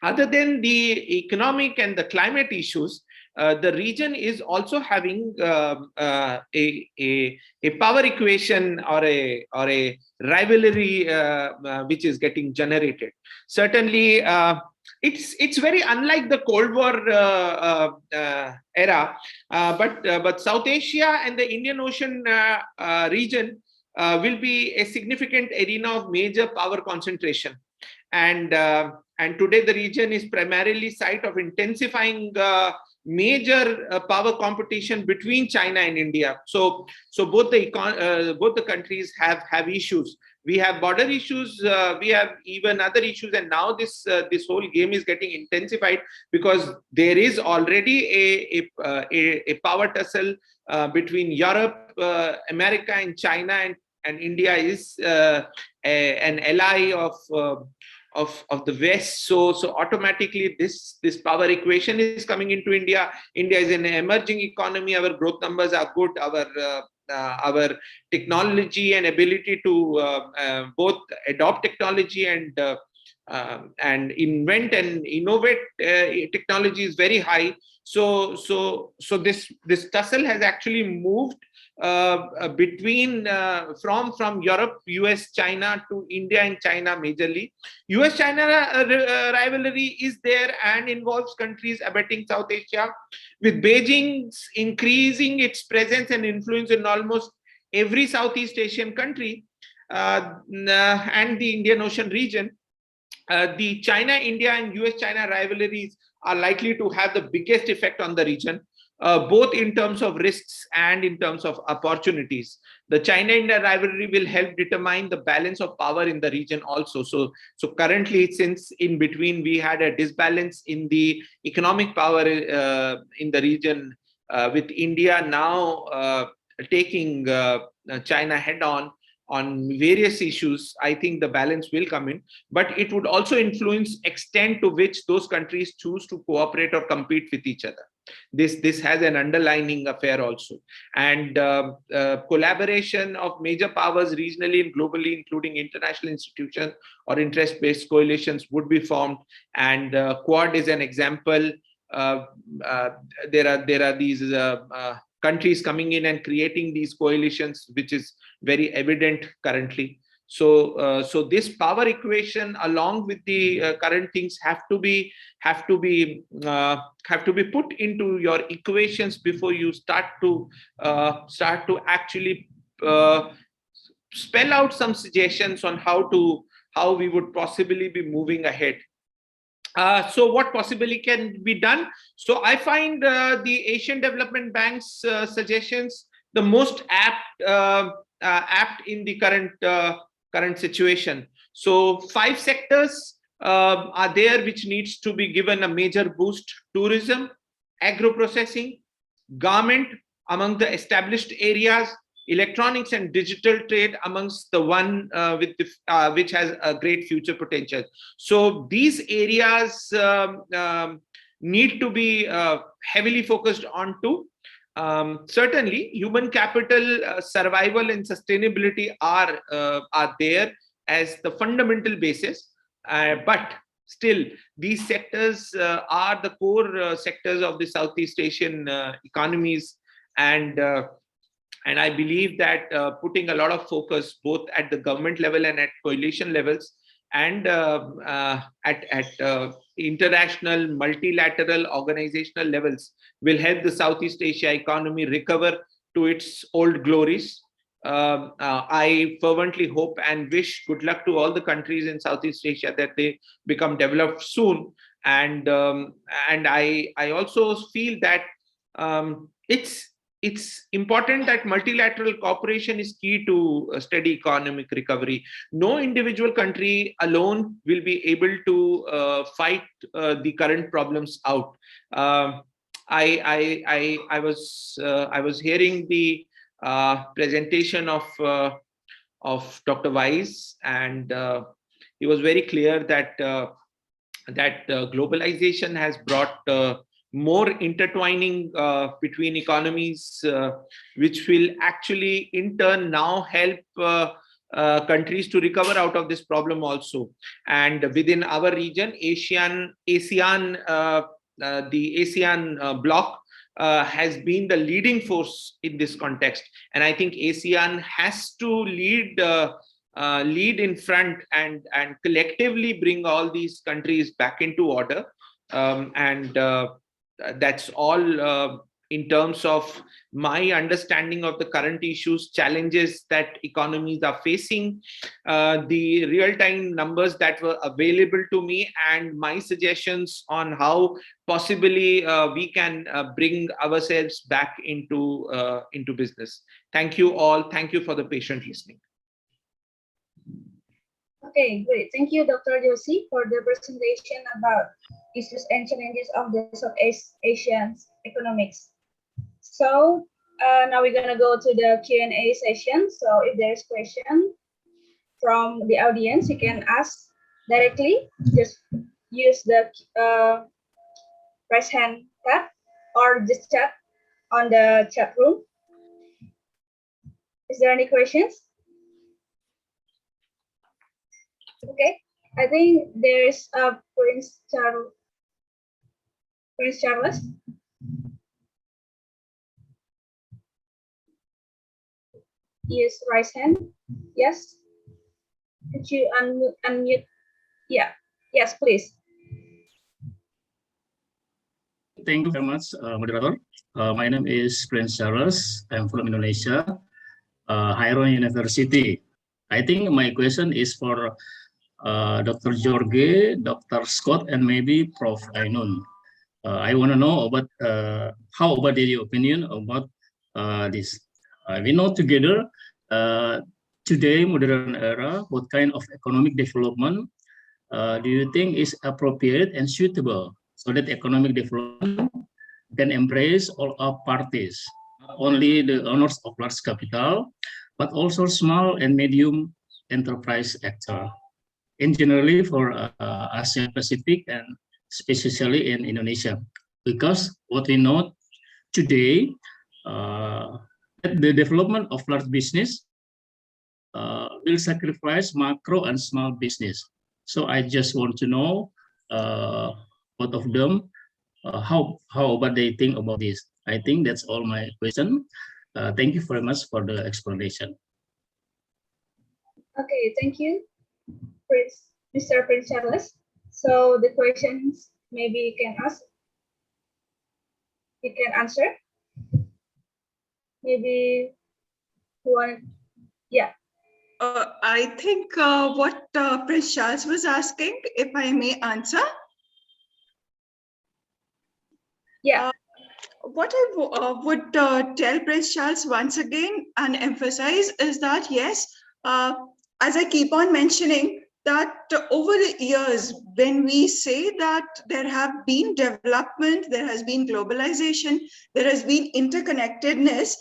Other than the economic and the climate issues, the region is also having a power equation or a rivalry which is getting generated. Certainly, it's very unlike the Cold War era, but South Asia and the Indian Ocean region will be a significant arena of major power concentration. And today the region is primarily site of intensifying major power competition between China and India. So both the countries have issues. We have border issues, we have even other issues, and now this whole game is getting intensified because there is already a power tussle between Europe, America, and China, and India is an ally of the West. So automatically this power equation is coming into India. India is an emerging economy. Our growth numbers are good. Our technology and ability to both adopt technology and invent and innovate technology is very high. So this tussle has actually moved between from Europe, US, China to India and China majorly. US-China rivalry is there and involves countries abetting South Asia, with Beijing increasing its presence and influence in almost every Southeast Asian country and the Indian Ocean region. The China, India and US-China rivalries are likely to have the biggest effect on the region. both in terms of risks and in terms of opportunities. The China-India rivalry will help determine the balance of power in the region also. So currently, since in between we had a disbalance in the economic power in the region, with India now taking China head on various issues, I think the balance will come in, but it would also influence extent to which those countries choose to cooperate or compete with each other. This has an underlining affair also, and collaboration of major powers regionally and globally, including international institutions or interest-based coalitions, would be formed. And Quad is an example. There are these countries coming in and creating these coalitions, which is very evident currently. So this power equation, along with the current things, have to be put into your equations before you start to actually spell out some suggestions on how we would possibly be moving ahead. So what possibly can be done? So I find the Asian Development Bank's suggestions the most apt in the current situation. So 5 sectors are there which needs to be given a major boost: tourism, agro-processing, garment among the established areas, electronics and digital trade amongst the one which has a great future potential. So these areas need to be heavily focused on too. Certainly, human capital, survival and sustainability are there as the fundamental basis, but still these sectors are the core sectors of the Southeast Asian economies, and I believe that putting a lot of focus both at the government level and at coalition levels and at international multilateral organizational levels will help the Southeast Asia economy recover to its old glories. I fervently hope and wish good luck to all the countries in Southeast Asia that they become developed soon. And I also feel that it's important that multilateral cooperation is key to a steady economic recovery. No individual country alone will be able to fight the current problems out. I was hearing the presentation of Dr. Weiss, and he was very clear that globalization has brought more intertwining between economies, which will actually in turn now help countries to recover out of this problem also. And within our region, the ASEAN bloc has been the leading force in this context, and I think ASEAN has to lead in front and collectively bring all these countries back into order, and that's all in terms of my understanding of the current issues, challenges that economies are facing, the real-time numbers that were available to me, and my suggestions on how possibly we can bring ourselves back into business. Thank you all. Thank you for the patient listening. Okay, great. Thank you, Dr. Joshi, for the presentation about issues and challenges of the Southeast Asian economics. So now we're going to go to the Q&A session. So if there's question from the audience, you can ask directly. Just use the raise hand tab or just chat on the chat room. Is there any questions? Okay, I think there's Prince Charles. Prince Charles. Yes, raise hand. Yes. Could you unmute? Yeah. Yes, please. Thank you very much, moderator. My name is Prince Charles. I'm from Indonesia, Hairon University. I think my question is for Dr. Jorge, Dr. Scott, and maybe Prof. Ainun. I want to know about how about your opinion about this. We know together today, modern era, what kind of economic development do you think is appropriate and suitable so that economic development can embrace all our parties, not only the owners of large capital, but also small and medium enterprise sector. In generally for Asia Pacific and especially in Indonesia, because what we know today, that the development of large business will sacrifice macro and small business. So I just want to know both of them how about they think about this. I think that's all my question. Thank you very much for the explanation. Okay, thank you, Mr. Prince Charles. So the questions maybe you can ask, you can answer. Maybe one, yeah. I think what Prince Charles was asking, if I may answer. Yeah. What I would tell Prince Charles once again and emphasize is that, yes, as I keep on mentioning, that over the years, when we say that there have been development, there has been globalization, there has been interconnectedness,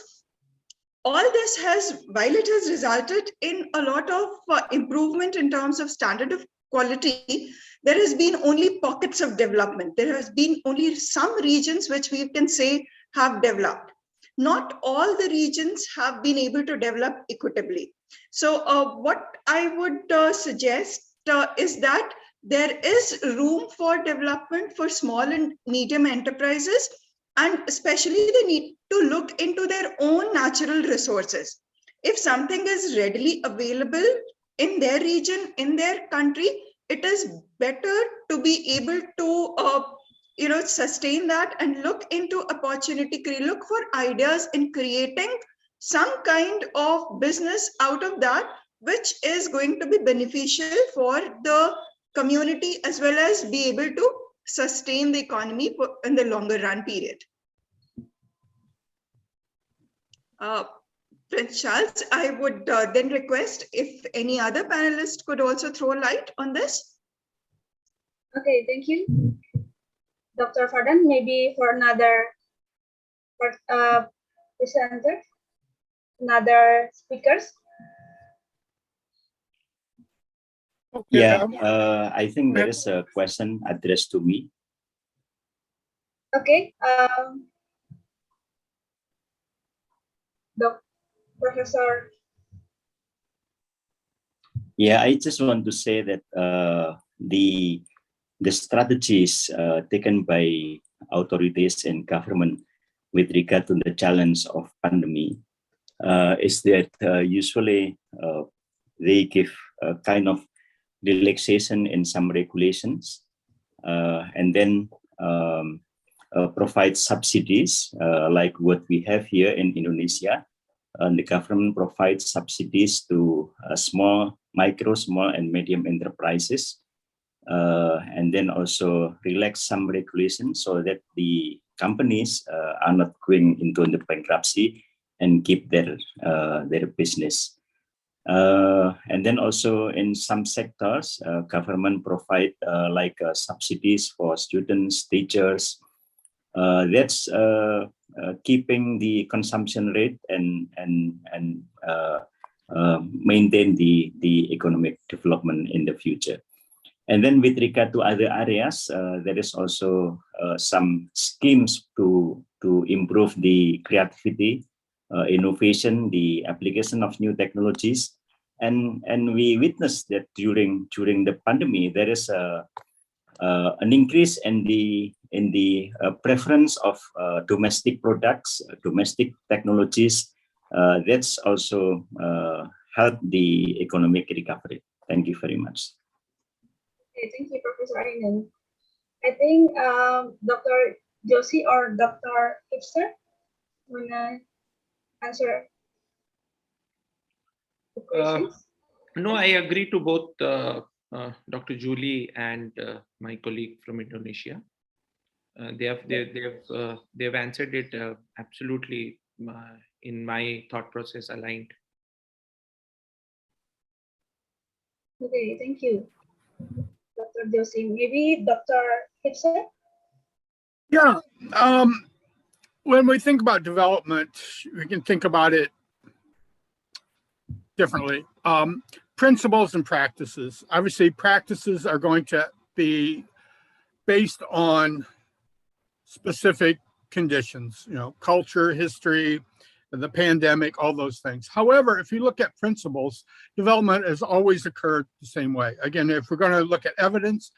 all this has, while it has resulted in a lot of improvement in terms of standard of quality, there has been only pockets of development. There has been only some regions which we can say have developed. Not all the regions have been able to develop equitably. So what I would suggest is that there is room for development for small and medium enterprises, and especially they need to look into their own natural resources. If something is readily available in their region, in their country, it is better to be able to sustain that and look into opportunity, look for ideas in creating some kind of business out of that, which is going to be beneficial for the community as well as be able to sustain the economy in the longer run period. Prince Charles, I would then request if any other panelist could also throw light on this. Okay, thank you. Dr. Fardan, maybe for another presenter, another speakers. Yeah, I think there is a question addressed to me. Okay, Professor. Yeah, I just want to say that the strategies taken by authorities and government with regard to the challenge of pandemic is that usually they give a kind of relaxation in some regulations and then provide subsidies like what we have here in Indonesia. The government provides subsidies to micro, small, and medium enterprises, and then also relax some regulations so that the companies are not going into the bankruptcy and keep their business. And then also in some sectors, government provide like subsidies for students, teachers. That's keeping the consumption rate and maintain the economic development in the future. And then with regard to other areas, there is also some schemes to improve the creativity, innovation, the application of new technologies. And we witnessed that during the pandemic, there is an increase in the preference of domestic products, domestic technologies. That's also helped the economic recovery. Thank you very much. Okay, thank you, Professor Ainan. I think Dr. Joshi or Dr. Hipster wanna answer the questions? No, I agree to both Dr. Julie and my colleague from Indonesia. They've answered it absolutely in my thought process aligned. Okay, thank you, Dr. Joshi. Maybe Dr. Hipser? Yeah. When we think about development, we can think about it differently. Principles and practices. Obviously, practices are going to be based on specific conditions, culture, history, the pandemic, all those things. However, if you look at principles, development has always occurred the same way. Again, if we're going to look at evidence,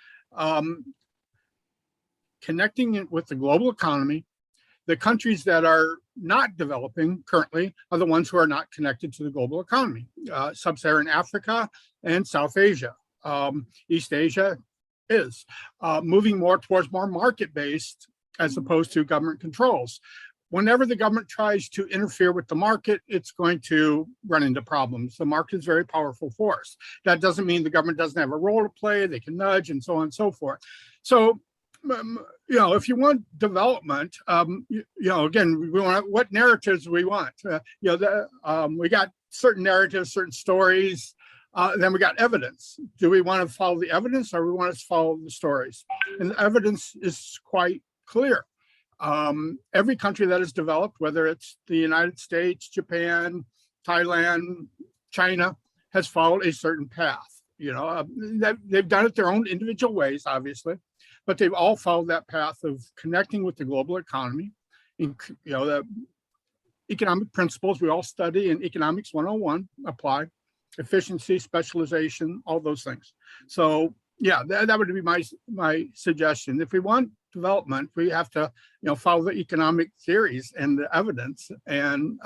connecting it with the global economy, the countries that are not developing currently are the ones who are not connected to the global economy. Sub-Saharan Africa and South Asia. East Asia is moving more towards more market-based as opposed to government controls. Whenever the government tries to interfere with the market, it's going to run into problems. The market is a very powerful force. That doesn't mean the government doesn't have a role to play. They can nudge and so on and so forth. So, if you want development, again, we want what narratives we want. We got certain narratives, certain stories. Then we got evidence. Do we want to follow the evidence or we want to follow the stories? And the evidence is quite clear. Every country that is developed, whether it's the United States, Japan, Thailand, China, has followed a certain path. They've done it their own individual ways, obviously, but they've all followed that path of connecting with the global economy. The economic principles we all study in Economics 101 apply. Efficiency, specialization, all those things. So yeah, that would be my suggestion. If we want development, we have to follow the economic theories and the evidence, and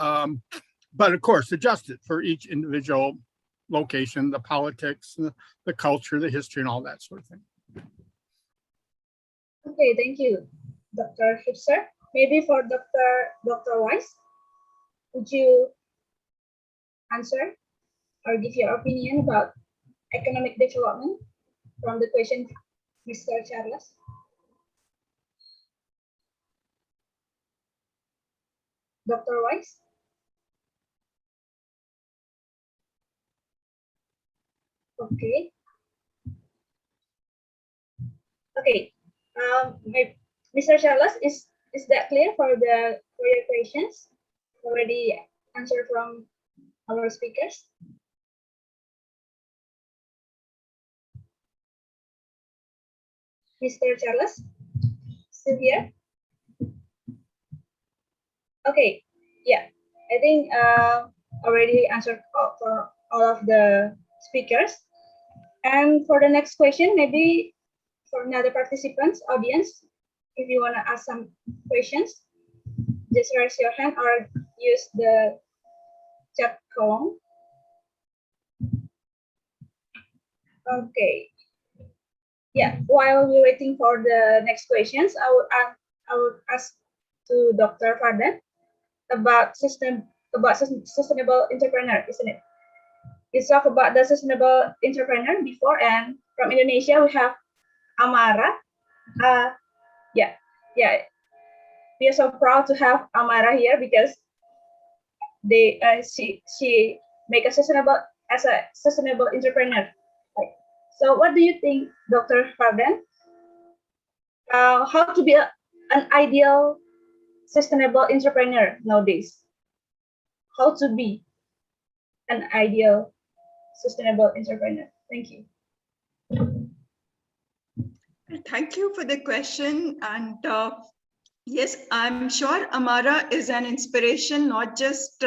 but of course adjust it for each individual location, the politics, the culture, the history, and all that sort of thing. Okay, thank you, Dr. Hipser. Maybe for Dr. Weiss, would you answer or give your opinion about economic development from the question, Mr. Charles? Dr. Weiss? Okay. Okay. Mr. Charles, is that clear for your questions? Already answered from our speakers? Mr. Charles, still here? Okay, yeah, I think already answered for all of the speakers. And for the next question, maybe for another participants, audience, if you want to ask some questions, just raise your hand or use the chat column. Okay. Yeah, while we're waiting for the next questions, I would ask to Dr. Fardan about sustainable entrepreneur, isn't it? You talk about the sustainable entrepreneur before, and from Indonesia we have Amara. Yeah, we are so proud to have Amara here because she make a sustainable entrepreneur. So what do you think, Dr. Fardan? How to be an ideal sustainable entrepreneur nowadays? How to be an ideal sustainable entrepreneur? Thank you. Thank you for the question. And yes, I'm sure Amara is an inspiration, not just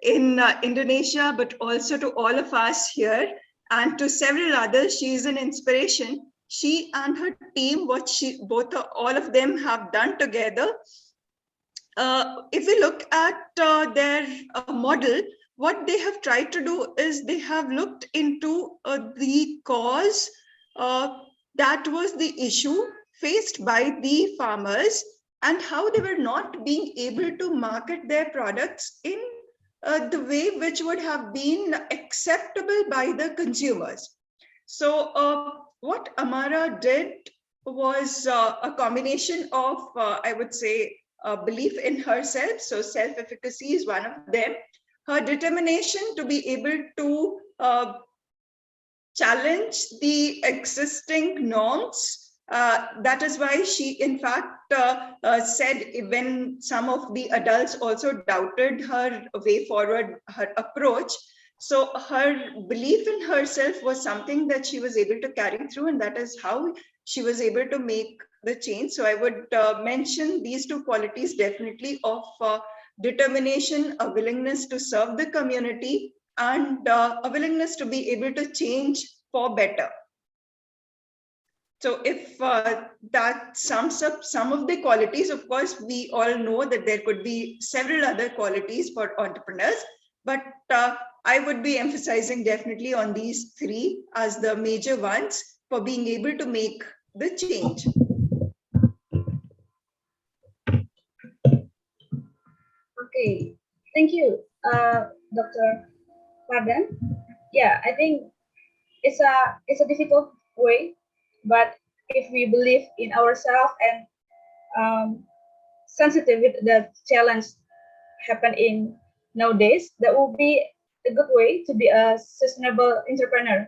in Indonesia, but also to all of us here and to several others. She is an inspiration. She and her team, all of them have done together. If we look at their model, what they have tried to do is they have looked into the cause that was the issue faced by the farmers and how they were not being able to market their products in the way which would have been acceptable by the consumers. So what Amara did was a combination of, I would say, belief in herself. So self-efficacy is one of them. Her determination to be able to challenge the existing norms. That is why she, in fact, said when some of the adults also doubted her way forward, her approach. So her belief in herself was something that she was able to carry through, and that is how she was able to make the change. So I would mention these two qualities definitely of determination, a willingness to serve the community, and a willingness to be able to change for better. So if that sums up some of the qualities, of course, we all know that there could be several other qualities for entrepreneurs, but I would be emphasizing definitely on these three as the major ones for being able to make the change. Okay, thank you, Dr. Pardon. Yeah, I think it's a difficult way, but if we believe in ourselves and sensitive with the challenge happen in nowadays, that will be a good way to be a sustainable entrepreneur.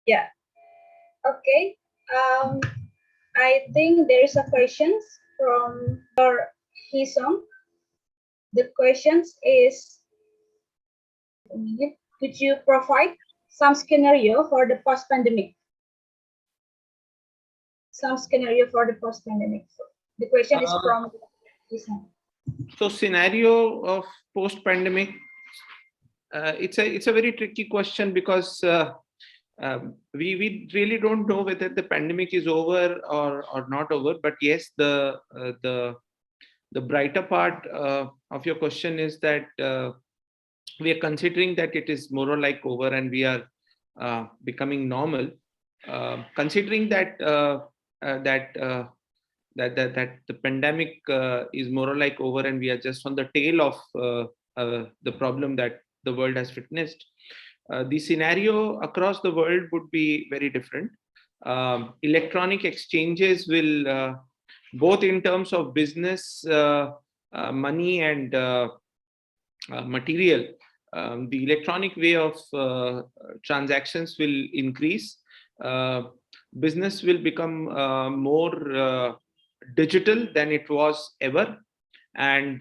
Yeah. Okay. I think there is a questions from Hisong. The questions is, could you provide some scenario for the post-pandemic? Some scenario for the post-pandemic. So the question is from Hisong. So scenario of post-pandemic, it's a very tricky question because we really don't know whether the pandemic is over or not over. But yes, the brighter part of your question is that we are considering that it is more or like over and we are becoming normal. Considering that that the pandemic is more or like over and we are just on the tail of the problem that the world has witnessed. The scenario across the world would be very different. Electronic exchanges will, both in terms of business, money and material, the electronic way of transactions will increase. Business will become more digital than it was ever, and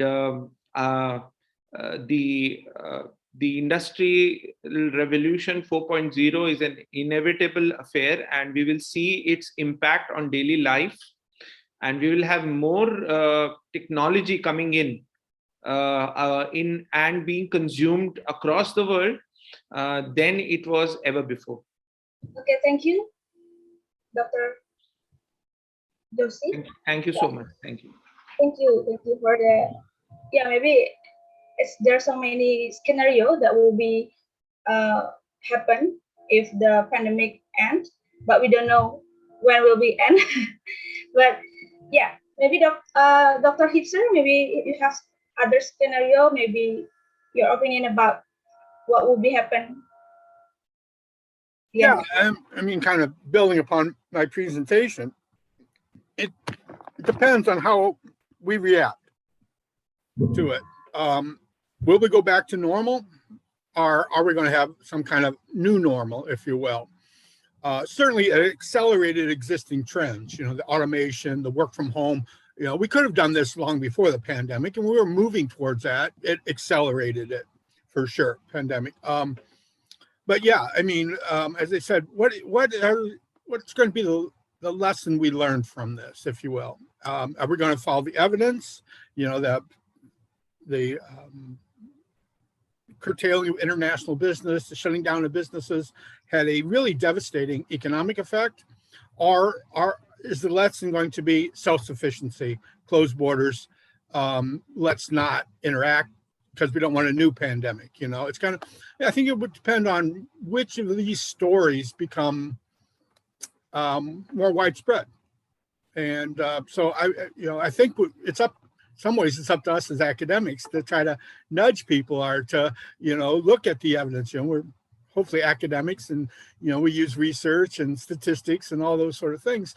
the industry revolution 4.0 is an inevitable affair, and we will see its impact on daily life, and we will have more technology coming in and being consumed across the world than it was ever before. Okay, thank you, Dr. Joshi. Thank you so much. Thank you. Thank you for the, yeah, maybe there are so many scenarios that will be happen if the pandemic ends, but we don't know when will be end. But yeah, maybe Dr. Hipser, maybe you have other scenario, maybe your opinion about what will be happen. Yeah, I mean, kind of building upon my presentation, it depends on how we react to it. Will we go back to normal, or are we going to have some kind of new normal, if you will? Certainly it accelerated existing trends, you know, the automation, the work from home. You know, we could have done this long before the pandemic, and we were moving towards that. It accelerated it for sure, pandemic. But yeah, I mean, as I said, what's going to be the lesson we learned from this, if you will? Are we going to follow the evidence? You know, that the curtailing of international business, the shutting down of businesses had a really devastating economic effect, or is the lesson going to be self-sufficiency, closed borders, let's not interact because we don't want a new pandemic? You know, it's kind of, I think it would depend on which of these stories become more widespread. And so I think it's up, some ways it's up to us as academics to try to nudge people, or to, you know, look at the evidence. You know, hopefully academics, and we use research and statistics and all those sort of things.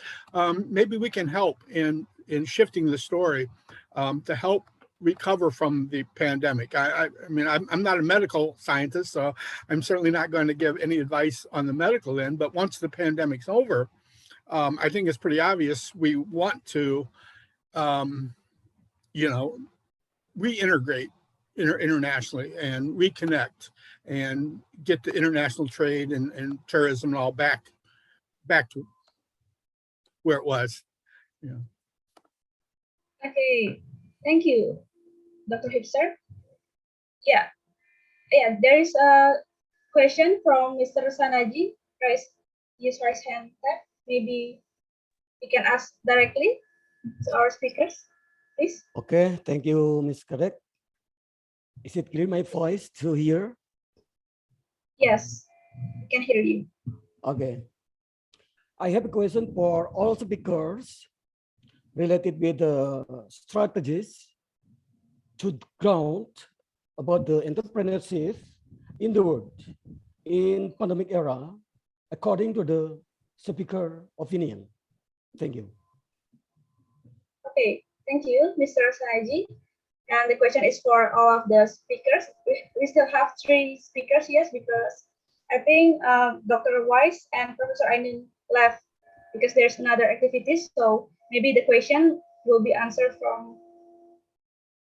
Maybe we can help in shifting the story to help recover from the pandemic. I mean, I'm not a medical scientist, so I'm certainly not going to give any advice on the medical end, but once the pandemic's over, I think it's pretty obvious we want to, reintegrate internationally and reconnect and get the international trade and tourism and all back to where it was. Okay, thank you, Dr. Hipster. Yeah, there is a question from Mr. Sanaji. Use raise hand tab. Maybe we can ask directly to our speakers, please. Okay, thank you, Ms. Kadek. Is it clear my voice to hear? Yes, we can hear you. Okay. I have a question for all speakers related with the strategies to ground about the entrepreneurship in the world in pandemic era, according to the speaker opinion. Thank you. Okay, thank you, Mr. Sanaji. And the question is for all of the speakers. We still have 3 speakers, yes, because I think Dr. Weiss and Professor Ainin left because there's another activities. So maybe the question will be answered from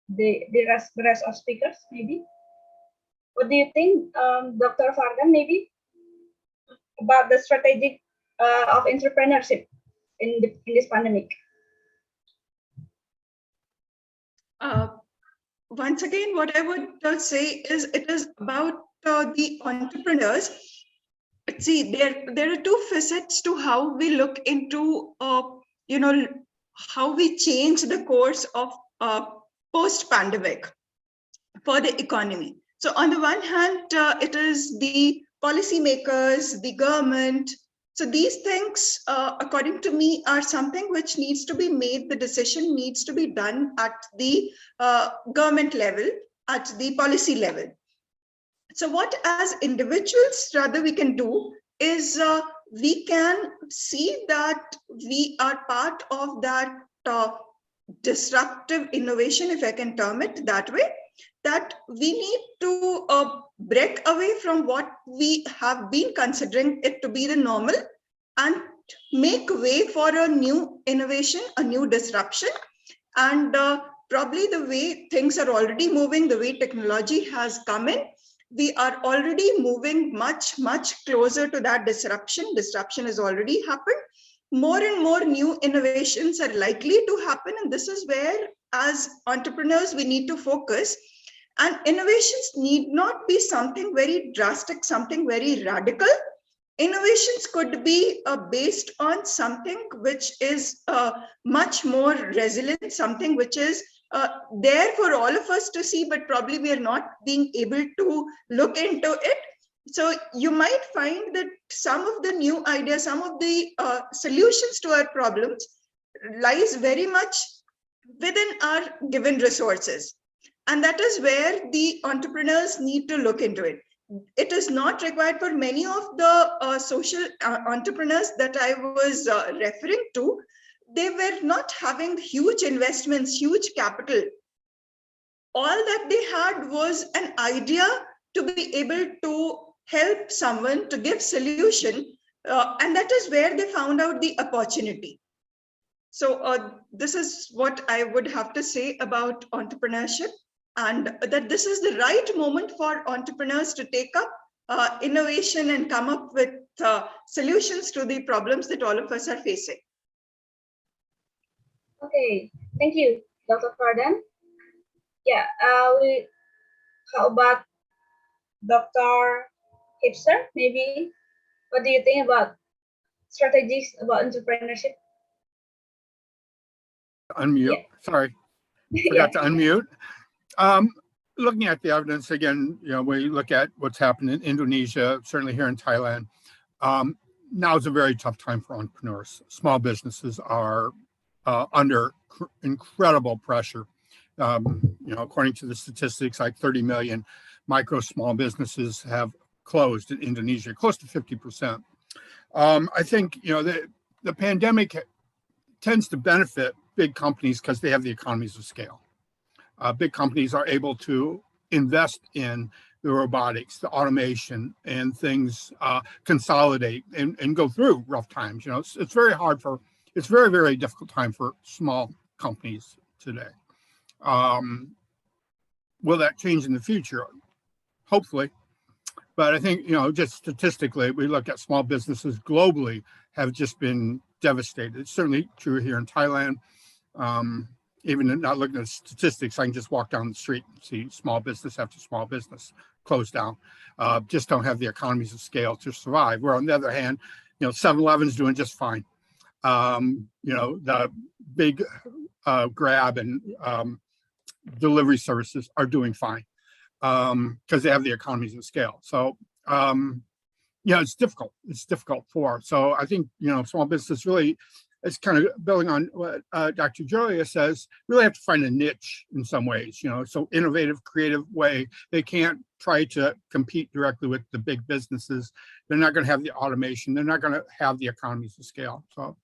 the rest of speakers, maybe. What do you think, Dr. Fardan, maybe about the strategic of entrepreneurship in this pandemic? Once again, what I would say is it is about the entrepreneurs. See, there are 2 facets to how we look into, how we change the course of post-pandemic for the economy. So on the one hand, it is the policymakers, the government. So these things, according to me, are something which needs to be made. The decision needs to be done at the government level, at the policy level. So what as individuals rather we can do is we can see that we are part of that disruptive innovation, if I can term it that way, that we need to break away from what we have been considering it to be the normal and make way for a new innovation, a new disruption. And probably the way things are already moving, the way technology has come in, we are already moving much, much closer to that disruption. Disruption has already happened. More and more new innovations are likely to happen. And this is where, as entrepreneurs, we need to focus. And innovations need not be something very drastic, something very radical. Innovations could be based on something which is much more resilient, something which is there for all of us to see, but probably we are not being able to look into it. So you might find that some of the new ideas, some of the solutions to our problems lies very much within our given resources. And that is where the entrepreneurs need to look into it. It is not required for many of the social entrepreneurs that I was referring to. They were not having huge investments, huge capital. All that they had was an idea to be able to help someone, to give solution. And that is where they found out the opportunity. So this is what I would have to say about entrepreneurship, and that this is the right moment for entrepreneurs to take up innovation and come up with solutions to the problems that all of us are facing. Okay, thank you, Dr. Fardan. Yeah, how about Dr. Hipster? Maybe, what do you think about strategies about entrepreneurship? Unmute, yeah. Sorry, forgot to unmute. Looking at the evidence again, we look at what's happened in Indonesia, certainly here in Thailand. Now is a very tough time for entrepreneurs. Small businesses are under incredible pressure. According to the statistics, like 30 million micro small businesses have closed in Indonesia, close to 50%. I think, you know, the pandemic tends to benefit big companies because they have the economies of scale. Big companies are able to invest in the robotics, the automation, and things consolidate and go through rough times. You know, it's very hard for, it's very, very difficult time for small companies today. Will that change in the future? Hopefully. But I think, you know, just statistically, we look at small businesses globally have just been devastated. It's certainly true here in Thailand. Even not looking at statistics, I can just walk down the street and see small business after small business closed down. Just don't have the economies of scale to survive. Where on the other hand, you know, 7-Eleven's doing just fine. You know, the big Grab and delivery services are doing fine because they have the economies of scale. So, yeah, it's difficult. It's difficult for. So I think, you know, small business really, it's kind of building on what Dr. Julia says, really have to find a niche in some ways, you know, so innovative, creative way. They can't try to compete directly with the big businesses. They're not going to have the automation. They're not going to have the economies of scale. So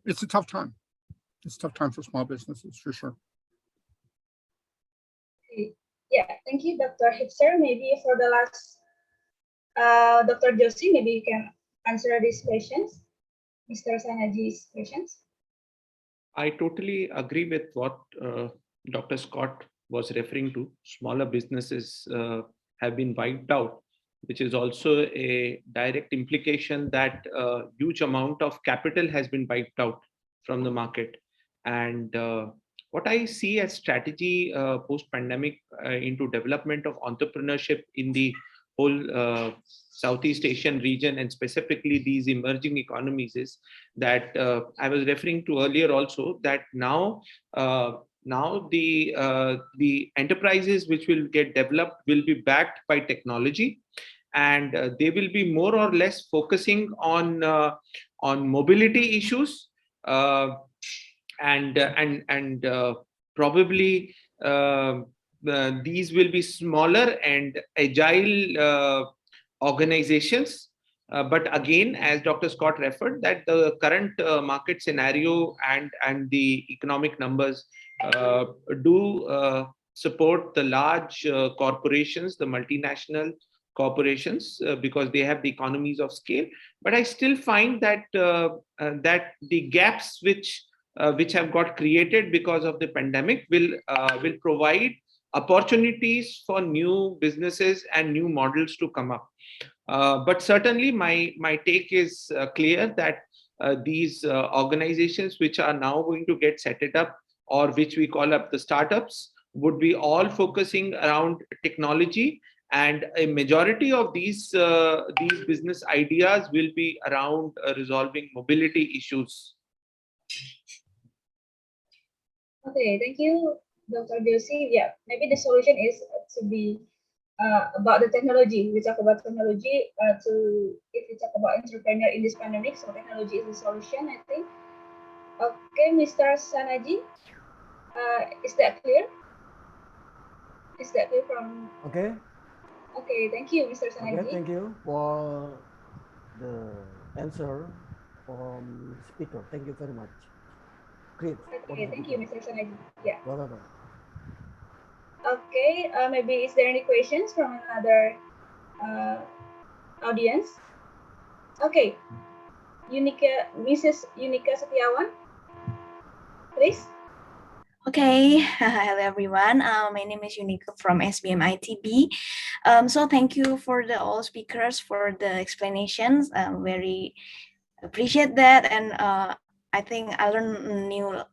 it's a tough time. It's a tough time for small businesses, for sure. Yeah, thank you, Dr. Hipster. Maybe for the last, Dr. Joshi, maybe you can answer these questions, Mr. Sanaji's questions. I totally agree with what Dr. Scott was referring to. Smaller businesses have been wiped out, which is also a direct implication that a huge amount of capital has been wiped out from the market. And what I see as strategy post-pandemic into development of entrepreneurship in the whole Southeast Asian region and specifically these emerging economies is that I was referring to earlier also that now the enterprises which will get developed will be backed by technology, and they will be more or less focusing on mobility issues and probably these will be smaller and agile organizations. But again, as Dr. Scott referred, that the current market scenario and the economic numbers do support the large corporations, the multinational corporations, because they have the economies of scale. But I still find that that the gaps which have got created because of the pandemic will provide opportunities for new businesses and new models to come up. But certainly my take is clear that these organizations which are now going to get set it up, or which we call up the startups, would be all focusing around technology, and a majority of these business ideas will be around resolving mobility issues. Okay, thank you, Dr. Joshi. Yeah, maybe the solution is to be about the technology. We talk about technology if we talk about entrepreneur in this pandemic, so technology is the solution, I think. Okay, Mr. Sanaji, is that clear? Is that clear from? Okay. Okay, thank you, Mr. Sanaji. Okay, thank you for the answer from speaker. Thank you very much. Great. Okay, thank you, Mr. Sanaji. Yeah. Welcome. Okay, maybe is there any questions from another audience? Okay, Mrs. Unika Setiawan, please. Okay, hello everyone. My name is Unika from SBM ITB. So thank you for all speakers for the explanations. Very appreciate that, and I think I learned new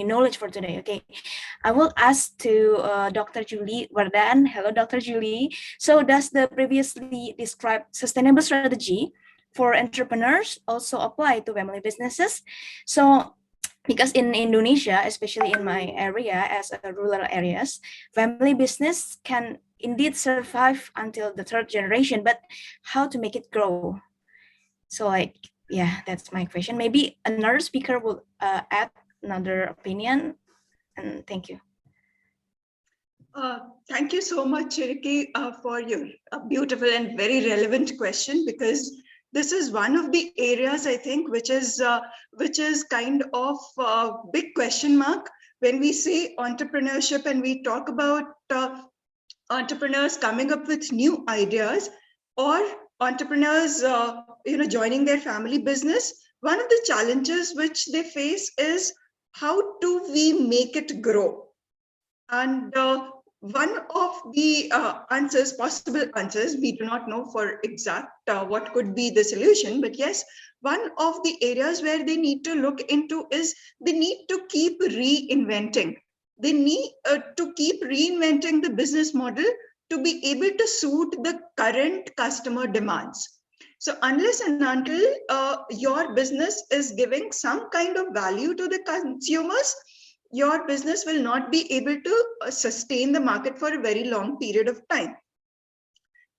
knowledge for today. Okay, I will ask to Dr. Julie Wardan. Hello, Dr. Julie. So does the previously described sustainable strategy for entrepreneurs also apply to family businesses? So because in Indonesia, especially in my area as a rural areas, family business can indeed survive until the third generation, but how to make it grow? So yeah, that's my question. Maybe another speaker will add another opinion, and thank you. Thank you so much, Chiriki, for your beautiful and very relevant question, because this is one of the areas I think which is kind of a big question mark when we say entrepreneurship and we talk about entrepreneurs coming up with new ideas or entrepreneurs joining their family business. One of the challenges which they face is how do we make it grow? And one of the possible answers, we do not know for exact what could be the solution, but yes, one of the areas where they need to look into is they need to keep reinventing. They need to keep reinventing the business model to be able to suit the current customer demands. So unless and until your business is giving some kind of value to the consumers, your business will not be able to sustain the market for a very long period of time.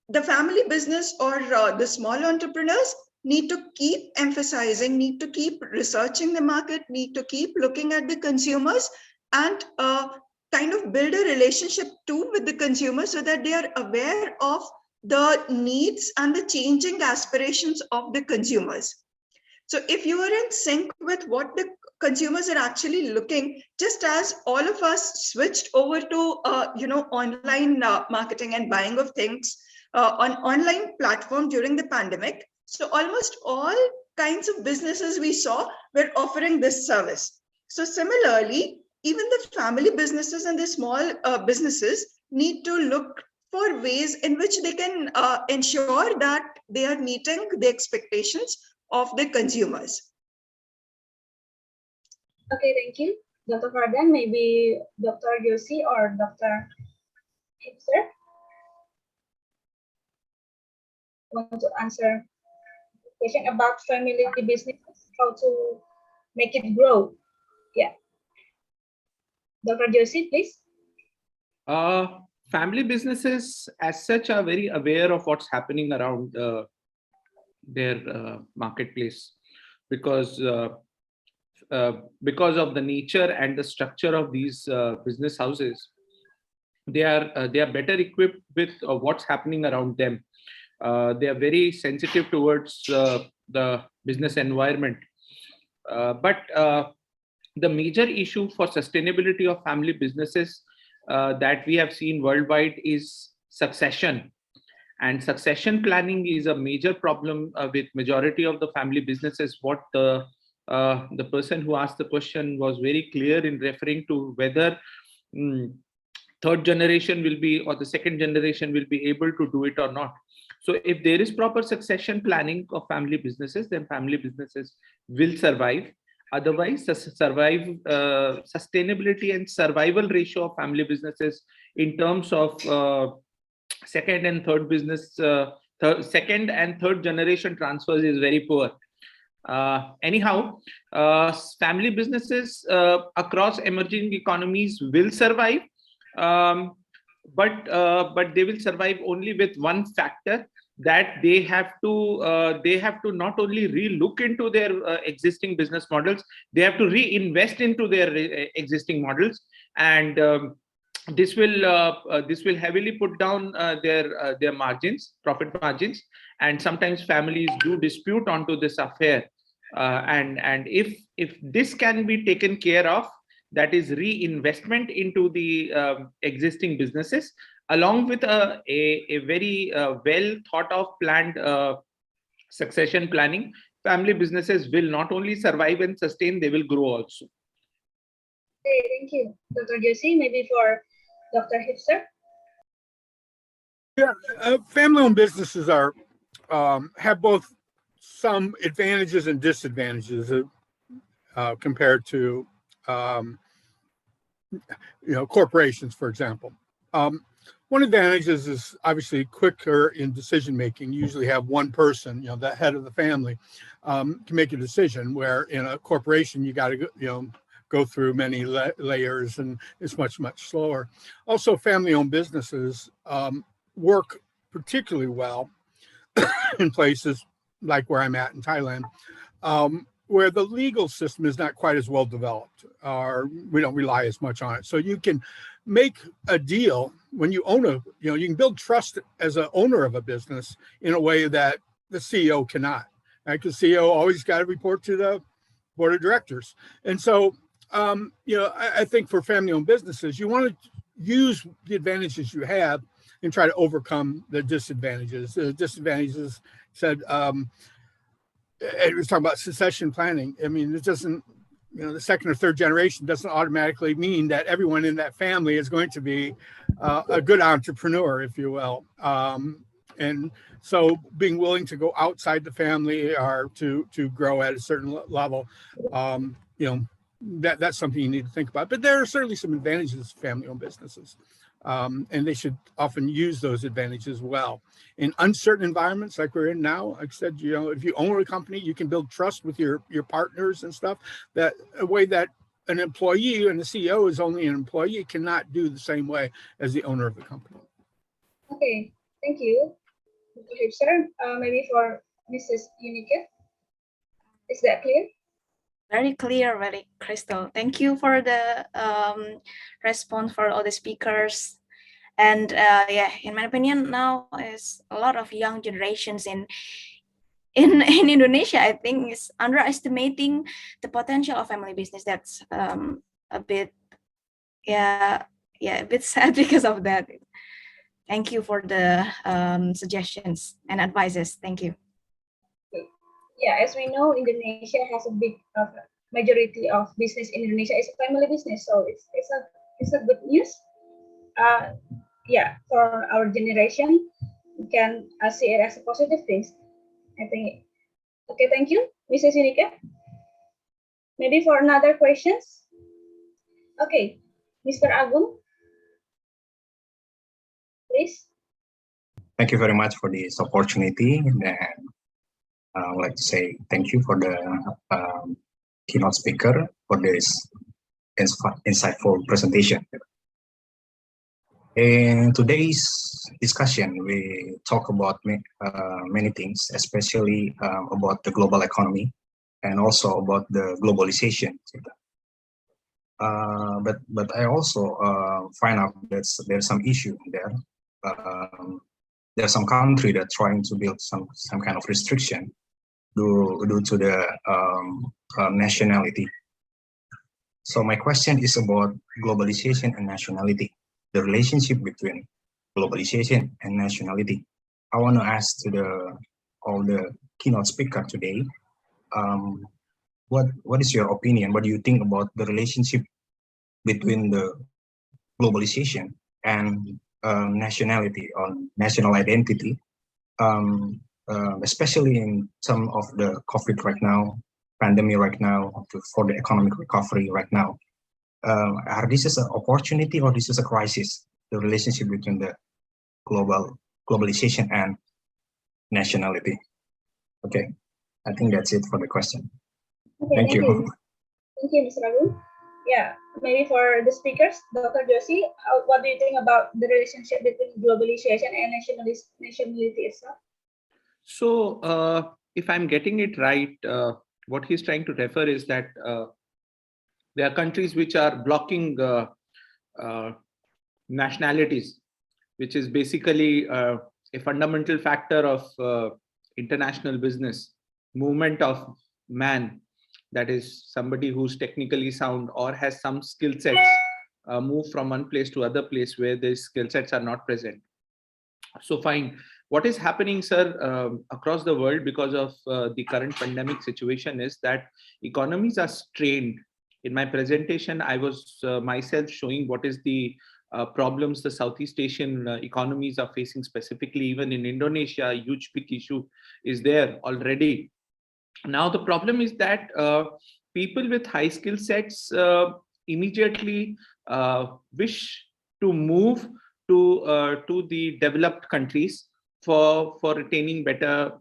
The family business or the small entrepreneurs need to keep emphasizing, need to keep researching the market, need to keep looking at the consumers and kind of build a relationship too with the consumer so that they are aware of the needs and the changing aspirations of the consumers. So if you are in sync with what the consumers are actually looking, just as all of us switched over to online marketing and buying of things on online platform during the pandemic, so almost all kinds of businesses we saw were offering this service. So similarly, even the family businesses and the small businesses need to look for ways in which they can ensure that they are meeting the expectations of the consumers. Okay, thank you. Dr. Fardan, maybe Dr. Yossi or Dr. Hipster want to answer the question about family businesses, how to make it grow. Yeah. Dr. Yossi, please. Family businesses as such are very aware of what's happening around their marketplace because of the nature and the structure of these business houses. They are better equipped with what's happening around them. They are very sensitive towards the business environment. But the major issue for sustainability of family businesses that we have seen worldwide is succession. And succession planning is a major problem with majority of the family businesses. What the person who asked the question was very clear in referring to whether third generation will be or the second generation will be able to do it or not. So if there is proper succession planning of family businesses, then family businesses will survive. Otherwise, sustainability and survival ratio of family businesses in terms of second and third generation transfers is very poor. Anyhow, family businesses across emerging economies will survive, but they will survive only with one factor, that they have to not only re-look into their existing business models, they have to reinvest into their existing models, and this will heavily put down their margins, profit margins, and sometimes families do dispute onto this affair. And if this can be taken care of, that is reinvestment into the existing businesses, along with a very well thought of planned succession planning, family businesses will not only survive and sustain, they will grow also. Okay, thank you, Dr. Yossi. Maybe for Dr. Hipster. Yeah, family-owned businesses are have both some advantages and disadvantages compared to corporations, for example. One advantage is obviously quicker in decision making. You usually have one person, the head of the family, can make a decision. Where in a corporation, you got to go through many layers, and it's much slower. Also, family-owned businesses work particularly well in places like where I'm at in Thailand, where the legal system is not quite as well developed, or we don't rely as much on it. So you can make a deal when you own you can build trust as an owner of a business in a way that the CEO cannot. Right? Because CEO always got to report to the board of directors. And so, I think for family-owned businesses, you want to use the advantages you have and try to overcome the disadvantages. The disadvantages said, it was talking about succession planning. I mean, it doesn't, the second or third generation doesn't automatically mean that everyone in that family is going to be a good entrepreneur, if you will. And so being willing to go outside the family or to grow at a certain level, that's something you need to think about. But there are certainly some advantages to family-owned businesses. And they should often use those advantages well. In uncertain environments like we're in now, like I said, if you own a company, you can build trust with your partners and stuff, that a way that an employee and the CEO is only an employee cannot do the same way as the owner of the company. Okay, thank you, Dr. Hipster. Maybe for Mrs. Unique, is that clear? Very clear, very crystal. Thank you for the response for all the speakers. And in my opinion, now is a lot of young generations in Indonesia, I think, is underestimating the potential of family business. That's a bit, a bit sad because of that. Thank you for the suggestions and advices. Thank you. Yeah, as we know, Indonesia has a big majority of business in Indonesia is a family business, so it's a good news. For our generation, we can see it as a positive thing, I think. Okay, thank you, Mrs. Unique. Maybe for another questions. Okay, Mr. Agung, please. Thank you very much for this opportunity, and I would like to say thank you for the keynote speaker for this insightful presentation. In today's discussion, we talk about many things, especially about the global economy and also about the globalization. But I also find out that there's some issue there. There's some country that trying to build some kind of restriction due to the nationality. So my question is about globalization and nationality, the relationship between globalization and nationality. I want to ask to all the keynote speaker today, what is your opinion? What do you think about the relationship between the globalization and nationality or national identity, especially in some of the COVID right now, pandemic right now, for the economic recovery right now? Are this is an opportunity or this is a crisis, the relationship between the globalization and nationality? Okay, I think that's it for the question. Okay, thank you. Thank you, Mr. Ragu. Yeah, maybe for the speakers, Dr. Joshi, what do you think about the relationship between globalization and nationality itself? So, if I'm getting it right, what he's trying to refer is that there are countries which are blocking nationalities, which is basically a fundamental factor of international business, movement of man, that is somebody who's technically sound or has some skill sets, move from one place to other place where these skill sets are not present. So fine. What is happening, sir, across the world because of the current pandemic situation is that economies are strained. In my presentation, I was myself showing what is the problems the Southeast Asian economies are facing, specifically even in Indonesia. A huge big issue is there already. Now, the problem is that people with high skill sets immediately wish to move to the developed countries for retaining better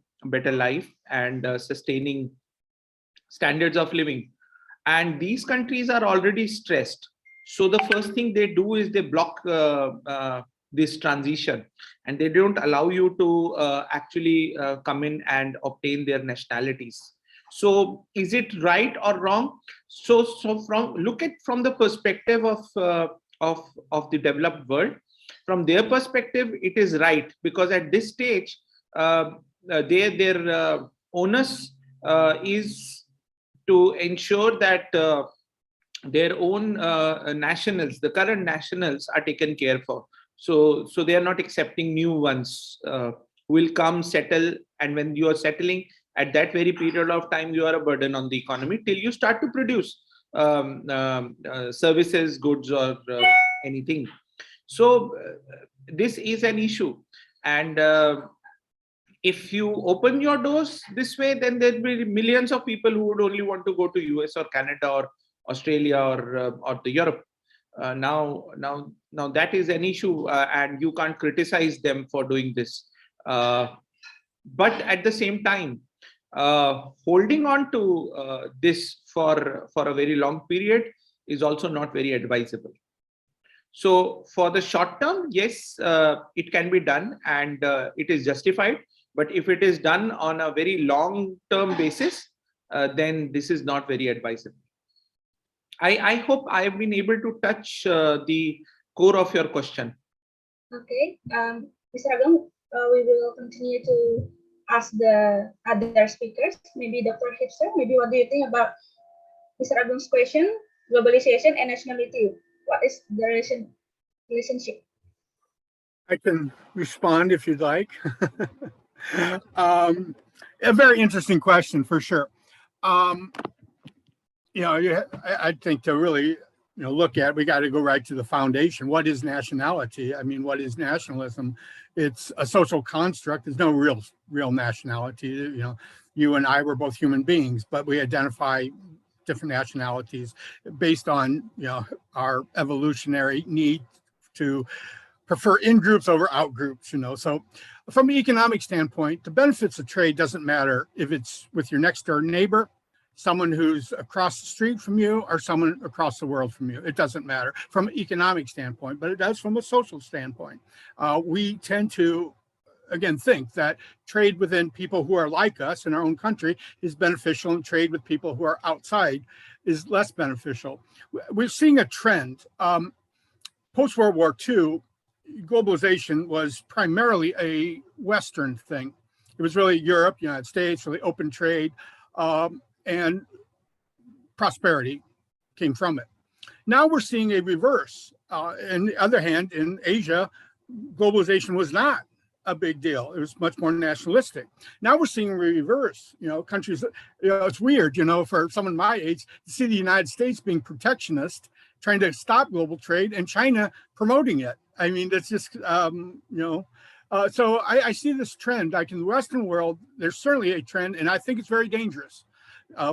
life and sustaining standards of living. And these countries are already stressed. So the first thing they do is they block this transition, and they don't allow you to actually come in and obtain their nationalities. So is it right or wrong? So look at from the perspective of of the developed world. From their perspective, it is right, because at this stage, their onus is to ensure that their own nationals, the current nationals, are taken care for. So they are not accepting new ones who will come, settle, and when you are settling, at that very period of time, you are a burden on the economy till you start to produce services, goods, or anything. So this is an issue, and if you open your doors this way, then there'll be millions of people who would only want to go to US or Canada or Australia or the Europe. Now that is an issue, and you can't criticize them for doing this. But at the same time, holding on to this for a very long period is also not very advisable. So for the short term, yes, it can be done, and it is justified. But if it is done on a very long-term basis, then this is not very advisable. I hope I have been able to touch the core of your question. Okay, Mr. Agam, we will continue to ask the other speakers. Maybe Dr. Hipster, maybe what do you think about Mr. Agam's question, globalization and nationality? What is the relationship? I can respond if you'd like. A very interesting question for sure. I think to really look at, we got to go right to the foundation. What is nationality? I mean, what is nationalism? It's a social construct. There's no real nationality. You and I were both human beings, but we identify different nationalities based on our evolutionary need to prefer in-groups over out-groups, So from an economic standpoint, the benefits of trade doesn't matter if it's with your next door neighbor, someone who's across the street from you, or someone across the world from you. It doesn't matter from an economic standpoint, but it does from a social standpoint. We tend to, again, think that trade within people who are like us in our own country is beneficial, and trade with people who are outside is less beneficial. We're seeing a trend. Post-World War II, globalization was primarily a Western thing. It was really Europe, United States, really open trade, and prosperity came from it. Now we're seeing a reverse. On the other hand, in Asia, globalization was not a big deal. It was much more nationalistic. Now we're seeing a reverse. Countries, it's weird, for someone my age to see the United States being protectionist, trying to stop global trade, and China promoting it. I mean, that's just, so I see this trend. Like in the Western world, there's certainly a trend, and I think it's very dangerous.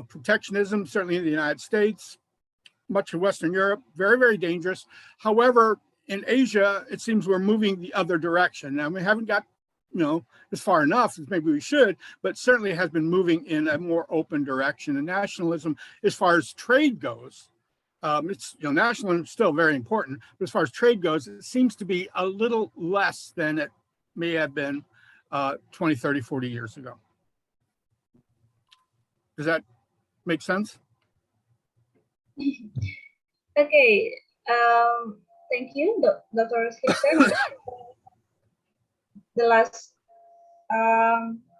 Protectionism, certainly in the United States, much of Western Europe, very, very dangerous. However, in Asia, it seems we're moving the other direction. Now, we haven't got, as far enough as maybe we should, but certainly has been moving in a more open direction. And nationalism, as far as trade goes, it's, nationalism is still very important, but as far as trade goes, it seems to be a little less than it may have been 20, 30, 40 years ago. Does that make sense? Okay, thank you, Dr. Hipster. The last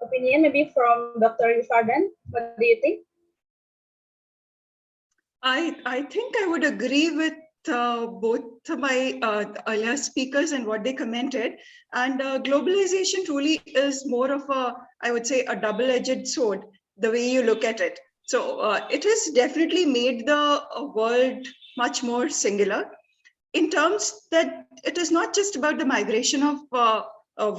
opinion, maybe from Dr. Yufardan. What do you think? I think I would agree with both my earlier speakers and what they commented. And globalization truly is more of a, I would say, a double-edged sword, the way you look at it. So it has definitely made the world much more singular in terms that it is not just about the migration of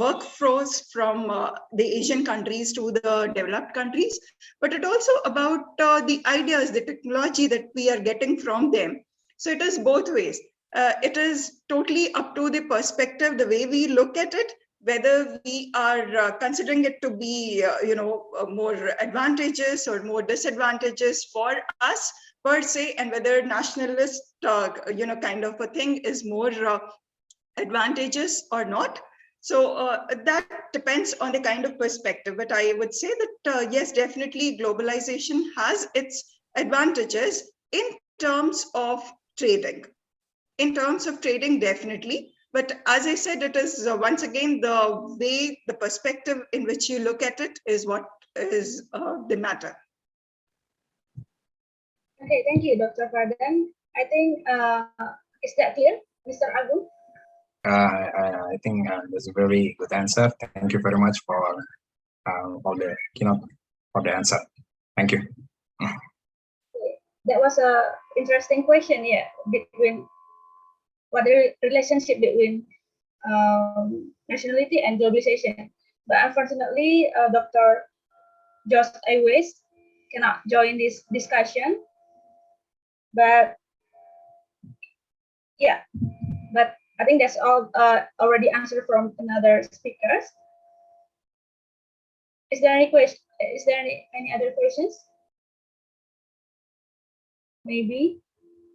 workforce from the Asian countries to the developed countries, but it also about the ideas, the technology that we are getting from them. So it is both ways. It is totally up to the perspective, the way we look at it, whether we are considering it to be, more advantageous or more disadvantageous for us per se, and whether nationalist, kind of a thing is more advantageous or not. So that depends on the kind of perspective. But I would say that, yes, definitely globalization has its advantages in terms of trading. in terms of trading, definitely. But as I said, it is once again the way, the perspective in which you look at it is what is the matter. Okay, thank you, Dr. Fardan. I think, is that clear, Mr. Agung? I think that's a very good answer. Thank you very much for all the keynote for the answer. Thank you. That was a interesting question, yeah, between what the relationship between nationality and globalization. But unfortunately, Dr. Josh Aywes cannot join this discussion. But yeah, but I think that's all already answered from another speakers. Is there any question? Is there any other questions? Maybe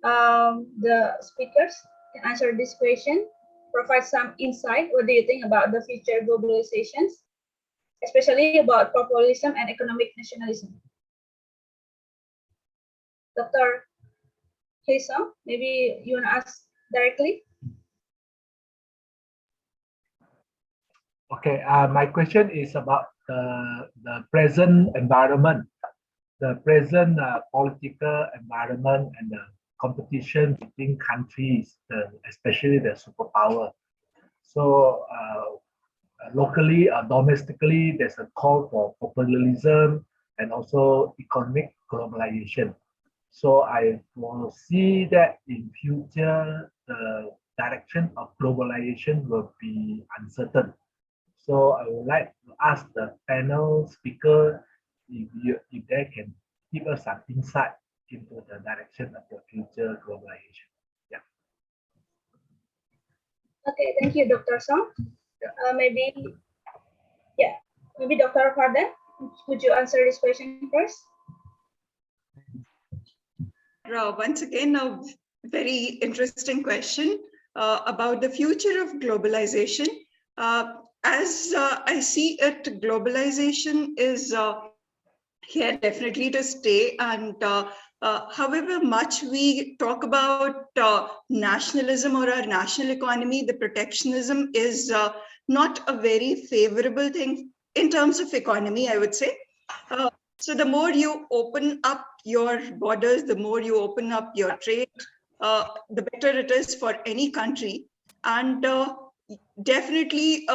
the speakers can answer this question, provide some insight. What do you think about the future globalizations, especially about populism and economic nationalism? Dr. Haesung, maybe you want to ask directly? Okay, my question is about the present environment, the present political environment and the competition between countries, especially the superpower. So locally, domestically, there's a call for populism and also economic globalization. So I will see that in future, the direction of globalization will be uncertain. So I would like to ask the panel speaker if they can give us some insight into the direction of the future globalization. Yeah. Okay, thank you, Dr. Song. Maybe Dr. Fardan, would you answer this question first? Once again, a very interesting question about the future of globalization. As I see it, globalization is here definitely to stay. And however much we talk about nationalism or our national economy, the protectionism is not a very favorable thing in terms of economy, I would say. So the more you open up your borders, the more you open up your trade, the better it is for any country. And definitely,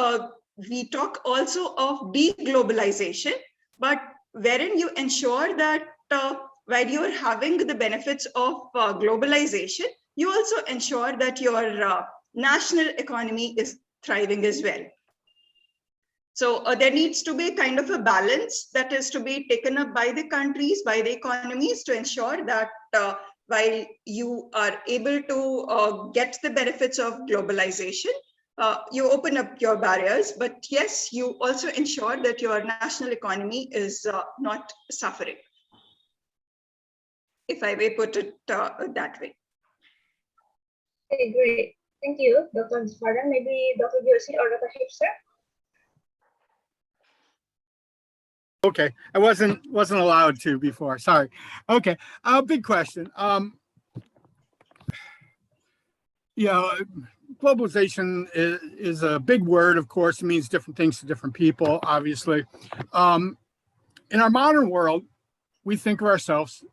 we talk also of deglobalization, but wherein you ensure that while you're having the benefits of globalization, you also ensure that your national economy is thriving as well. So there needs to be kind of a balance that is to be taken up by the countries, by the economies, to ensure that while you are able to get the benefits of globalization, you open up your barriers, but yes, you also ensure that your national economy is not suffering, if I may put it that way. Okay, great. Thank you, Dr. Fardan. Maybe Dr. Joshi or Dr. Hipster? Okay, I wasn't allowed to before. Sorry. Okay, big question. Globalization is a big word. Of course, it means different things to different people. Obviously, in our modern world, we think of ourselves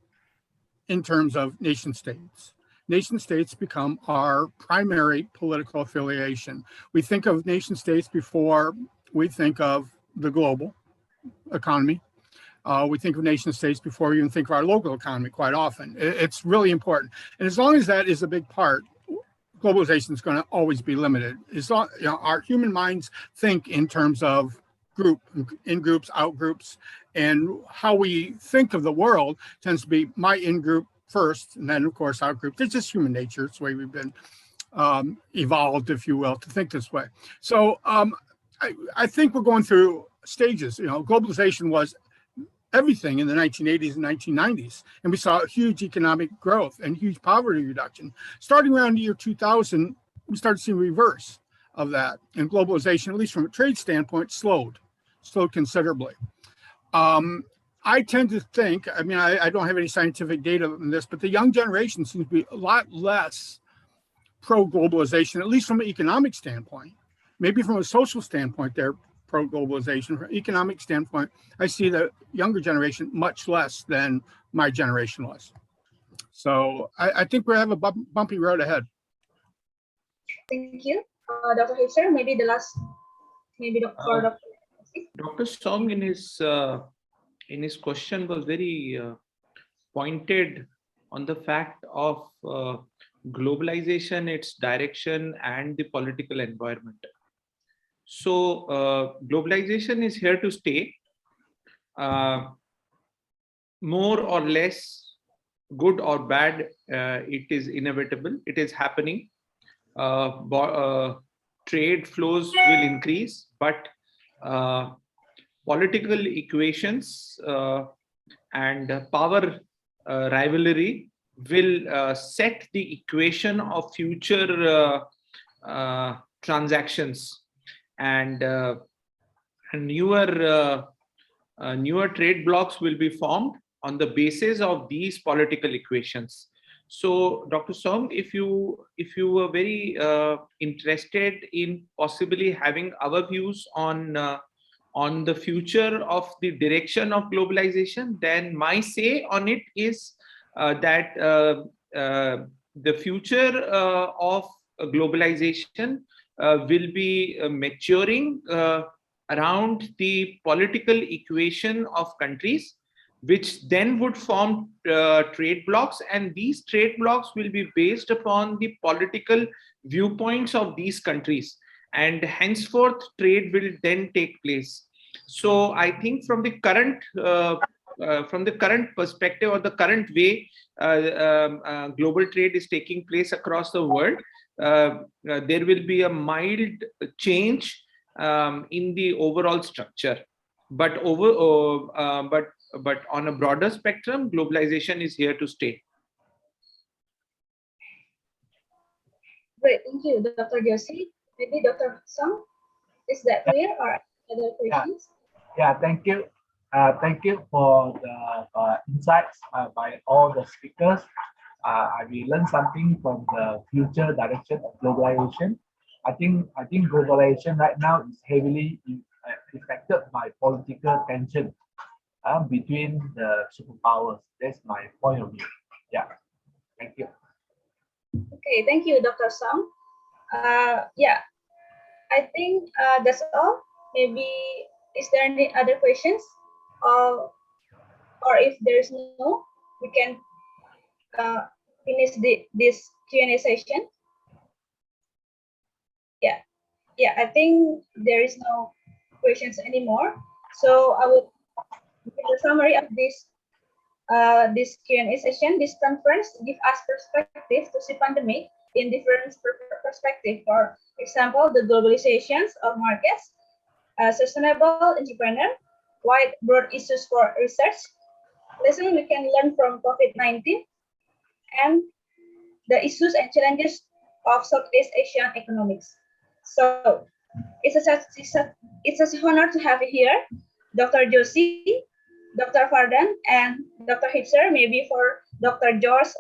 in terms of nation states. Nation states become our primary political affiliation. We think of nation states before we think of the global economy. We think of nation states before we even think of our local economy quite often. It's really important. And as long as that is a big part, globalization is going to always be limited. As long, our human minds think in terms of in groups, out groups, and how we think of the world tends to be my in group first, and then of course out group. It's just human nature. It's the way we've been evolved, if you will, to think this way. So I think we're going through stages. Globalization was everything in the 1980s and 1990s, and we saw huge economic growth and huge poverty reduction. Starting around the year 2000, we started seeing reverse of that, and globalization, at least from a trade standpoint, slowed considerably. I tend to think, I don't have any scientific data on this, but the young generation seems to be a lot less pro-globalization, at least from an economic standpoint. Maybe from a social standpoint, they're pro-globalization. From an economic standpoint, I see the younger generation much less than my generation was. So I think we have a bumpy road ahead. Thank you. Dr. Hipser, maybe the last, for Dr. Dr. Song in his question was very pointed on the fact of globalization, its direction, and the political environment. So globalization is here to stay. More or less, good or bad, it is inevitable. It is happening. Trade flows will increase, but political equations and power rivalry will set the equation of future transactions, and newer trade blocks will be formed on the basis of these political equations. So, Dr. Song, if you were very interested in possibly having our views on the future of the direction of globalization, then my say on it is that the future of globalization will be maturing around the political equation of countries, which then would form trade blocks, and these trade blocks will be based upon the political viewpoints of these countries, and henceforth trade will then take place. So I think from the current perspective, or the current way global trade is taking place across the world, there will be a mild change in the overall structure, but on a broader spectrum, globalization is here to stay. Great, thank you, Dr. Joshi. Maybe Dr. Song, is that clear, or other questions? Yeah, thank you. Thank you for the insights by all the speakers. I will learn something from the future direction of globalization. I think globalization right now is heavily affected by political tension between the superpowers. That's my point of view. Yeah, thank you. Okay, thank you, Dr. Song. Yeah, I think that's all. Maybe, is there any other questions? Or if there's no, we can finish this Q&A session. Yeah, I think there is no questions anymore. So I will give a summary of this Q&A session. This conference gives us perspective to see pandemic in different perspective. For example, the globalizations of markets, sustainable entrepreneur, wide broad issues for research, lesson we can learn from COVID-19, and the issues and challenges of Southeast Asian economics. So it's a honor to have here Dr. Joshi, Dr. Fardan, and Dr. Hipser, maybe for Dr. George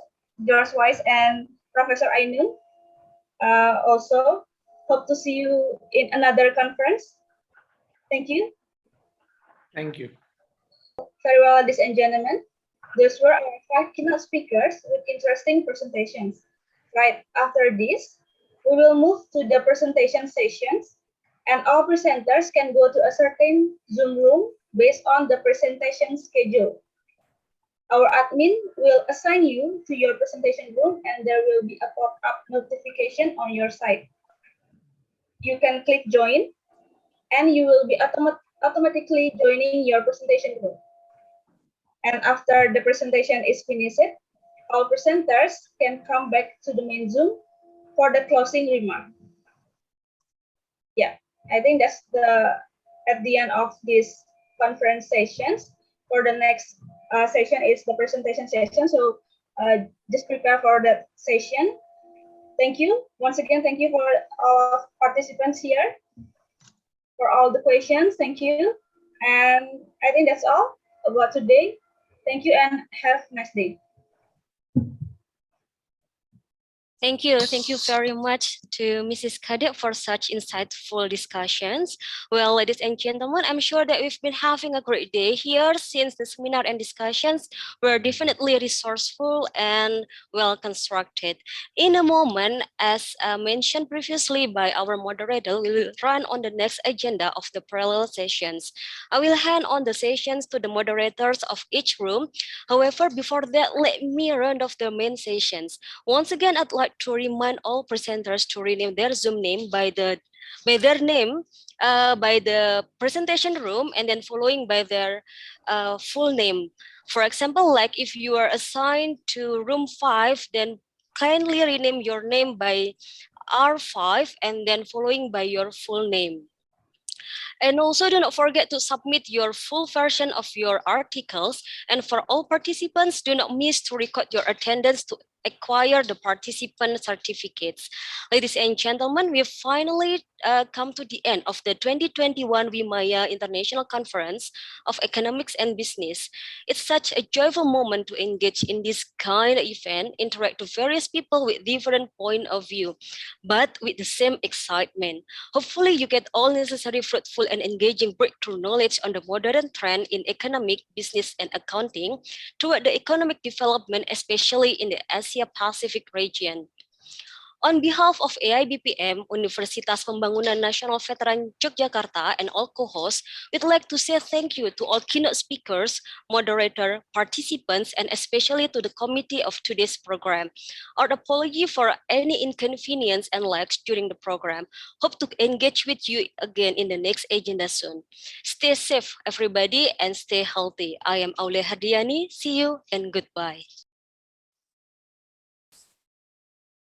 Weiss and Professor Ainun. Also, hope to see you in another conference. Thank you. Thank you. Very well, ladies and gentlemen. Those were our 5 keynote speakers with interesting presentations. Right after this, we will move to the presentation sessions, and all presenters can go to a certain Zoom room based on the presentation schedule. Our admin will assign you to your presentation room, and there will be a pop-up notification on your side. You can click join, and you will be automatically joining your presentation room. And after the presentation is finished, all presenters can come back to the main Zoom for the closing remark. Yeah, I think that's at the end of this conference sessions. For the next session is the presentation session. So just prepare for that session. Thank you. Once again, thank you for all participants here, for all the questions. Thank you. And I think that's all about today. Thank you and have a nice day. Thank you. Thank you very much to Mrs. Kadek for such insightful discussions. Well, ladies and gentlemen, I'm sure that we've been having a great day here since the seminar and discussions were definitely resourceful and well constructed. In a moment, as mentioned previously by our moderator, we will run on the next agenda of the parallel sessions. I will hand on the sessions to the moderators of each room. However, before that, let me round off the main sessions. Once again, I'd like to remind all presenters to rename their Zoom name by their name by the presentation room and then following by their full name. For example, like if you are assigned to room 5, then kindly rename your name by R5 and then following by your full name. And also do not forget to submit your full version of your articles. And for all participants, do not miss to record your attendance to acquire the participant certificates. Ladies and gentlemen, we've finally come to the end of the 2021 WIMAYA International Conference of Economics and Business. It's such a joyful moment to engage in this kind of event, interact with various people with different point of view, but with the same excitement. Hopefully, you get all necessary fruitful and engaging breakthrough knowledge on the modern trend in economic, business, and accounting toward the economic development, especially in the Asia-Pacific region. On behalf of AIBPM, Universitas Pembangunan Nasional Veteran Yogyakarta, and all co-hosts, we'd like to say thank you to all keynote speakers, moderator, participants, and especially to the committee of today's program. Our apology for any inconvenience and lags during the program. Hope to engage with you again in the next agenda soon. Stay safe, everybody, and stay healthy. I am Aulia Hardiani. See you and goodbye.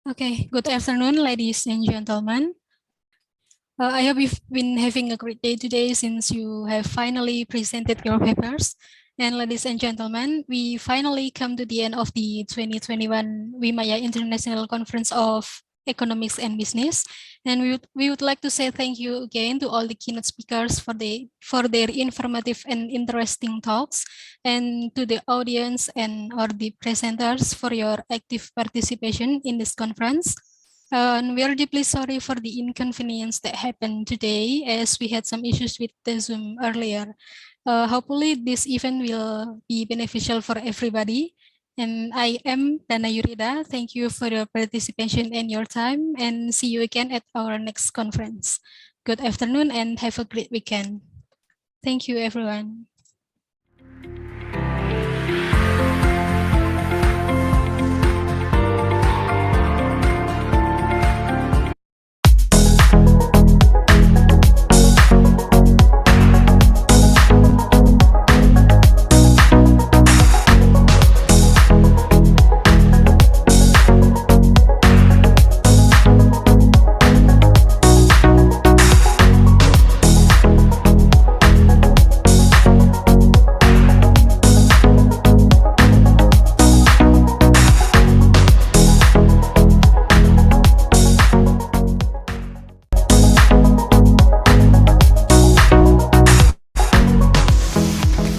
Okay, good afternoon, ladies and gentlemen. I hope you've been having a great day today since you have finally presented your papers. And ladies and gentlemen, we finally come to the end of the 2021 WIMAYA International Conference of Economics and Business. And we would like to say thank you again to all the keynote speakers for their informative and interesting talks, and to the audience and or the presenters for your active participation in this conference. And we are deeply sorry for the inconvenience that happened today, as we had some issues with the Zoom earlier. Hopefully this event will be beneficial for everybody. And I am Dana Yurida. Thank you for your participation and your time, and see you again at our next conference. Good afternoon and have a great weekend. Thank you, everyone.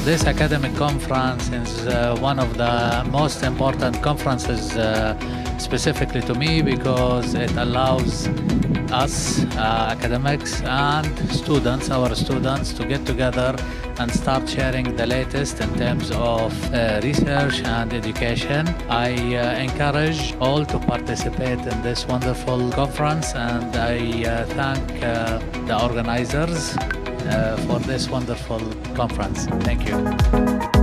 This academic conference is one of the most important conferences specifically to me, because it allows us academics and students, our students, to get together and start sharing the latest in terms of research and education. I encourage all to participate in this wonderful conference, and I thank the organizers for this wonderful conference. Thank you.